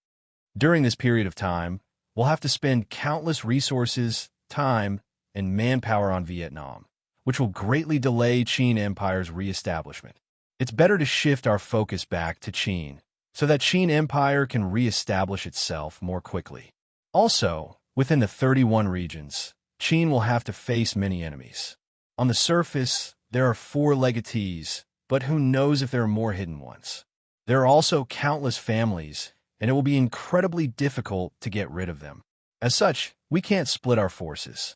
During this period of time, we'll have to spend countless resources, time, and manpower on Vietnam, which will greatly delay Qin Empire's re-establishment. It's better to shift our focus back to Qin, so that Qin Empire can re-establish itself more quickly. Also, within the 31 regions, Qin will have to face many enemies. On the surface, there are 4 legatees, but who knows if there are more hidden ones. There are also countless families, and it will be incredibly difficult to get rid of them. As such, we can't split our forces."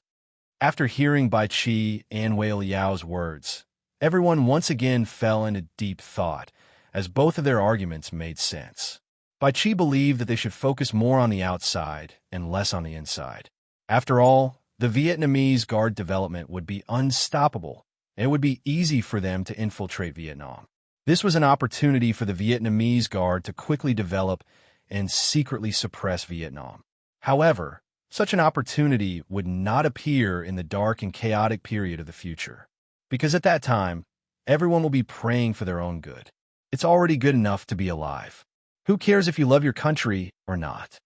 After hearing Bai Qi and Wei Liao's words, everyone once again fell into deep thought, as both of their arguments made sense. Bai Qi believed that they should focus more on the outside and less on the inside. After all, the Vietnamese Guard development would be unstoppable, and it would be easy for them to infiltrate Vietnam. This was an opportunity for the Vietnamese Guard to quickly develop and secretly suppress Vietnam. However, such an opportunity would not appear in the dark and chaotic period of the future, because at that time, everyone will be praying for their own good. It's already good enough to be alive. Who cares if you love your country or not?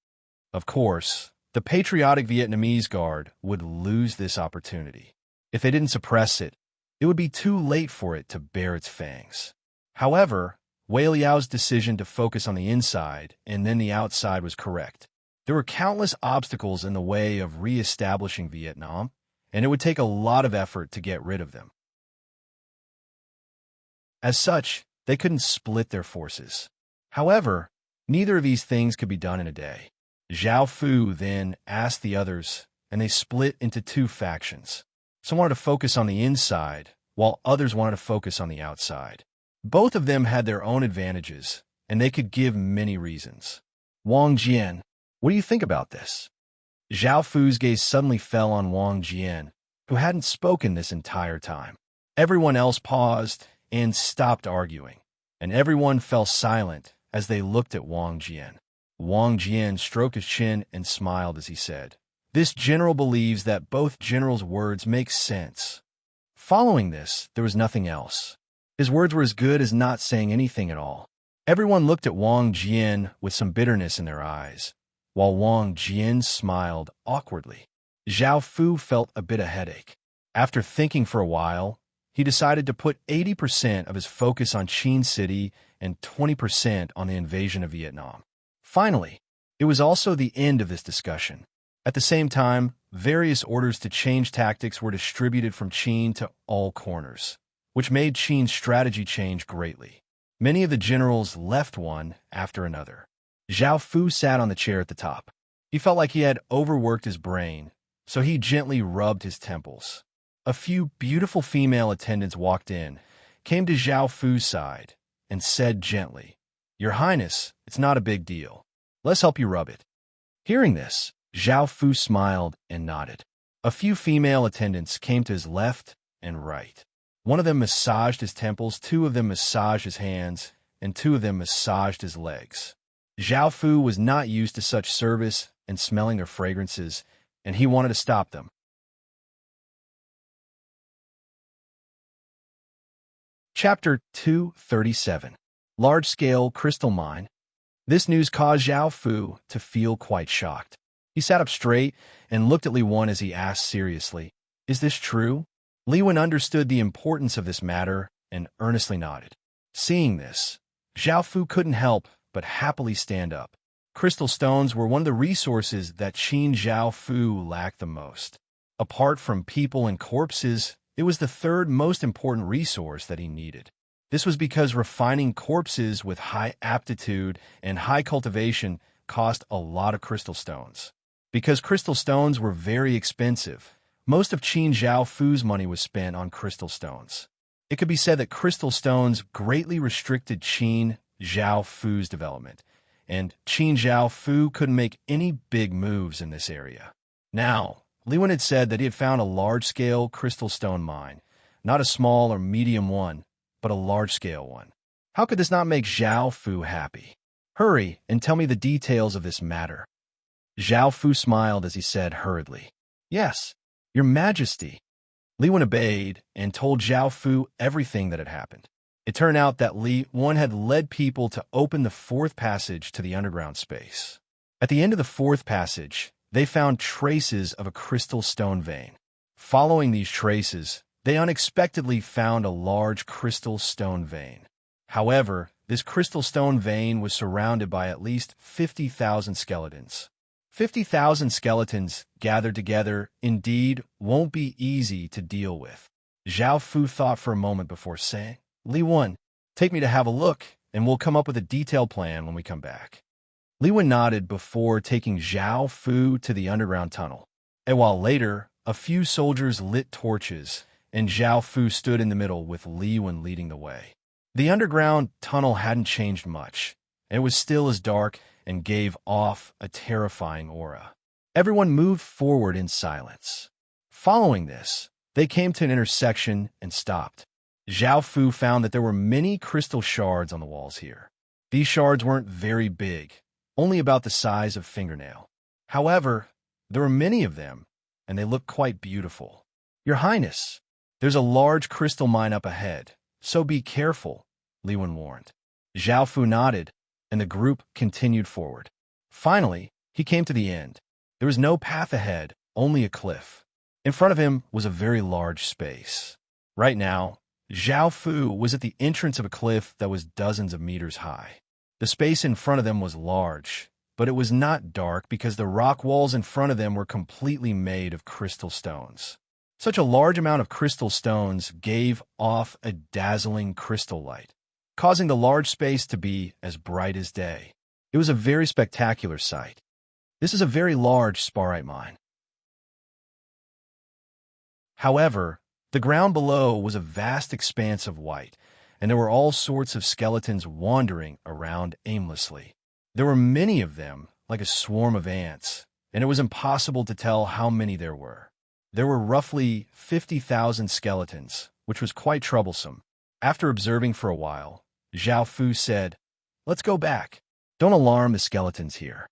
Of course, the patriotic Vietnamese Guard would lose this opportunity. If they didn't suppress it, it would be too late for it to bare its fangs. However, Wei Liao's decision to focus on the inside and then the outside was correct. There were countless obstacles in the way of re-establishing Vietnam, and it would take a lot of effort to get rid of them. As such, they couldn't split their forces. However, neither of these things could be done in a day. Zhao Fu then asked the others, and they split into 2 factions. Some wanted to focus on the inside, while others wanted to focus on the outside. Both of them had their own advantages, and they could give many reasons. Wang Jian, what do you think about this? Zhao Fu's gaze suddenly fell on Wang Jian, who hadn't spoken this entire time. Everyone else paused and stopped arguing, and everyone fell silent as they looked at Wang Jian. Wang Jian stroked his chin and smiled as he said, "This general believes that both generals' words make sense." Following this, there was nothing else. His words were as good as not saying anything at all. Everyone looked at Wang Jian with some bitterness in their eyes, while Wang Jian smiled awkwardly. Zhao Fu felt a bit of headache. After thinking for a while, he decided to put 80% of his focus on Qin City and 20% on the invasion of Vietnam. Finally, it was also the end of this discussion. At the same time, various orders to change tactics were distributed from Qin to all corners, which made Qin's strategy change greatly. Many of the generals left one after another. Zhao Fu sat on the chair at the top. He felt like he had overworked his brain, so he gently rubbed his temples. A few beautiful female attendants walked in, came to Zhao Fu's side, and said gently, "Your Highness, it's not a big deal. Let's help you rub it." Hearing this, Zhao Fu smiled and nodded. A few female attendants came to his left and right. One of them massaged his temples, two of them massaged his hands, and two of them massaged his legs. Zhao Fu was not used to such service and smelling their fragrances, and he wanted to stop them. Chapter 237. Large-Scale Crystal Mine. This news caused Zhao Fu to feel quite shocked. He sat up straight and looked at Li Wen as he asked seriously, "Is this true?" Li Wen understood the importance of this matter and earnestly nodded. Seeing this, Zhao Fu couldn't help but happily stand up. Crystal stones were one of the resources that Qin Zhao Fu lacked the most. Apart from people and corpses, it was the third most important resource that he needed. This was because refining corpses with high aptitude and high cultivation cost a lot of crystal stones. Because crystal stones were very expensive, most of Qin Zhao Fu's money was spent on crystal stones. It could be said that crystal stones greatly restricted Qin Zhao Fu's development, and Qin Zhao Fu couldn't make any big moves in this area. Now, Li Wen had said that he had found a large-scale crystal stone mine, not a small or medium one, but a large-scale one. How could this not make Zhao Fu happy? "Hurry and tell me the details of this matter." Zhao Fu smiled as he said hurriedly, "Yes, Your Majesty." Li Wen obeyed and told Zhao Fu everything that had happened. It turned out that Li Wen had led people to open the fourth passage to the underground space. At the end of the fourth passage, they found traces of a crystal stone vein. Following these traces, they unexpectedly found a large crystal stone vein. However, this crystal stone vein was surrounded by at least 50,000 skeletons. 50,000 skeletons gathered together indeed won't be easy to deal with. Zhao Fu thought for a moment before saying, "Li Wen, take me to have a look, and we'll come up with a detailed plan when we come back." Li Wen nodded before taking Zhao Fu to the underground tunnel. A while later, a few soldiers lit torches, and Zhao Fu stood in the middle with Li Wen leading the way. The underground tunnel hadn't changed much. It was still as dark and gave off a terrifying aura. Everyone moved forward in silence. Following this, they came to an intersection and stopped. Zhao Fu found that there were many crystal shards on the walls here. These shards weren't very big, only about the size of a fingernail. However, there were many of them, and they looked quite beautiful. "Your Highness, there's a large crystal mine up ahead, so be careful," Li Wen warned. Zhao Fu nodded, and the group continued forward. Finally, he came to the end. There was no path ahead, only a cliff. In front of him was a very large space. Right now, Zhao Fu was at the entrance of a cliff that was dozens of meters high. The space in front of them was large, but it was not dark because the rock walls in front of them were completely made of crystal stones. Such a large amount of crystal stones gave off a dazzling crystal light, causing the large space to be as bright as day. It was a very spectacular sight. This is a very large sparite mine. However, the ground below was a vast expanse of white, and there were all sorts of skeletons wandering around aimlessly. There were many of them, like a swarm of ants, and it was impossible to tell how many there were. There were roughly 50,000 skeletons, which was quite troublesome. After observing for a while, Zhao Fu said, "Let's go back. Don't alarm the skeletons here."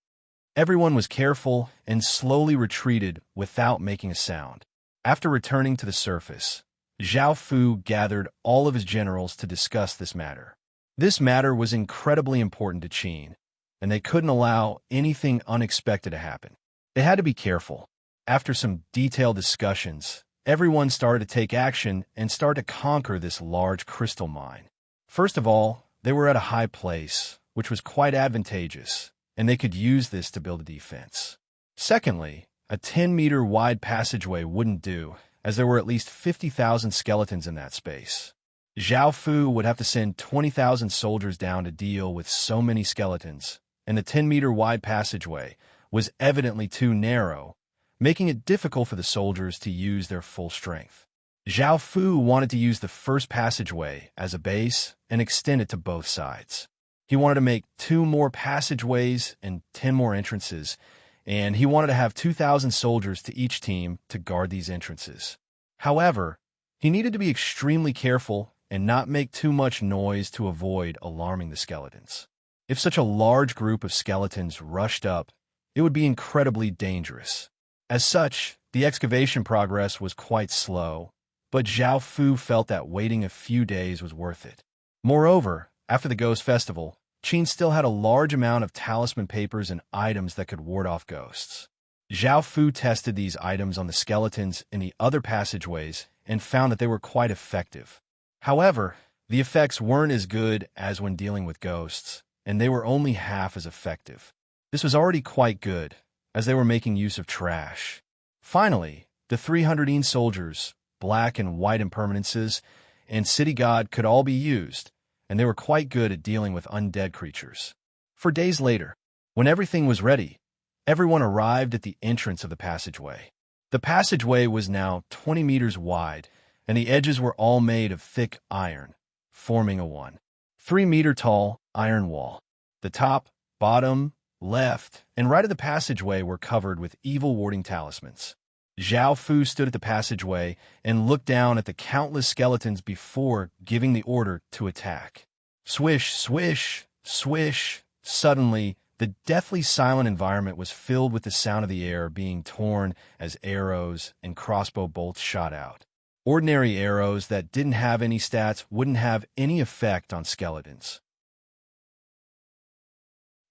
Everyone was careful and slowly retreated without making a sound. After returning to the surface, Zhao Fu gathered all of his generals to discuss this matter. This matter was incredibly important to Qin, and they couldn't allow anything unexpected to happen. They had to be careful. After some detailed discussions, everyone started to take action and start to conquer this large crystal mine. First of all, they were at a high place, which was quite advantageous, and they could use this to build a defense. Secondly, a 10-meter wide passageway wouldn't do, as there were at least 50,000 skeletons in that space. Zhao Fu would have to send 20,000 soldiers down to deal with so many skeletons, and the 10-meter wide passageway was evidently too narrow, making it difficult for the soldiers to use their full strength. Zhao Fu wanted to use the first passageway as a base and extend it to both sides. He wanted to make 2 more passageways and 10 more entrances, and he wanted to have 2,000 soldiers to each team to guard these entrances. However, he needed to be extremely careful and not make too much noise to avoid alarming the skeletons. If such a large group of skeletons rushed up, it would be incredibly dangerous. As such, the excavation progress was quite slow, but Zhao Fu felt that waiting a few days was worth it. Moreover, after the Ghost Festival, Qin still had a large amount of talisman papers and items that could ward off ghosts. Zhao Fu tested these items on the skeletons in the other passageways and found that they were quite effective. However, the effects weren't as good as when dealing with ghosts, and they were only half as effective. This was already quite good, as they were making use of trash. Finally, the 300 soldiers, black and white impermanences, and city god could all be used, and they were quite good at dealing with undead creatures. 4 days later, when everything was ready, everyone arrived at the entrance of the passageway. The passageway was now 20 meters wide, and the edges were all made of thick iron, forming a 1.3-meter tall iron wall. The top, bottom, left, and right of the passageway were covered with evil-warding talismans. Zhao Fu stood at the passageway and looked down at the countless skeletons before giving the order to attack. Swish, swish, swish. Suddenly, the deathly silent environment was filled with the sound of the air being torn as arrows and crossbow bolts shot out. Ordinary arrows that didn't have any stats wouldn't have any effect on skeletons.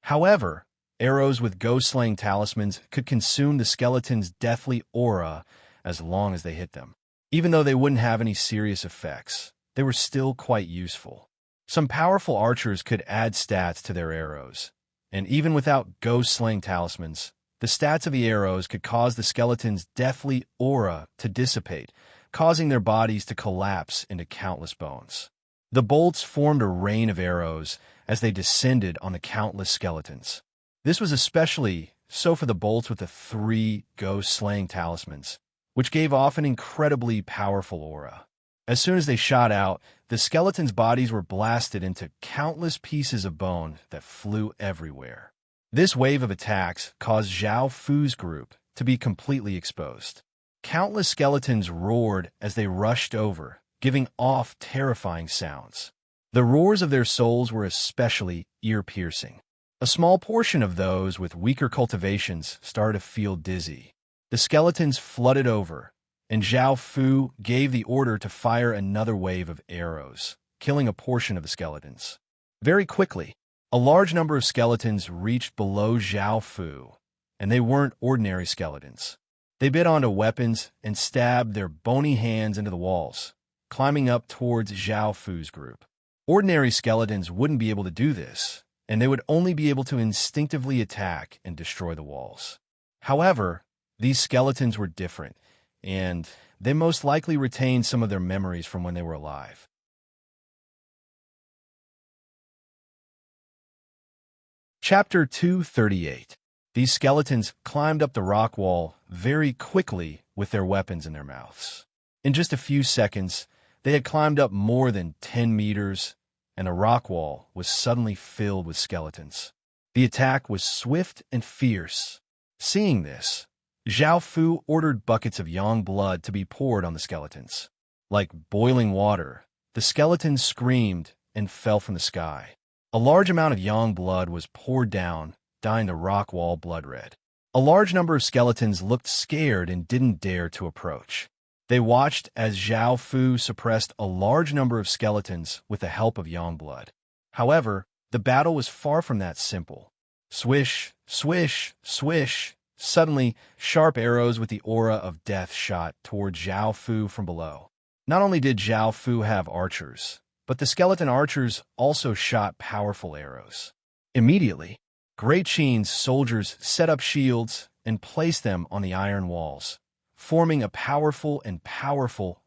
However, arrows with ghost-slaying talismans could consume the skeleton's deathly aura as long as they hit them. Even though they wouldn't have any serious effects, they were still quite useful. Some powerful archers could add stats to their arrows, and even without ghost-slaying talismans, the stats of the arrows could cause the skeleton's deathly aura to dissipate, causing their bodies to collapse into countless bones. The bolts formed a rain of arrows as they descended on the countless skeletons. This was especially so for the bolts with the 3 ghost-slaying talismans, which gave off an incredibly powerful aura. As soon as they shot out, the skeletons' bodies were blasted into countless pieces of bone that flew everywhere. This wave of attacks caused Zhao Fu's group to be completely exposed. Countless skeletons roared as they rushed over, giving off terrifying sounds. The roars of their souls were especially ear-piercing. A small portion of those with weaker cultivations started to feel dizzy. The skeletons flooded over, and Zhao Fu gave the order to fire another wave of arrows, killing a portion of the skeletons. Very quickly, a large number of skeletons reached below Zhao Fu, and they weren't ordinary skeletons. They bit onto weapons and stabbed their bony hands into the walls, climbing up towards Zhao Fu's group. Ordinary skeletons wouldn't be able to do this, and they would only be able to instinctively attack and destroy the walls. However, these skeletons were different, and they most likely retained some of their memories from when they were alive. Chapter 238. These skeletons climbed up the rock wall very quickly with their weapons in their mouths. In just a few seconds, they had climbed up more than 10 meters, and the rock wall was suddenly filled with skeletons. The attack was swift and fierce. Seeing this, Zhao Fu ordered buckets of yang blood to be poured on the skeletons. Like boiling water, the skeletons screamed and fell from the sky. A large amount of yang blood was poured down, dyeing the rock wall blood red. A large number of skeletons looked scared and didn't dare to approach. They watched as Zhao Fu suppressed a large number of skeletons with the help of yang blood. However, the battle was far from that simple. Swish, swish, swish. Suddenly, sharp arrows with the aura of death shot toward Zhao Fu from below. Not only did Zhao Fu have archers, but the skeleton archers also shot powerful arrows. Immediately, Great Qin's soldiers set up shields and placed them on the iron walls, forming a powerful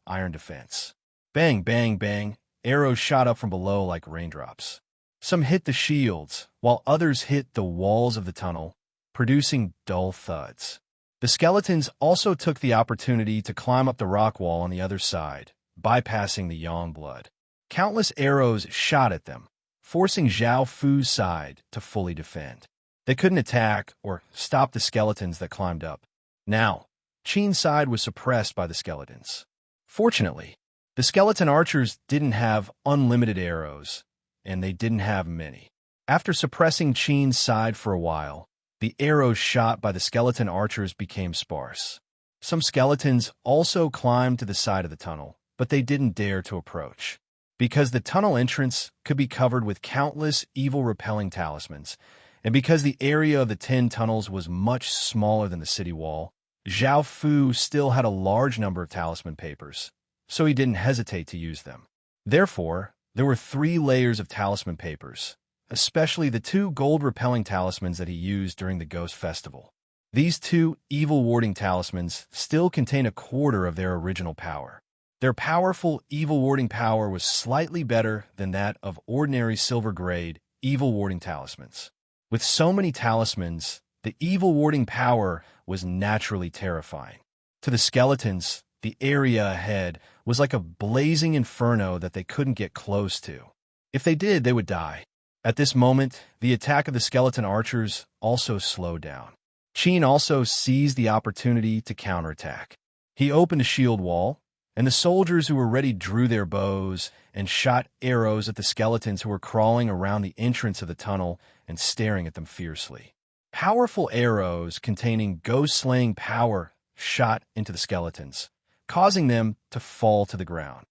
iron defense. Bang, bang, bang, arrows shot up from below like raindrops. Some hit the shields, while others hit the walls of the tunnel, producing dull thuds. The skeletons also took the opportunity to climb up the rock wall on the other side, bypassing the Yang blood. Countless arrows shot at them, forcing Zhao Fu's side to fully defend. They couldn't attack or stop the skeletons that climbed up. Now, Qin's side was suppressed by the skeletons. Fortunately, the skeleton archers didn't have unlimited arrows, and they didn't have many. After suppressing Qin's side for a while, the arrows shot by the skeleton archers became sparse. Some skeletons also climbed to the side of the tunnel, but they didn't dare to approach. Because the tunnel entrance could be covered with countless evil-repelling talismans, and because the area of the 10 tunnels was much smaller than the city wall, Zhao Fu still had a large number of talisman papers, so he didn't hesitate to use them. Therefore, there were 3 layers of talisman papers, especially the 2 gold-repelling talismans that he used during the Ghost Festival. These 2 evil-warding talismans still contain a quarter of their original power. Their powerful evil-warding power was slightly better than that of ordinary silver-grade evil-warding talismans. With so many talismans, the evil-warding power was naturally terrifying. To the skeletons, the area ahead was like a blazing inferno that they couldn't get close to. If they did, they would die. At this moment, the attack of the skeleton archers also slowed down. Qin also seized the opportunity to counterattack. He opened a shield wall, and the soldiers who were ready drew their bows and shot arrows at the skeletons who were crawling around the entrance of the tunnel and staring at them fiercely. Powerful arrows containing ghost-slaying power shot into the skeletons, causing them to fall to the ground.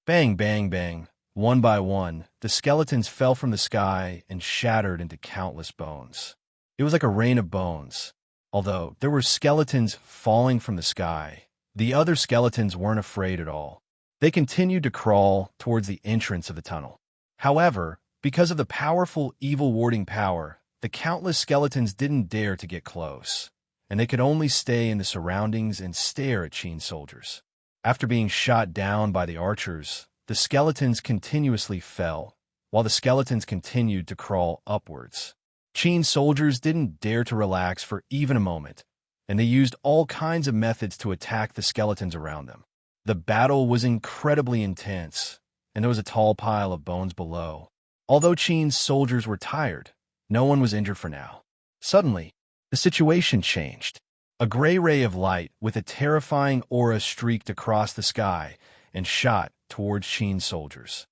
Bang, bang, bang. One by one, the skeletons fell from the sky and shattered into countless bones. It was like a rain of bones. Although there were skeletons falling from the sky, the other skeletons weren't afraid at all. They continued to crawl towards the entrance of the tunnel. However, because of the powerful evil-warding power, the countless skeletons didn't dare to get close, and they could only stay in the surroundings and stare at Qin's soldiers. After being shot down by the archers, the skeletons continuously fell, while the skeletons continued to crawl upwards. Qin's soldiers didn't dare to relax for even a moment, and they used all kinds of methods to attack the skeletons around them. The battle was incredibly intense, and there was a tall pile of bones below. Although Qin's soldiers were tired, no one was injured for now. Suddenly, the situation changed. A gray ray of light with a terrifying aura streaked across the sky and shot towards Qin's soldiers.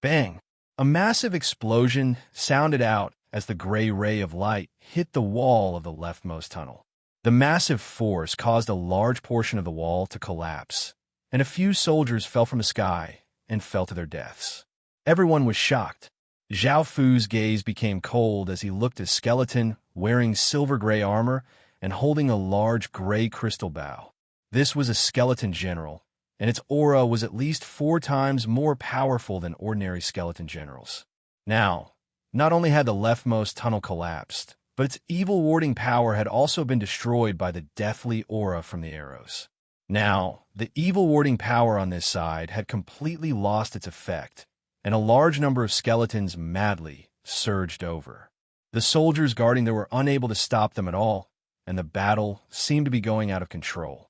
Bang! A massive explosion sounded out as the gray ray of light hit the wall of the leftmost tunnel. The massive force caused a large portion of the wall to collapse, and a few soldiers fell from the sky and fell to their deaths. Everyone was shocked. Zhao Fu's gaze became cold as he looked at a skeleton wearing silver-gray armor and holding a large gray crystal bow. This was a skeleton general, and its aura was at least 4 times more powerful than ordinary skeleton generals. Now, not only had the leftmost tunnel collapsed, but its evil-warding power had also been destroyed by the deathly aura from the arrows. Now, the evil-warding power on this side had completely lost its effect, and a large number of skeletons madly surged over. The soldiers guarding there were unable to stop them at all, and the battle seemed to be going out of control.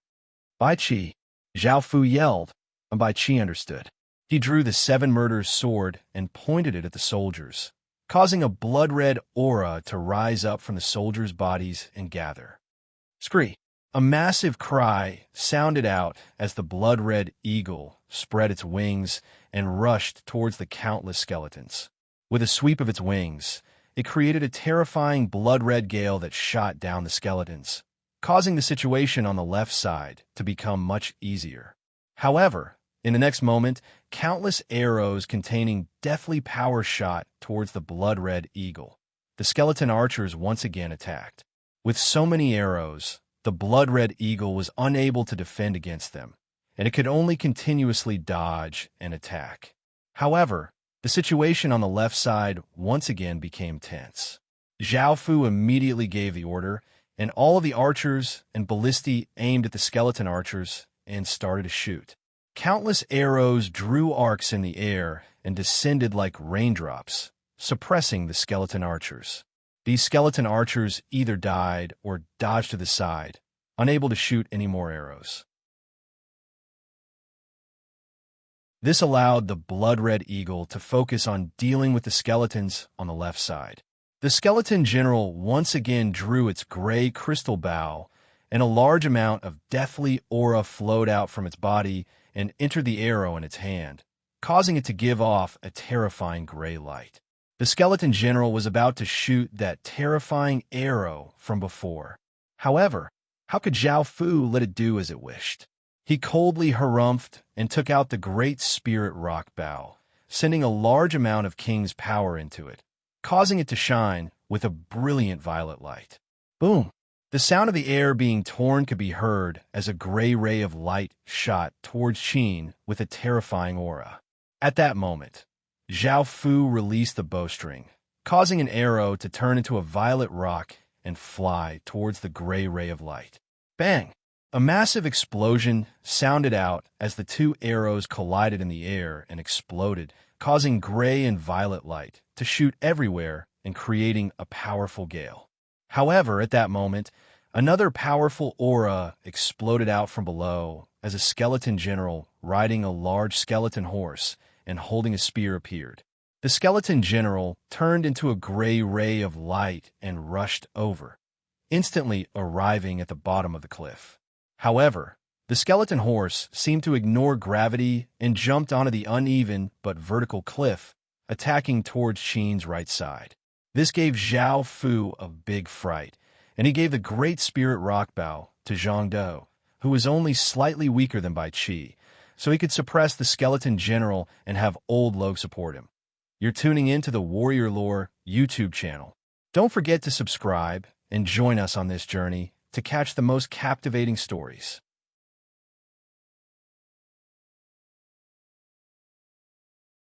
Bai Qi, Zhao Fu yelled, and Bai Qi understood. He drew the 7 Murderers' sword and pointed it at the soldiers, causing a blood-red aura to rise up from the soldiers' bodies and gather. Scree! A massive cry sounded out as the blood-red eagle spread its wings and rushed towards the countless skeletons. With a sweep of its wings, it created a terrifying blood-red gale that shot down the skeletons, causing the situation on the left side to become much easier. However, in the next moment, countless arrows containing deathly power shot towards the blood-red eagle. The skeleton archers once again attacked. With so many arrows, the blood-red eagle was unable to defend against them, and it could only continuously dodge and attack. However, the situation on the left side once again became tense. Zhao Fu immediately gave the order, and all of the archers and ballistae aimed at the skeleton archers and started to shoot. Countless arrows drew arcs in the air and descended like raindrops, suppressing the skeleton archers. These skeleton archers either died or dodged to the side, unable to shoot any more arrows. This allowed the blood-red eagle to focus on dealing with the skeletons on the left side. The skeleton general once again drew its gray crystal bow, and a large amount of deathly aura flowed out from its body and entered the arrow in its hand, causing it to give off a terrifying gray light. The skeleton general was about to shoot that terrifying arrow from before. However, how could Zhao Fu let it do as it wished? He coldly harumphed and took out the great spirit rock bow, sending a large amount of King's power into it, causing it to shine with a brilliant violet light. Boom! The sound of the air being torn could be heard as a gray ray of light shot towards Qin with a terrifying aura. At that moment, Zhao Fu released the bowstring, causing an arrow to turn into a violet rock and fly towards the gray ray of light. Bang! A massive explosion sounded out as the two arrows collided in the air and exploded, causing gray and violet light to shoot everywhere and creating a powerful gale. However, at that moment, another powerful aura exploded out from below as a skeleton general riding a large skeleton horse and holding a spear appeared. The skeleton general turned into a gray ray of light and rushed over, instantly arriving at the bottom of the cliff. However, the skeleton horse seemed to ignore gravity and jumped onto the uneven but vertical cliff, attacking towards Qin's right side. This gave Zhao Fu a big fright, and he gave the great spirit rock bow to Zhang Do, who was only slightly weaker than Bai Qi, so he could suppress the skeleton general and have Old Lo support him. You're tuning in to the Warrior Lore YouTube channel. Don't forget to subscribe and join us on this journey to catch the most captivating stories.